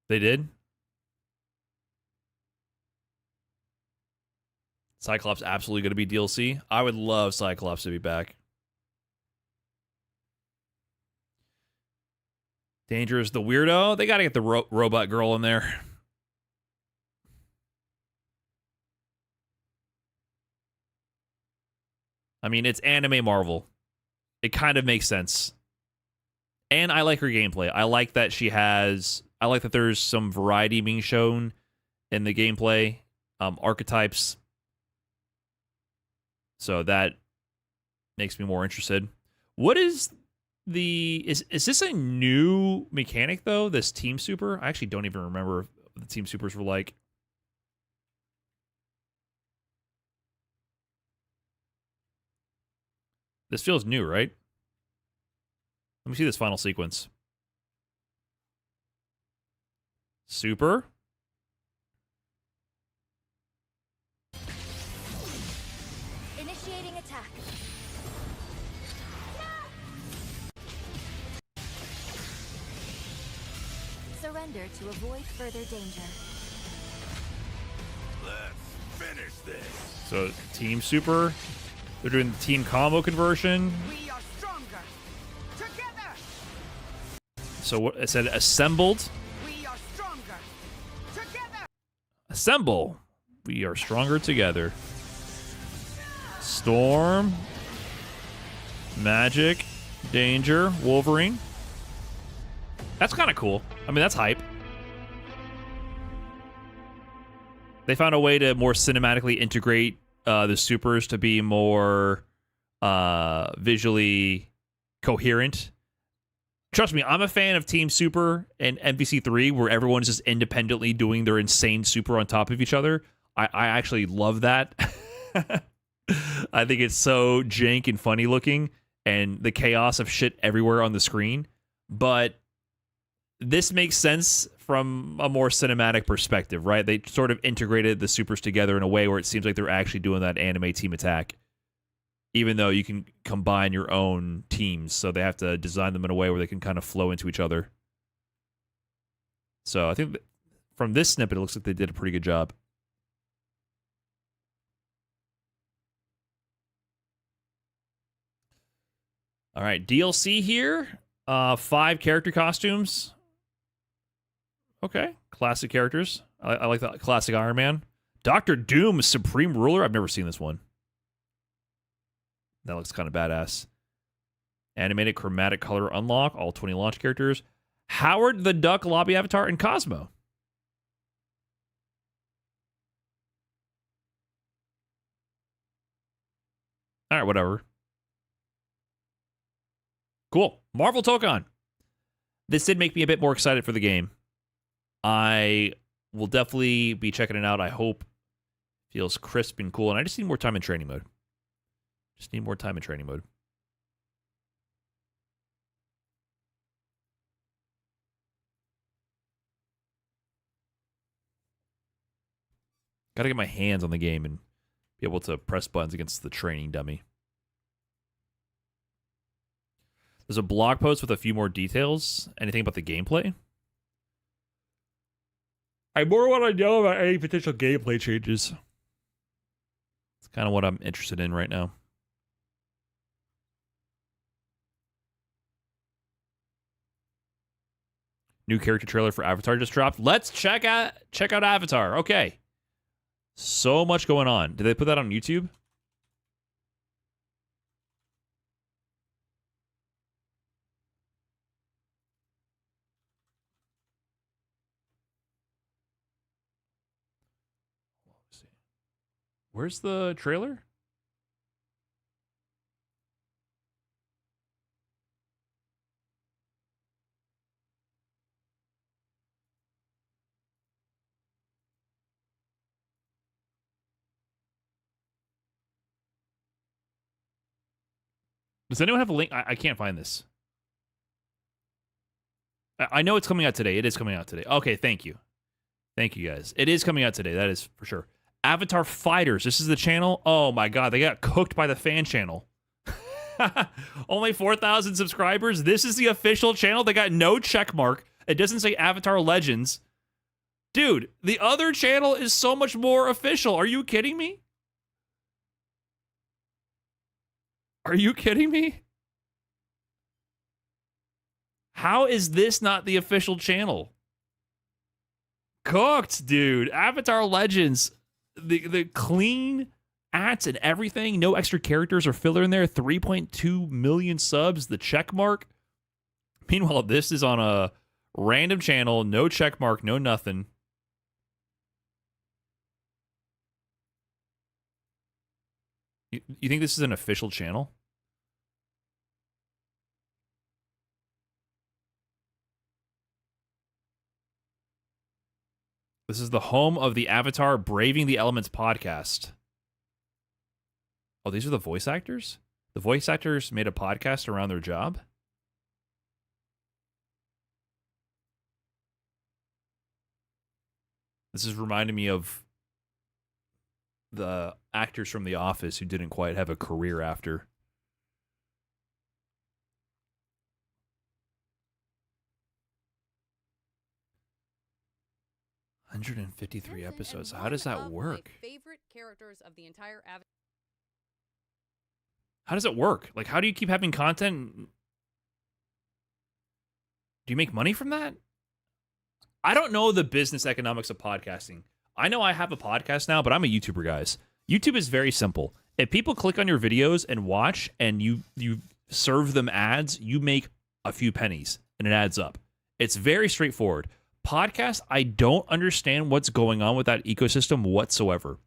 They did? Cyclops absolutely going to be DLC. I would love Cyclops to be back. Danger is the weirdo. They got to get the robot girl in there. I mean, it's anime Marvel. It kind of makes sense. And I like her gameplay. I like that there's some variety being shown in the gameplay. Archetypes. So that makes me more interested. What is is this a new mechanic though? This Team Super? I actually don't even remember what the Team Supers were like. This feels new, right? Let me see this final sequence. Super. Initiating attack. Surrender to avoid further danger. Let's finish this. So Team Super. They're doing the team combo conversion. We are stronger together. So what it said assembled. We are stronger together. Assemble. We are stronger together. Storm. Magic. Danger. Wolverine. That's kind of cool. I mean, that's hype. They found a way to more cinematically integrate the supers to be more visually coherent. Trust me, I'm a fan of Team Super and MVC3, where everyone's just independently doing their insane super on top of each other. I actually love that. I think it's so jank and funny looking, and the chaos of shit everywhere on the screen. But this makes sense from a more cinematic perspective, right? They sort of integrated the supers together in a way where it seems like they're actually doing that anime team attack, even though you can combine your own teams. So they have to design them in a way where they can kind of flow into each other. So I think from this snippet, it looks like they did a pretty good job. All right, DLC here. 5 character costumes. Okay, classic characters. I like the classic Iron Man. Doctor Doom, Supreme Ruler. I've never seen this one. That looks kind of badass. Animated chromatic color unlock. All 20 launch characters. Howard the Duck lobby avatar and Cosmo. All right, whatever. Cool. Marvel Tokon. This did make me a bit more excited for the game. I will definitely be checking it out. I hope it feels crisp and cool. And I just need more time in training mode. Got to get my hands on the game and be able to press buttons against the training dummy. There's a blog post with a few more details. Anything about the gameplay? I more want to know about any potential gameplay changes. It's kind of what I'm interested in right now. New character trailer for Avatar just dropped. Let's check out Avatar. Okay. So much going on. Did they put that on YouTube? Where's the trailer? Does anyone have a link? I can't find this. I know it's coming out today. It is coming out today. Okay, thank you. Thank you, guys. It is coming out today. That is for sure. Avatar Fighters. This is the channel. Oh, my God. They got cooked by the fan channel. Only 4,000 subscribers. This is the official channel. They got no check mark. It doesn't say Avatar Legends. Dude, the other channel is so much more official. Are you kidding me? Are you kidding me? How is this not the official channel? Cooked, dude. Avatar Legends. The clean ads and everything. No extra characters or filler in there. 3.2 million subs. The check mark. Meanwhile, this is on a random channel. No check mark. No nothing. You think this is an official channel? This is the home of the Avatar Braving the Elements podcast. Oh, these are the voice actors? The voice actors made a podcast around their job? This is reminding me of the actors from The Office who didn't quite have a career after. $153 episodes. How does that work? Favorite characters of the entire How does it work? Like, how do you keep having content? Do you make money from that? I don't know the business economics of podcasting. I know I have a podcast now, but I'm a YouTuber, guys. YouTube is very simple. If people click on your videos and watch and you serve them ads, you make a few pennies and it adds up. It's very straightforward. Podcast, I don't understand what's going on with that ecosystem whatsoever.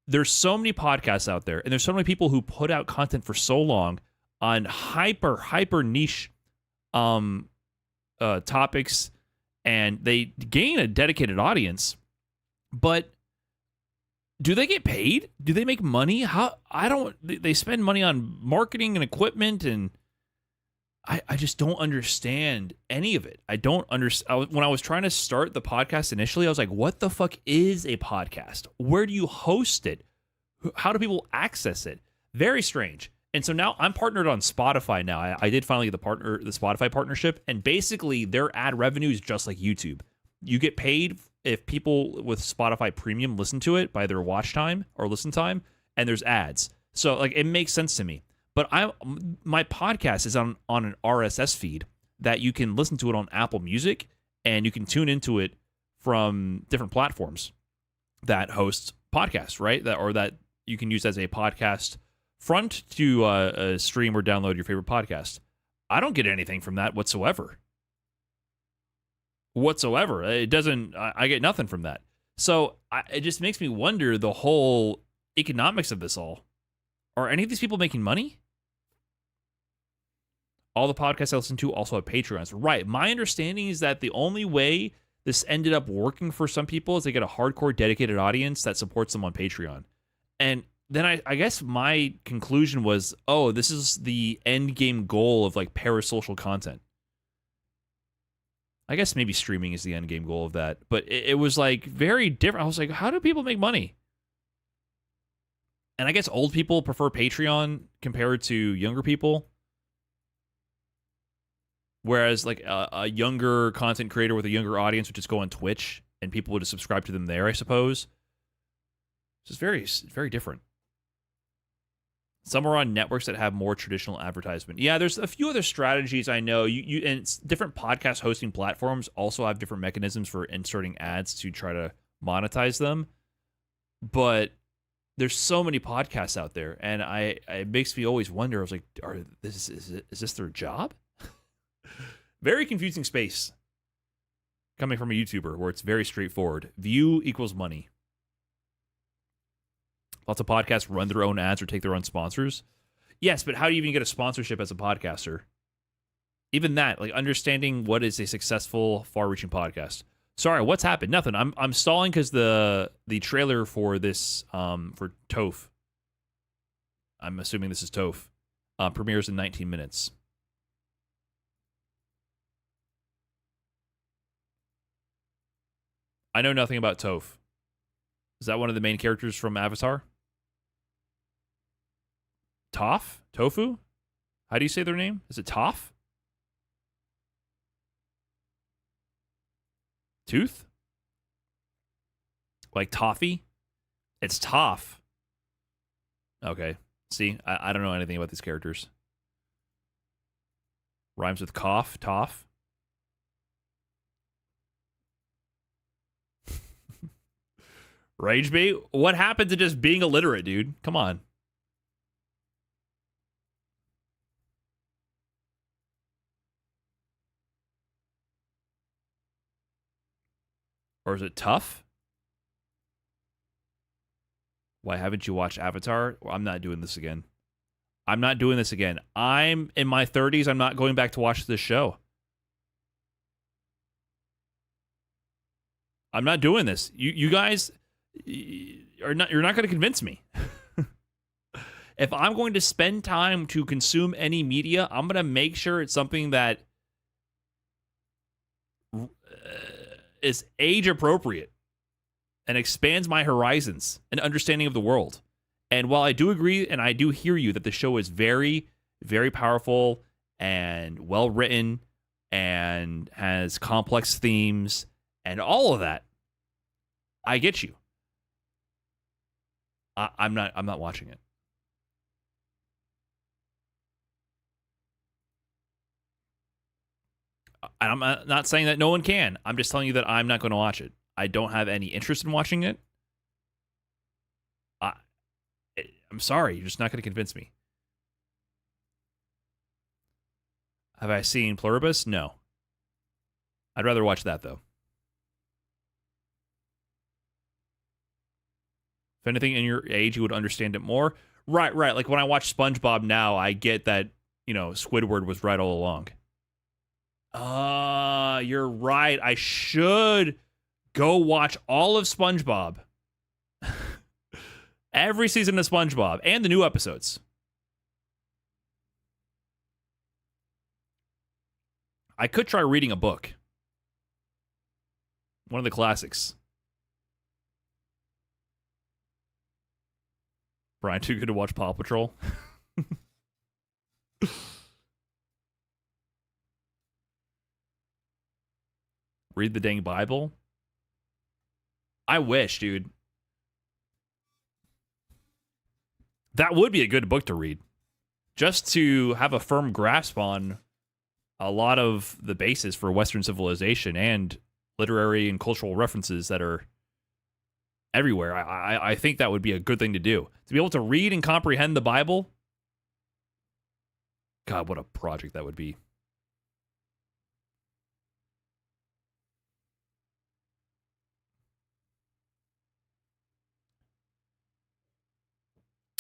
There's so many podcasts out there, and there's so many people who put out content for so long on hyper niche topics, and they gain a dedicated audience. But do they get paid? Do they make money? They spend money on marketing and equipment, and I just don't understand any of it. I don't understand. When I was trying to start the podcast initially, I was like, what the fuck is a podcast? Where do you host it? How do people access it? Very strange. And so now I'm partnered on Spotify now. I did finally get the Spotify partnership, and basically their ad revenue is just like YouTube. You get paid if people with Spotify Premium listen to it by their watch time or listen time, and there's ads. So like it makes sense to me. But my podcast is on an RSS feed that you can listen to it on Apple Music, and you can tune into it from different platforms that host podcasts, right? That you can use as a podcast front to stream or download your favorite podcast. I don't get anything from that whatsoever. It doesn't. I get nothing from that. So it just makes me wonder the whole economics of this all. Are any of these people making money? All the podcasts I listen to also have Patreons. Right. My understanding is that the only way this ended up working for some people is they get a hardcore dedicated audience that supports them on Patreon. And then I guess my conclusion was, oh, this is the end game goal of like parasocial content. I guess maybe streaming is the end game goal of that. But it was like very different. I was like, how do people make money? And I guess old people prefer Patreon compared to younger people. Whereas like a younger content creator with a younger audience would just go on Twitch and people would just subscribe to them there, I suppose. It's just very different. Some are on networks that have more traditional advertisement. Yeah, there's a few other strategies I know. And different podcast hosting platforms also have different mechanisms for inserting ads to try to monetize them. But there's so many podcasts out there, and it makes me always wonder. I was like, is this their job? Very confusing space coming from a YouTuber where it's very straightforward. View equals money. Lots of podcasts run their own ads or take their own sponsors. Yes, but how do you even get a sponsorship as a podcaster? Even that, like understanding what is a successful, far-reaching podcast. Sorry, what's happened? Nothing. I'm stalling because the trailer for this for Toph. I'm assuming this is Toph. Premieres in 19 minutes. I know nothing about Toph. Is that one of the main characters from Avatar? Toph? Tofu? How do you say their name? Is it Toph? Tooth? Like toffee? It's Toph. Okay. See, I don't know anything about these characters. Rhymes with cough, Toph. Rage bait? What happened to just being illiterate, dude? Come on. Or is it tough? Why haven't you watched Avatar? Well, I'm not doing this again. I'm not doing this again. I'm in my 30s. I'm not going back to watch this show. I'm not doing this. You guys you're not going to convince me. If I'm going to spend time to consume any media, I'm going to make sure it's something that is age appropriate and expands my horizons and understanding of the world. And while I do agree and I do hear you that the show is very, very powerful and well written and has complex themes and all of that, I get you. I'm not watching it. And I'm not saying that no one can. I'm just telling you that I'm not going to watch it. I don't have any interest in watching it. I'm sorry. You're just not going to convince me. Have I seen Pluribus? No. I'd rather watch that, though. If anything in your age, you would understand it more. Right. Like when I watch SpongeBob now, I get that, Squidward was right all along. You're right. I should go watch all of SpongeBob. Every season of SpongeBob and the new episodes. I could try reading a book. One of the classics. Brian, too good to watch Paw Patrol. Read the dang Bible. I wish, dude. That would be a good book to read. Just to have a firm grasp on a lot of the basis for Western civilization and literary and cultural references that are everywhere. I think that would be a good thing to do. To be able to read and comprehend the Bible. God, what a project that would be.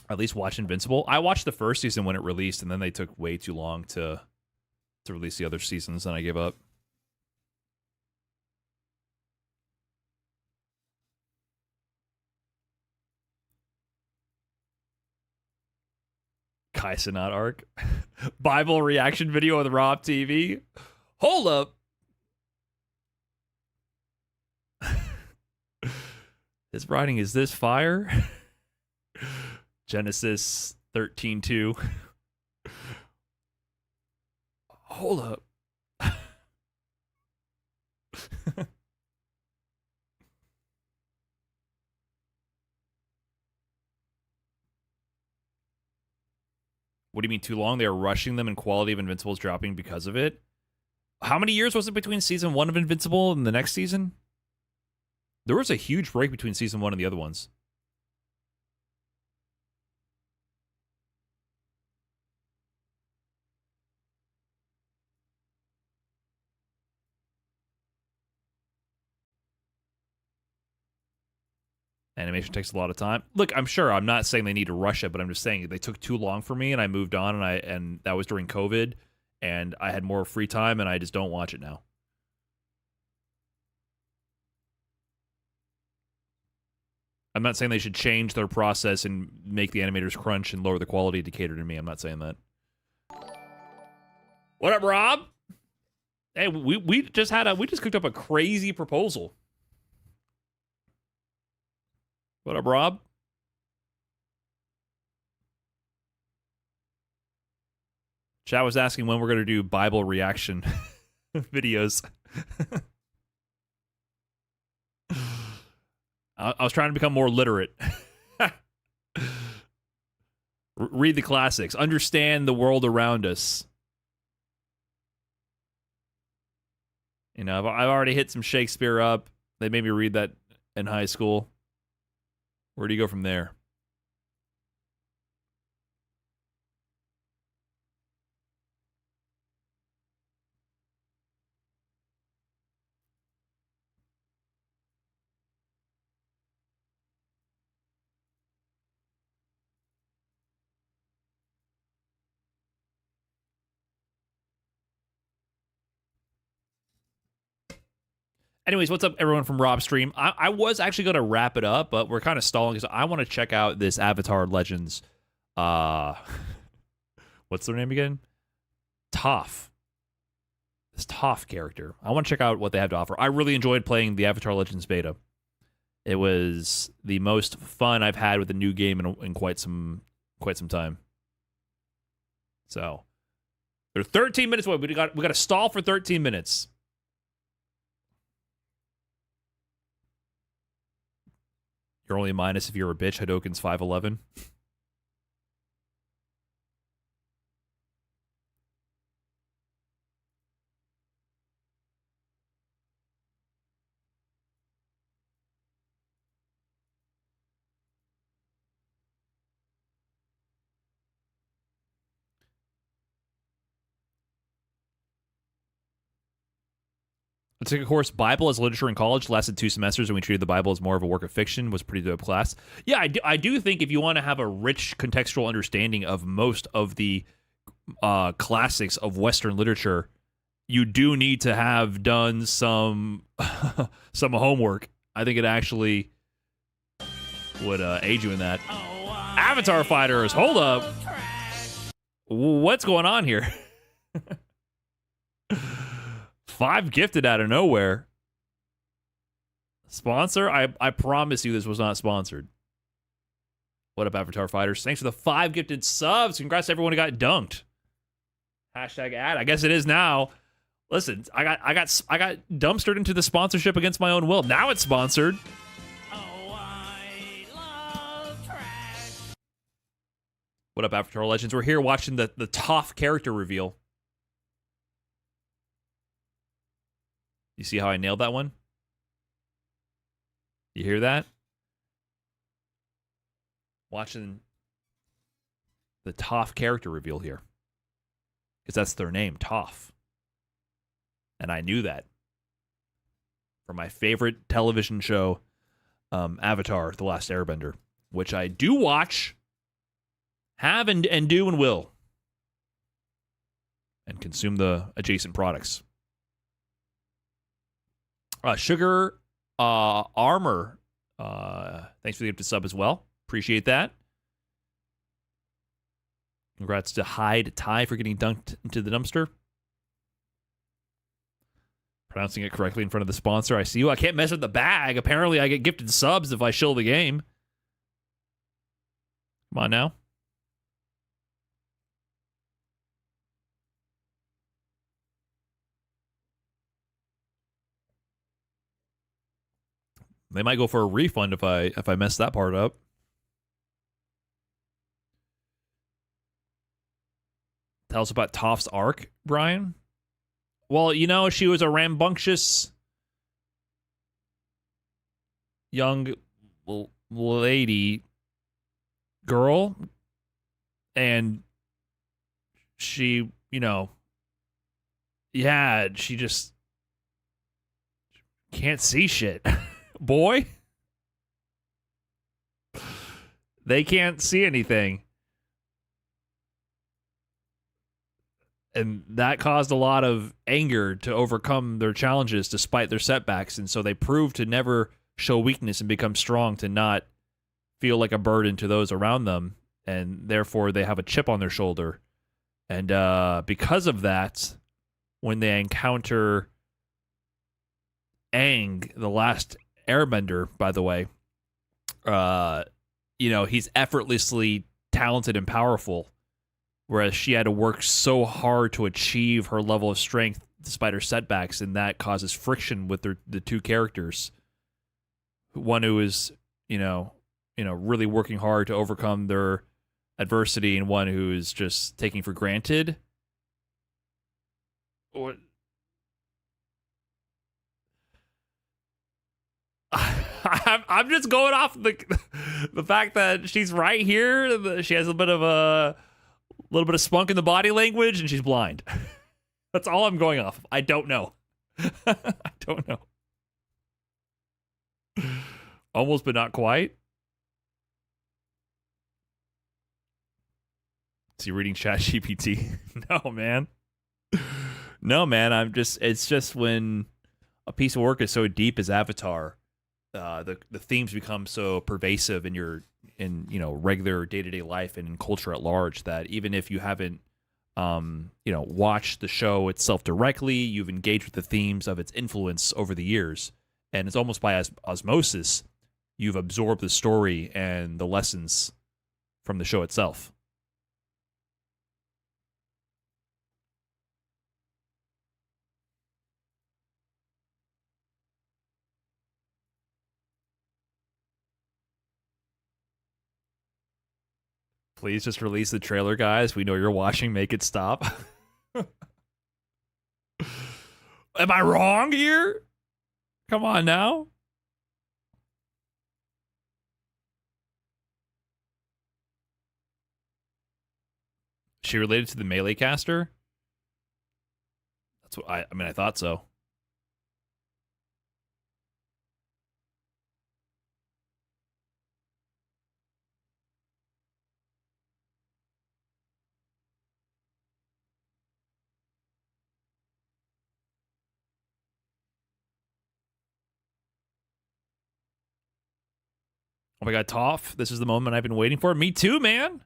At least watch Invincible. I watched the first season when it released, and then they took way too long to release the other seasons, and I gave up. Kai Cenat arc. Bible reaction video with Rob TV. Hold up. His writing is this fire? Genesis 13:2. Hold up. What do you mean too long? They are rushing them and quality of Invincible is dropping because of it. How many years was it between season 1 of Invincible and the next season? There was a huge break between season 1 and the other ones. Animation takes a lot of time. Look, I'm sure I'm not saying they need to rush it, but I'm just saying they took too long for me and I moved on and that was during COVID and I had more free time and I just don't watch it now. I'm not saying they should change their process and make the animators crunch and lower the quality to cater to me. I'm not saying that. What up, Rob? Hey, we just cooked up a crazy proposal. What up, Rob? Chat was asking when we're going to do Bible reaction videos. I was trying to become more literate. Read the classics. Understand the world around us. You know, I've already hit some Shakespeare up. They made me read that in high school. Where do you go from there? Anyways, what's up, everyone from Rob's stream? I was actually going to wrap it up, but we're kind of stalling because I want to check out this Avatar Legends. What's their name again? Toph. This Toph character. I want to check out what they have to offer. I really enjoyed playing the Avatar Legends beta. It was the most fun I've had with a new game in quite some time. So, they're 13 minutes away. We got to stall for 13 minutes. You're only a minus if you're a bitch. Hadoken's 5'11". I took a course, Bible as Literature in college, lasted 2 semesters, and we treated the Bible as more of a work of fiction. Was a pretty dope class. Yeah, I do think if you want to have a rich contextual understanding of most of the classics of Western literature, you do need to have done some some homework. I think it actually would aid you in that. Avatar Fighters, hold up. What's going on here? 5 gifted out of nowhere. Sponsor? I promise you this was not sponsored. What up, Avatar Fighters? Thanks for the 5 gifted subs. Congrats to everyone who got dunked. Hashtag ad. I guess it is now. Listen, I got dumpstered into the sponsorship against my own will. Now it's sponsored. What up, Avatar Legends? We're here watching the Toph character reveal. You see how I nailed that one? You hear that? Watching the Toph character reveal here. Because that's their name, Toph. And I knew that from my favorite television show, Avatar, The Last Airbender, which I do watch, have and do and will, and consume the adjacent products. Sugar Armor, thanks for the gift to sub as well. Appreciate that. Congrats to Hyde Ty for getting dunked into the dumpster. Pronouncing it correctly in front of the sponsor. I see you. I can't mess with the bag. Apparently, I get gifted subs if I shill the game. Come on now. They might go for a refund if I mess that part up. Tell us about Toph's arc, Brian. Well, you know, she was a rambunctious young lady girl, and she, you know, yeah, she just can't see shit. Boy, they can't see anything. And that caused a lot of anger to overcome their challenges despite their setbacks. And so they proved to never show weakness and become strong, to not feel like a burden to those around them. And therefore, they have a chip on their shoulder. And because of that, when they encounter Aang, the last Airbender, by the way, you know, he's effortlessly talented and powerful. Whereas she had to work so hard to achieve her level of strength despite her setbacks, and that causes friction with the two characters. One who is, you know, really working hard to overcome their adversity, and one who is just taking for granted. Or I'm just going off the fact that she's right here. She has a little bit of spunk in the body language, and she's blind. That's all I'm going off. I don't know. I don't know. Almost, but not quite. Is he reading ChatGPT? No, man. No, man. It's just when a piece of work is so deep as Avatar, the themes become so pervasive in your regular day-to-day life and in culture at large, that even if you haven't watched the show itself directly, you've engaged with the themes of its influence over the years, and it's almost by osmosis you've absorbed the story and the lessons from the show itself. Please just release the trailer, guys. We know you're watching. Make it stop. Am I wrong here? Come on now. She related to the Melee caster? That's what I thought so. Oh my God, Toph, this is the moment I've been waiting for. Me too, man.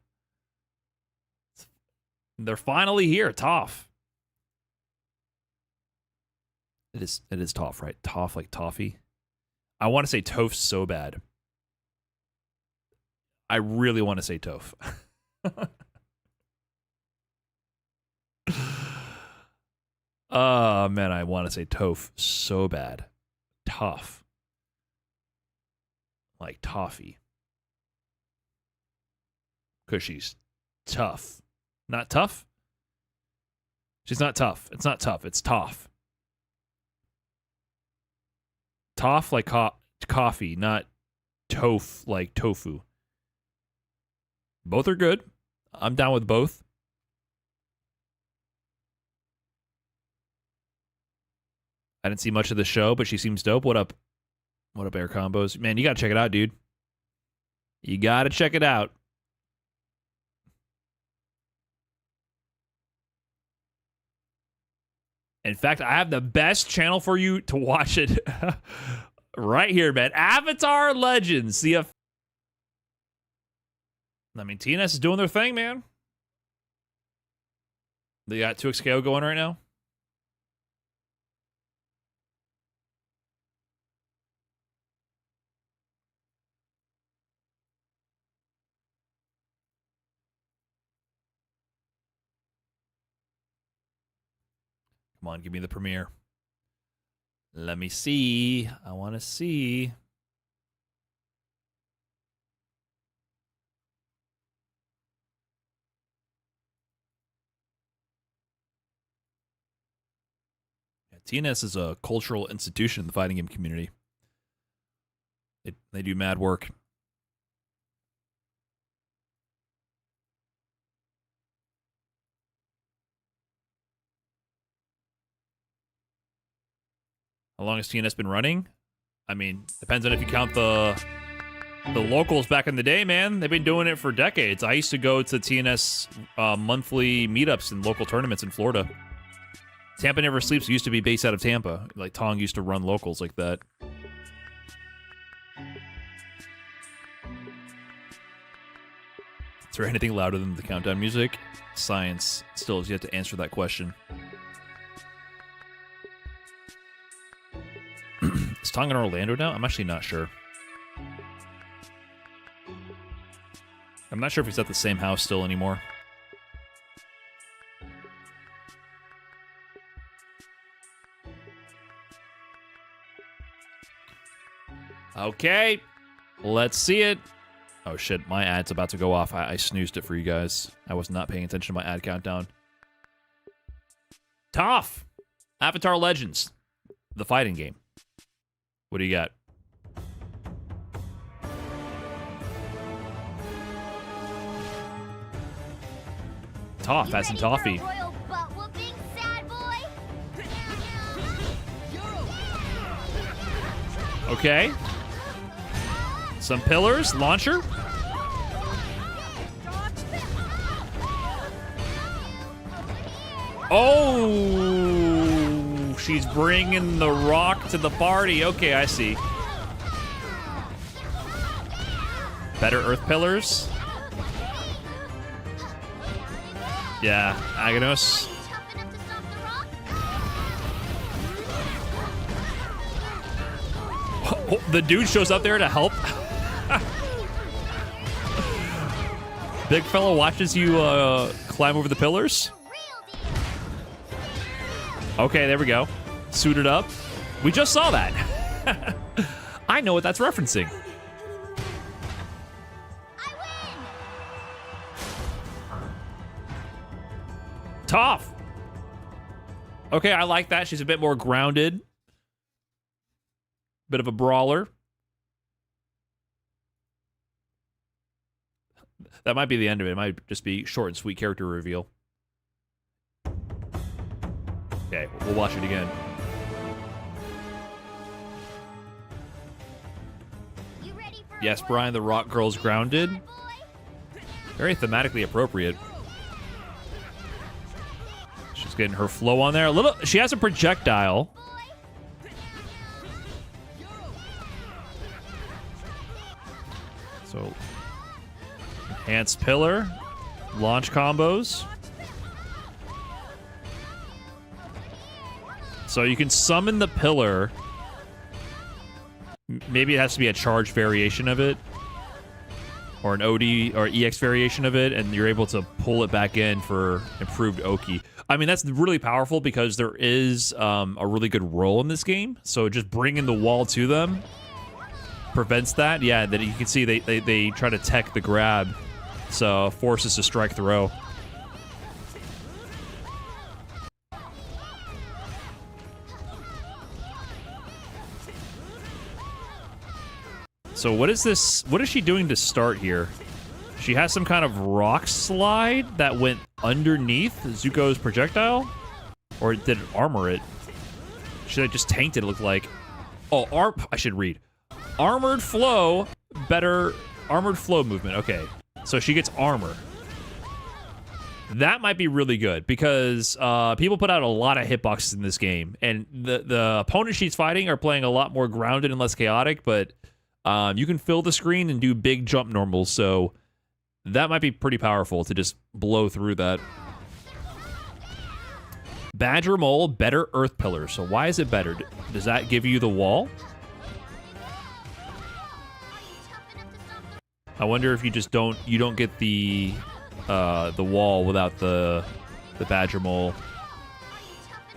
They're finally here, Toph. It is Toph, right? Toph, like toffee. I want to say Toph so bad. I really want to say Toph. Oh man, I want to say Toph so bad. Tough. Like toffee. Because she's tough. Not tough? She's not tough. It's not tough. It's tough. Toff like coffee, not tofu like tofu. Both are good. I'm down with both. I didn't see much of the show, but she seems dope. What up? What up, Air Combos? Man, you gotta check it out, dude. You gotta check it out. In fact, I have the best channel for you to watch it right here, man. Avatar Legends. I mean, TNS is doing their thing, man. They got 2XKO going right now. Come on, give me the premiere. Let me see. I want to see. Yeah, TNS is a cultural institution in the fighting game community. They do mad work. How long has TNS been running? I mean, depends on if you count the locals back in the day, man. They've been doing it for decades. I used to go to TNS monthly meetups in local tournaments in Florida. Tampa Never Sleeps used to be based out of Tampa. Like, Tong used to run locals like that. Is there anything louder than the countdown music? Science still has yet to answer that question. Is Tong in Orlando now? I'm actually not sure. I'm not sure if he's at the same house still anymore. Okay, let's see it. Oh shit, my ad's about to go off. I snoozed it for you guys. I was not paying attention to my ad countdown. Toph! Avatar Legends. The fighting game. What do you got? Toph, as in toffee. Okay. Some pillars, launcher. Oh, she's bringing the rock to the party. Okay, I see. Better earth pillars. Yeah, Aghanos. Oh, the dude shows up there to help. Big fella watches you climb over the pillars. Okay, there we go. Suited up. We just saw that. I know what that's referencing. Toph. Okay, I like that. She's a bit more grounded. Bit of a brawler. That might be the end of it. It might just be short and sweet character reveal. Okay, we'll watch it again. Yes, Brian, the Rock Girl's grounded. Very thematically appropriate. She's getting her flow on there. A little. She has a projectile. So, enhanced pillar, launch combos. So you can summon the pillar. Maybe it has to be a charge variation of it, or an OD or EX variation of it, and you're able to pull it back in for improved Oki. I mean, that's really powerful because there is a really good roll in this game. So just bringing the wall to them prevents that. Yeah, that you can see they try to tech the grab, so forces to strike throw. So what is this? What is she doing to start here? She has some kind of rock slide that went underneath Zuko's projectile? Or did it armor it? Should I just tanked it, looked like? Oh, I should read. Armored flow, better armored flow movement. Okay, so she gets armor. That might be really good because people put out a lot of hitboxes in this game. And the opponents she's fighting are playing a lot more grounded and less chaotic, but you can fill the screen and do big jump normals, so that might be pretty powerful to just blow through that. Badger Mole, better Earth Pillar. So why is it better? Does that give you the wall? I wonder if you just don't get the wall without the Badger Mole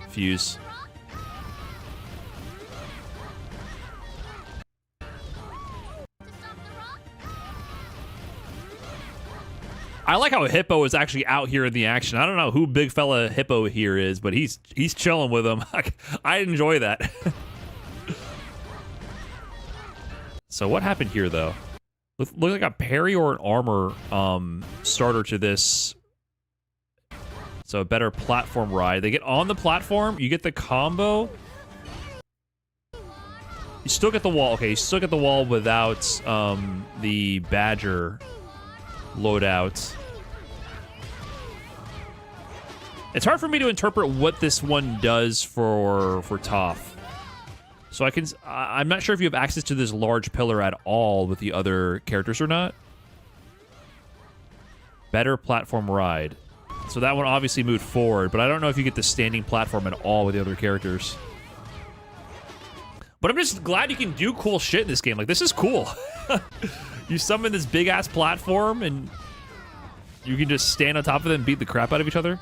fuse. I like how Hippo is actually out here in the action. I don't know who big fella Hippo here is, but he's chilling with him. I enjoy that. So what happened here, though? Look like a parry or an armor starter to this. So a better platform ride. They get on the platform, you get the combo. You still get the wall. Okay, you still get the wall without the Badger loadout. It's hard for me to interpret what this one does for Toph. So I'm not sure if you have access to this large pillar at all with the other characters or not. Better platform ride. So that one obviously moved forward, but I don't know if you get the standing platform at all with the other characters. But I'm just glad you can do cool shit in this game. Like, this is cool. You summon this big-ass platform, and you can just stand on top of it and beat the crap out of each other.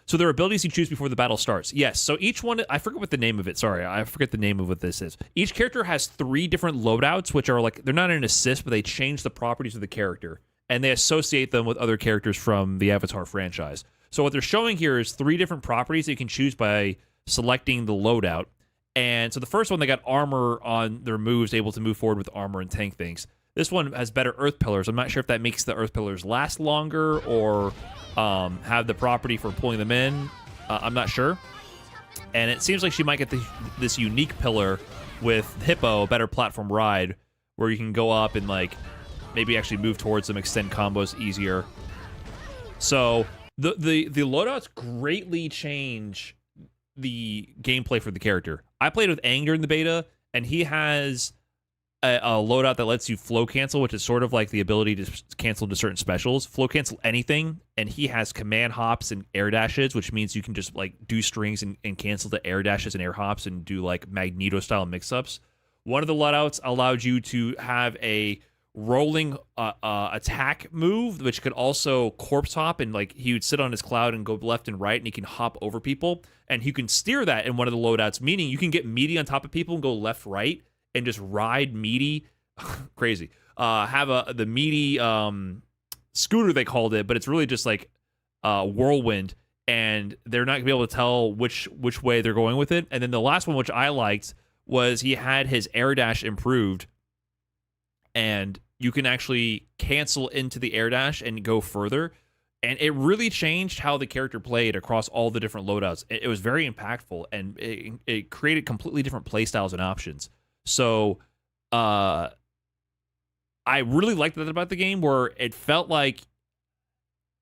So there are abilities you choose before the battle starts. Yes, so each one, I forget what the name of it, sorry, I forget the name of what this is. Each character has 3 different loadouts, which are like, they're not an assist, but they change the properties of the character, and they associate them with other characters from the Avatar franchise. So what they're showing here is 3 different properties that you can choose by selecting the loadout. And so the first one, they got armor on their moves, able to move forward with armor and tank things. This one has better Earth Pillars. I'm not sure if that makes the Earth Pillars last longer or have the property for pulling them in. I'm not sure. And it seems like she might get this unique pillar with Hippo, better platform ride, where you can go up and like maybe actually move towards them, extend combos easier. So the loadouts greatly change the gameplay for the character. I played with Aang during the beta, and he has a loadout that lets you flow cancel, which is sort of like the ability to cancel to certain specials. Flow cancel anything, and he has command hops and air dashes, which means you can just like do strings and cancel the air dashes and air hops and do like Magneto-style mix-ups. One of the loadouts allowed you to have a rolling attack move, which could also corpse hop, and like he would sit on his cloud and go left and right, and he can hop over people, and you can steer that in one of the loadouts, meaning you can get meaty on top of people and go left, right, and just ride meaty. Crazy. Have the meaty scooter, they called it, but it's really just like whirlwind, and they're not gonna be able to tell which way they're going with it. And then the last one, which I liked, was he had his air dash improved, and you can actually cancel into the air dash and go further. And it really changed how the character played across all the different loadouts. It was very impactful, and it created completely different playstyles and options. So I really liked that about the game, where it felt like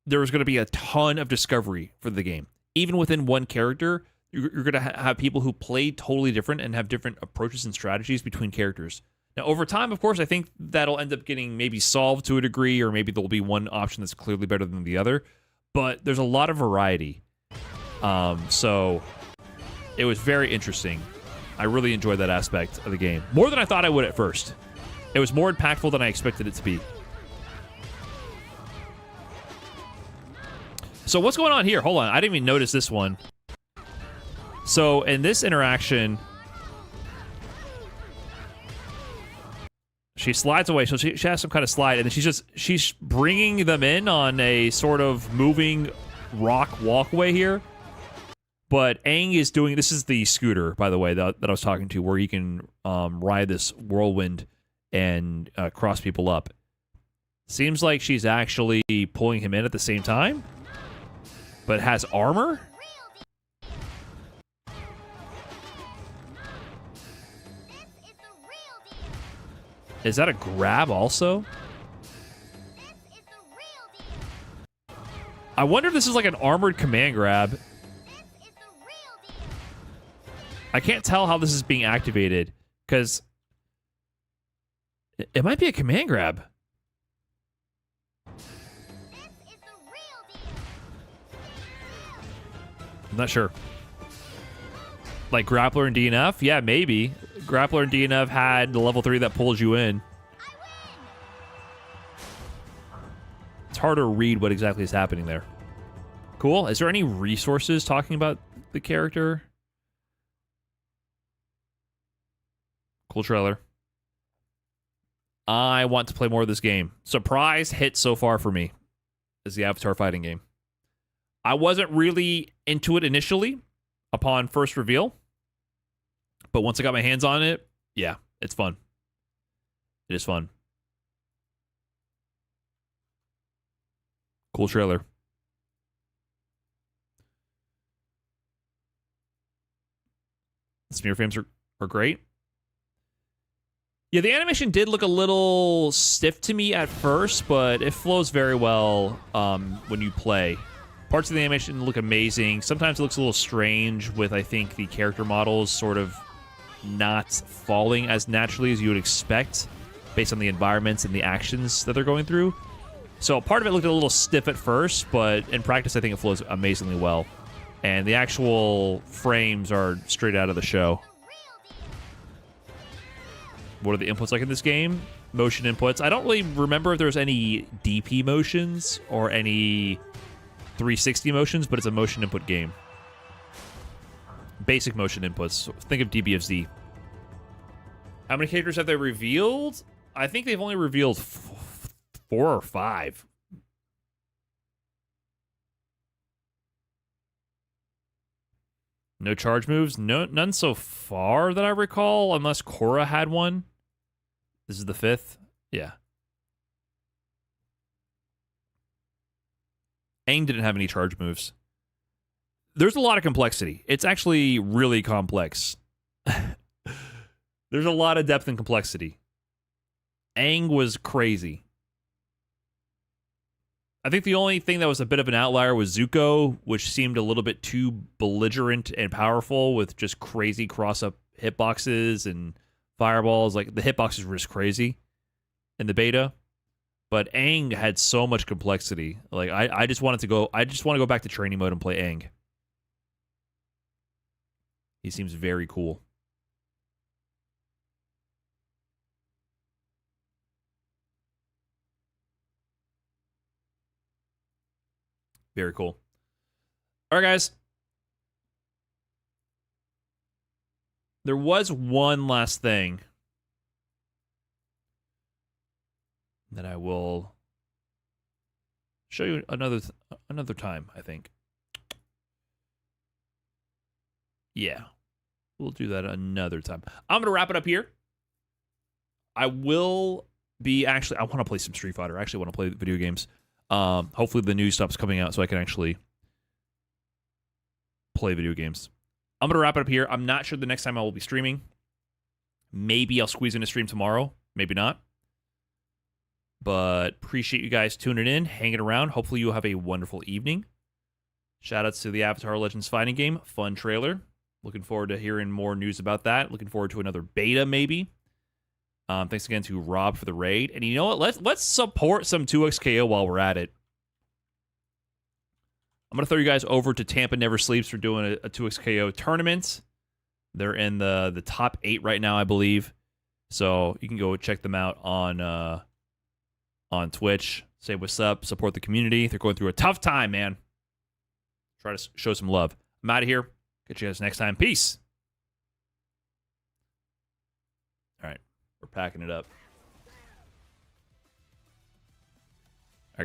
there was going to be a ton of discovery for the game. Even within one character, you're going to have people who play totally different and have different approaches and strategies between characters. Now, over time, of course, I think that'll end up getting maybe solved to a degree, or maybe there'll be one option that's clearly better than the other. But there's a lot of variety. So It was very interesting. I really enjoyed that aspect of the game. More than I thought I would at first. It was more impactful than I expected it to be. So what's going on here? Hold on. I didn't even notice this one. So in this interaction, she slides away. So she has some kind of slide, and then she's bringing them in on a sort of moving rock walkway here. But Aang is doing, this is the scooter, by the way, that I was talking to, where he can ride this whirlwind and cross people up. Seems like she's actually pulling him in at the same time, but has armor? Is that a grab also? I wonder if this is like an armored command grab. I can't tell how this is being activated, because it might be a command grab. I'm not sure. Like Grappler and DNF? Yeah, maybe. Grappler and DNF had the level 3 that pulls you in. It's hard to read what exactly is happening there. Cool. Is there any resources talking about the character? Cool trailer. I want to play more of this game. Surprise hit so far for me is the Avatar fighting game. I wasn't really into it initially upon first reveal, but once I got my hands on it, yeah, it's fun. It is fun. Cool trailer. Smear frames are great. Yeah, the animation did look a little stiff to me at first, but it flows very well when you play. Parts of the animation look amazing. Sometimes it looks a little strange with, I think, the character models sort of not falling as naturally as you would expect based on the environments and the actions that they're going through. So part of it looked a little stiff at first, but in practice I think it flows amazingly well. And the actual frames are straight out of the show. What are the inputs like in this game? Motion inputs. I don't really remember if there's any DP motions or any 360 motions, but it's a motion input game. Basic motion inputs. Think of DBFZ. How many characters have they revealed? I think they've only revealed 4 or 5. No charge moves? None so far that I recall, unless Korra had one. This is the 5th? Yeah. Aang didn't have any charge moves. There's a lot of complexity. It's actually really complex. There's a lot of depth and complexity. Aang was crazy. I think the only thing that was a bit of an outlier was Zuko, which seemed a little bit too belligerent and powerful with just crazy cross-up hitboxes and fireballs. Like, the hitboxes were just crazy in the beta. But Aang had so much complexity. Like, I just want to go back to training mode and play Aang. He seems very cool. Very cool. All right, guys. There was one last thing that I will show you another time, I think. Yeah. We'll do that another time. I'm going to wrap it up here. I will be I want to play some Street Fighter. I actually want to play video games. Hopefully the new stuff's coming out so I can actually play video games. I'm going to wrap it up here. I'm not sure the next time I will be streaming. Maybe I'll squeeze in a stream tomorrow. Maybe not. But appreciate you guys tuning in, hanging around. Hopefully you'll have a wonderful evening. Shoutouts to the Avatar Legends fighting game. Fun trailer. Looking forward to hearing more news about that. Looking forward to another beta, maybe. Thanks again to Rob for the raid. And you know what? Let's support some 2XKO while we're at it. I'm going to throw you guys over to Tampa Never Sleeps for doing a 2XKO tournament. They're in the top 8 right now, I believe. So you can go check them out on Twitch. Say what's up, support the community. They're going through a tough time, man. Try to show some love. I'm out of here. Catch you guys next time. Peace. All right, we're packing it up.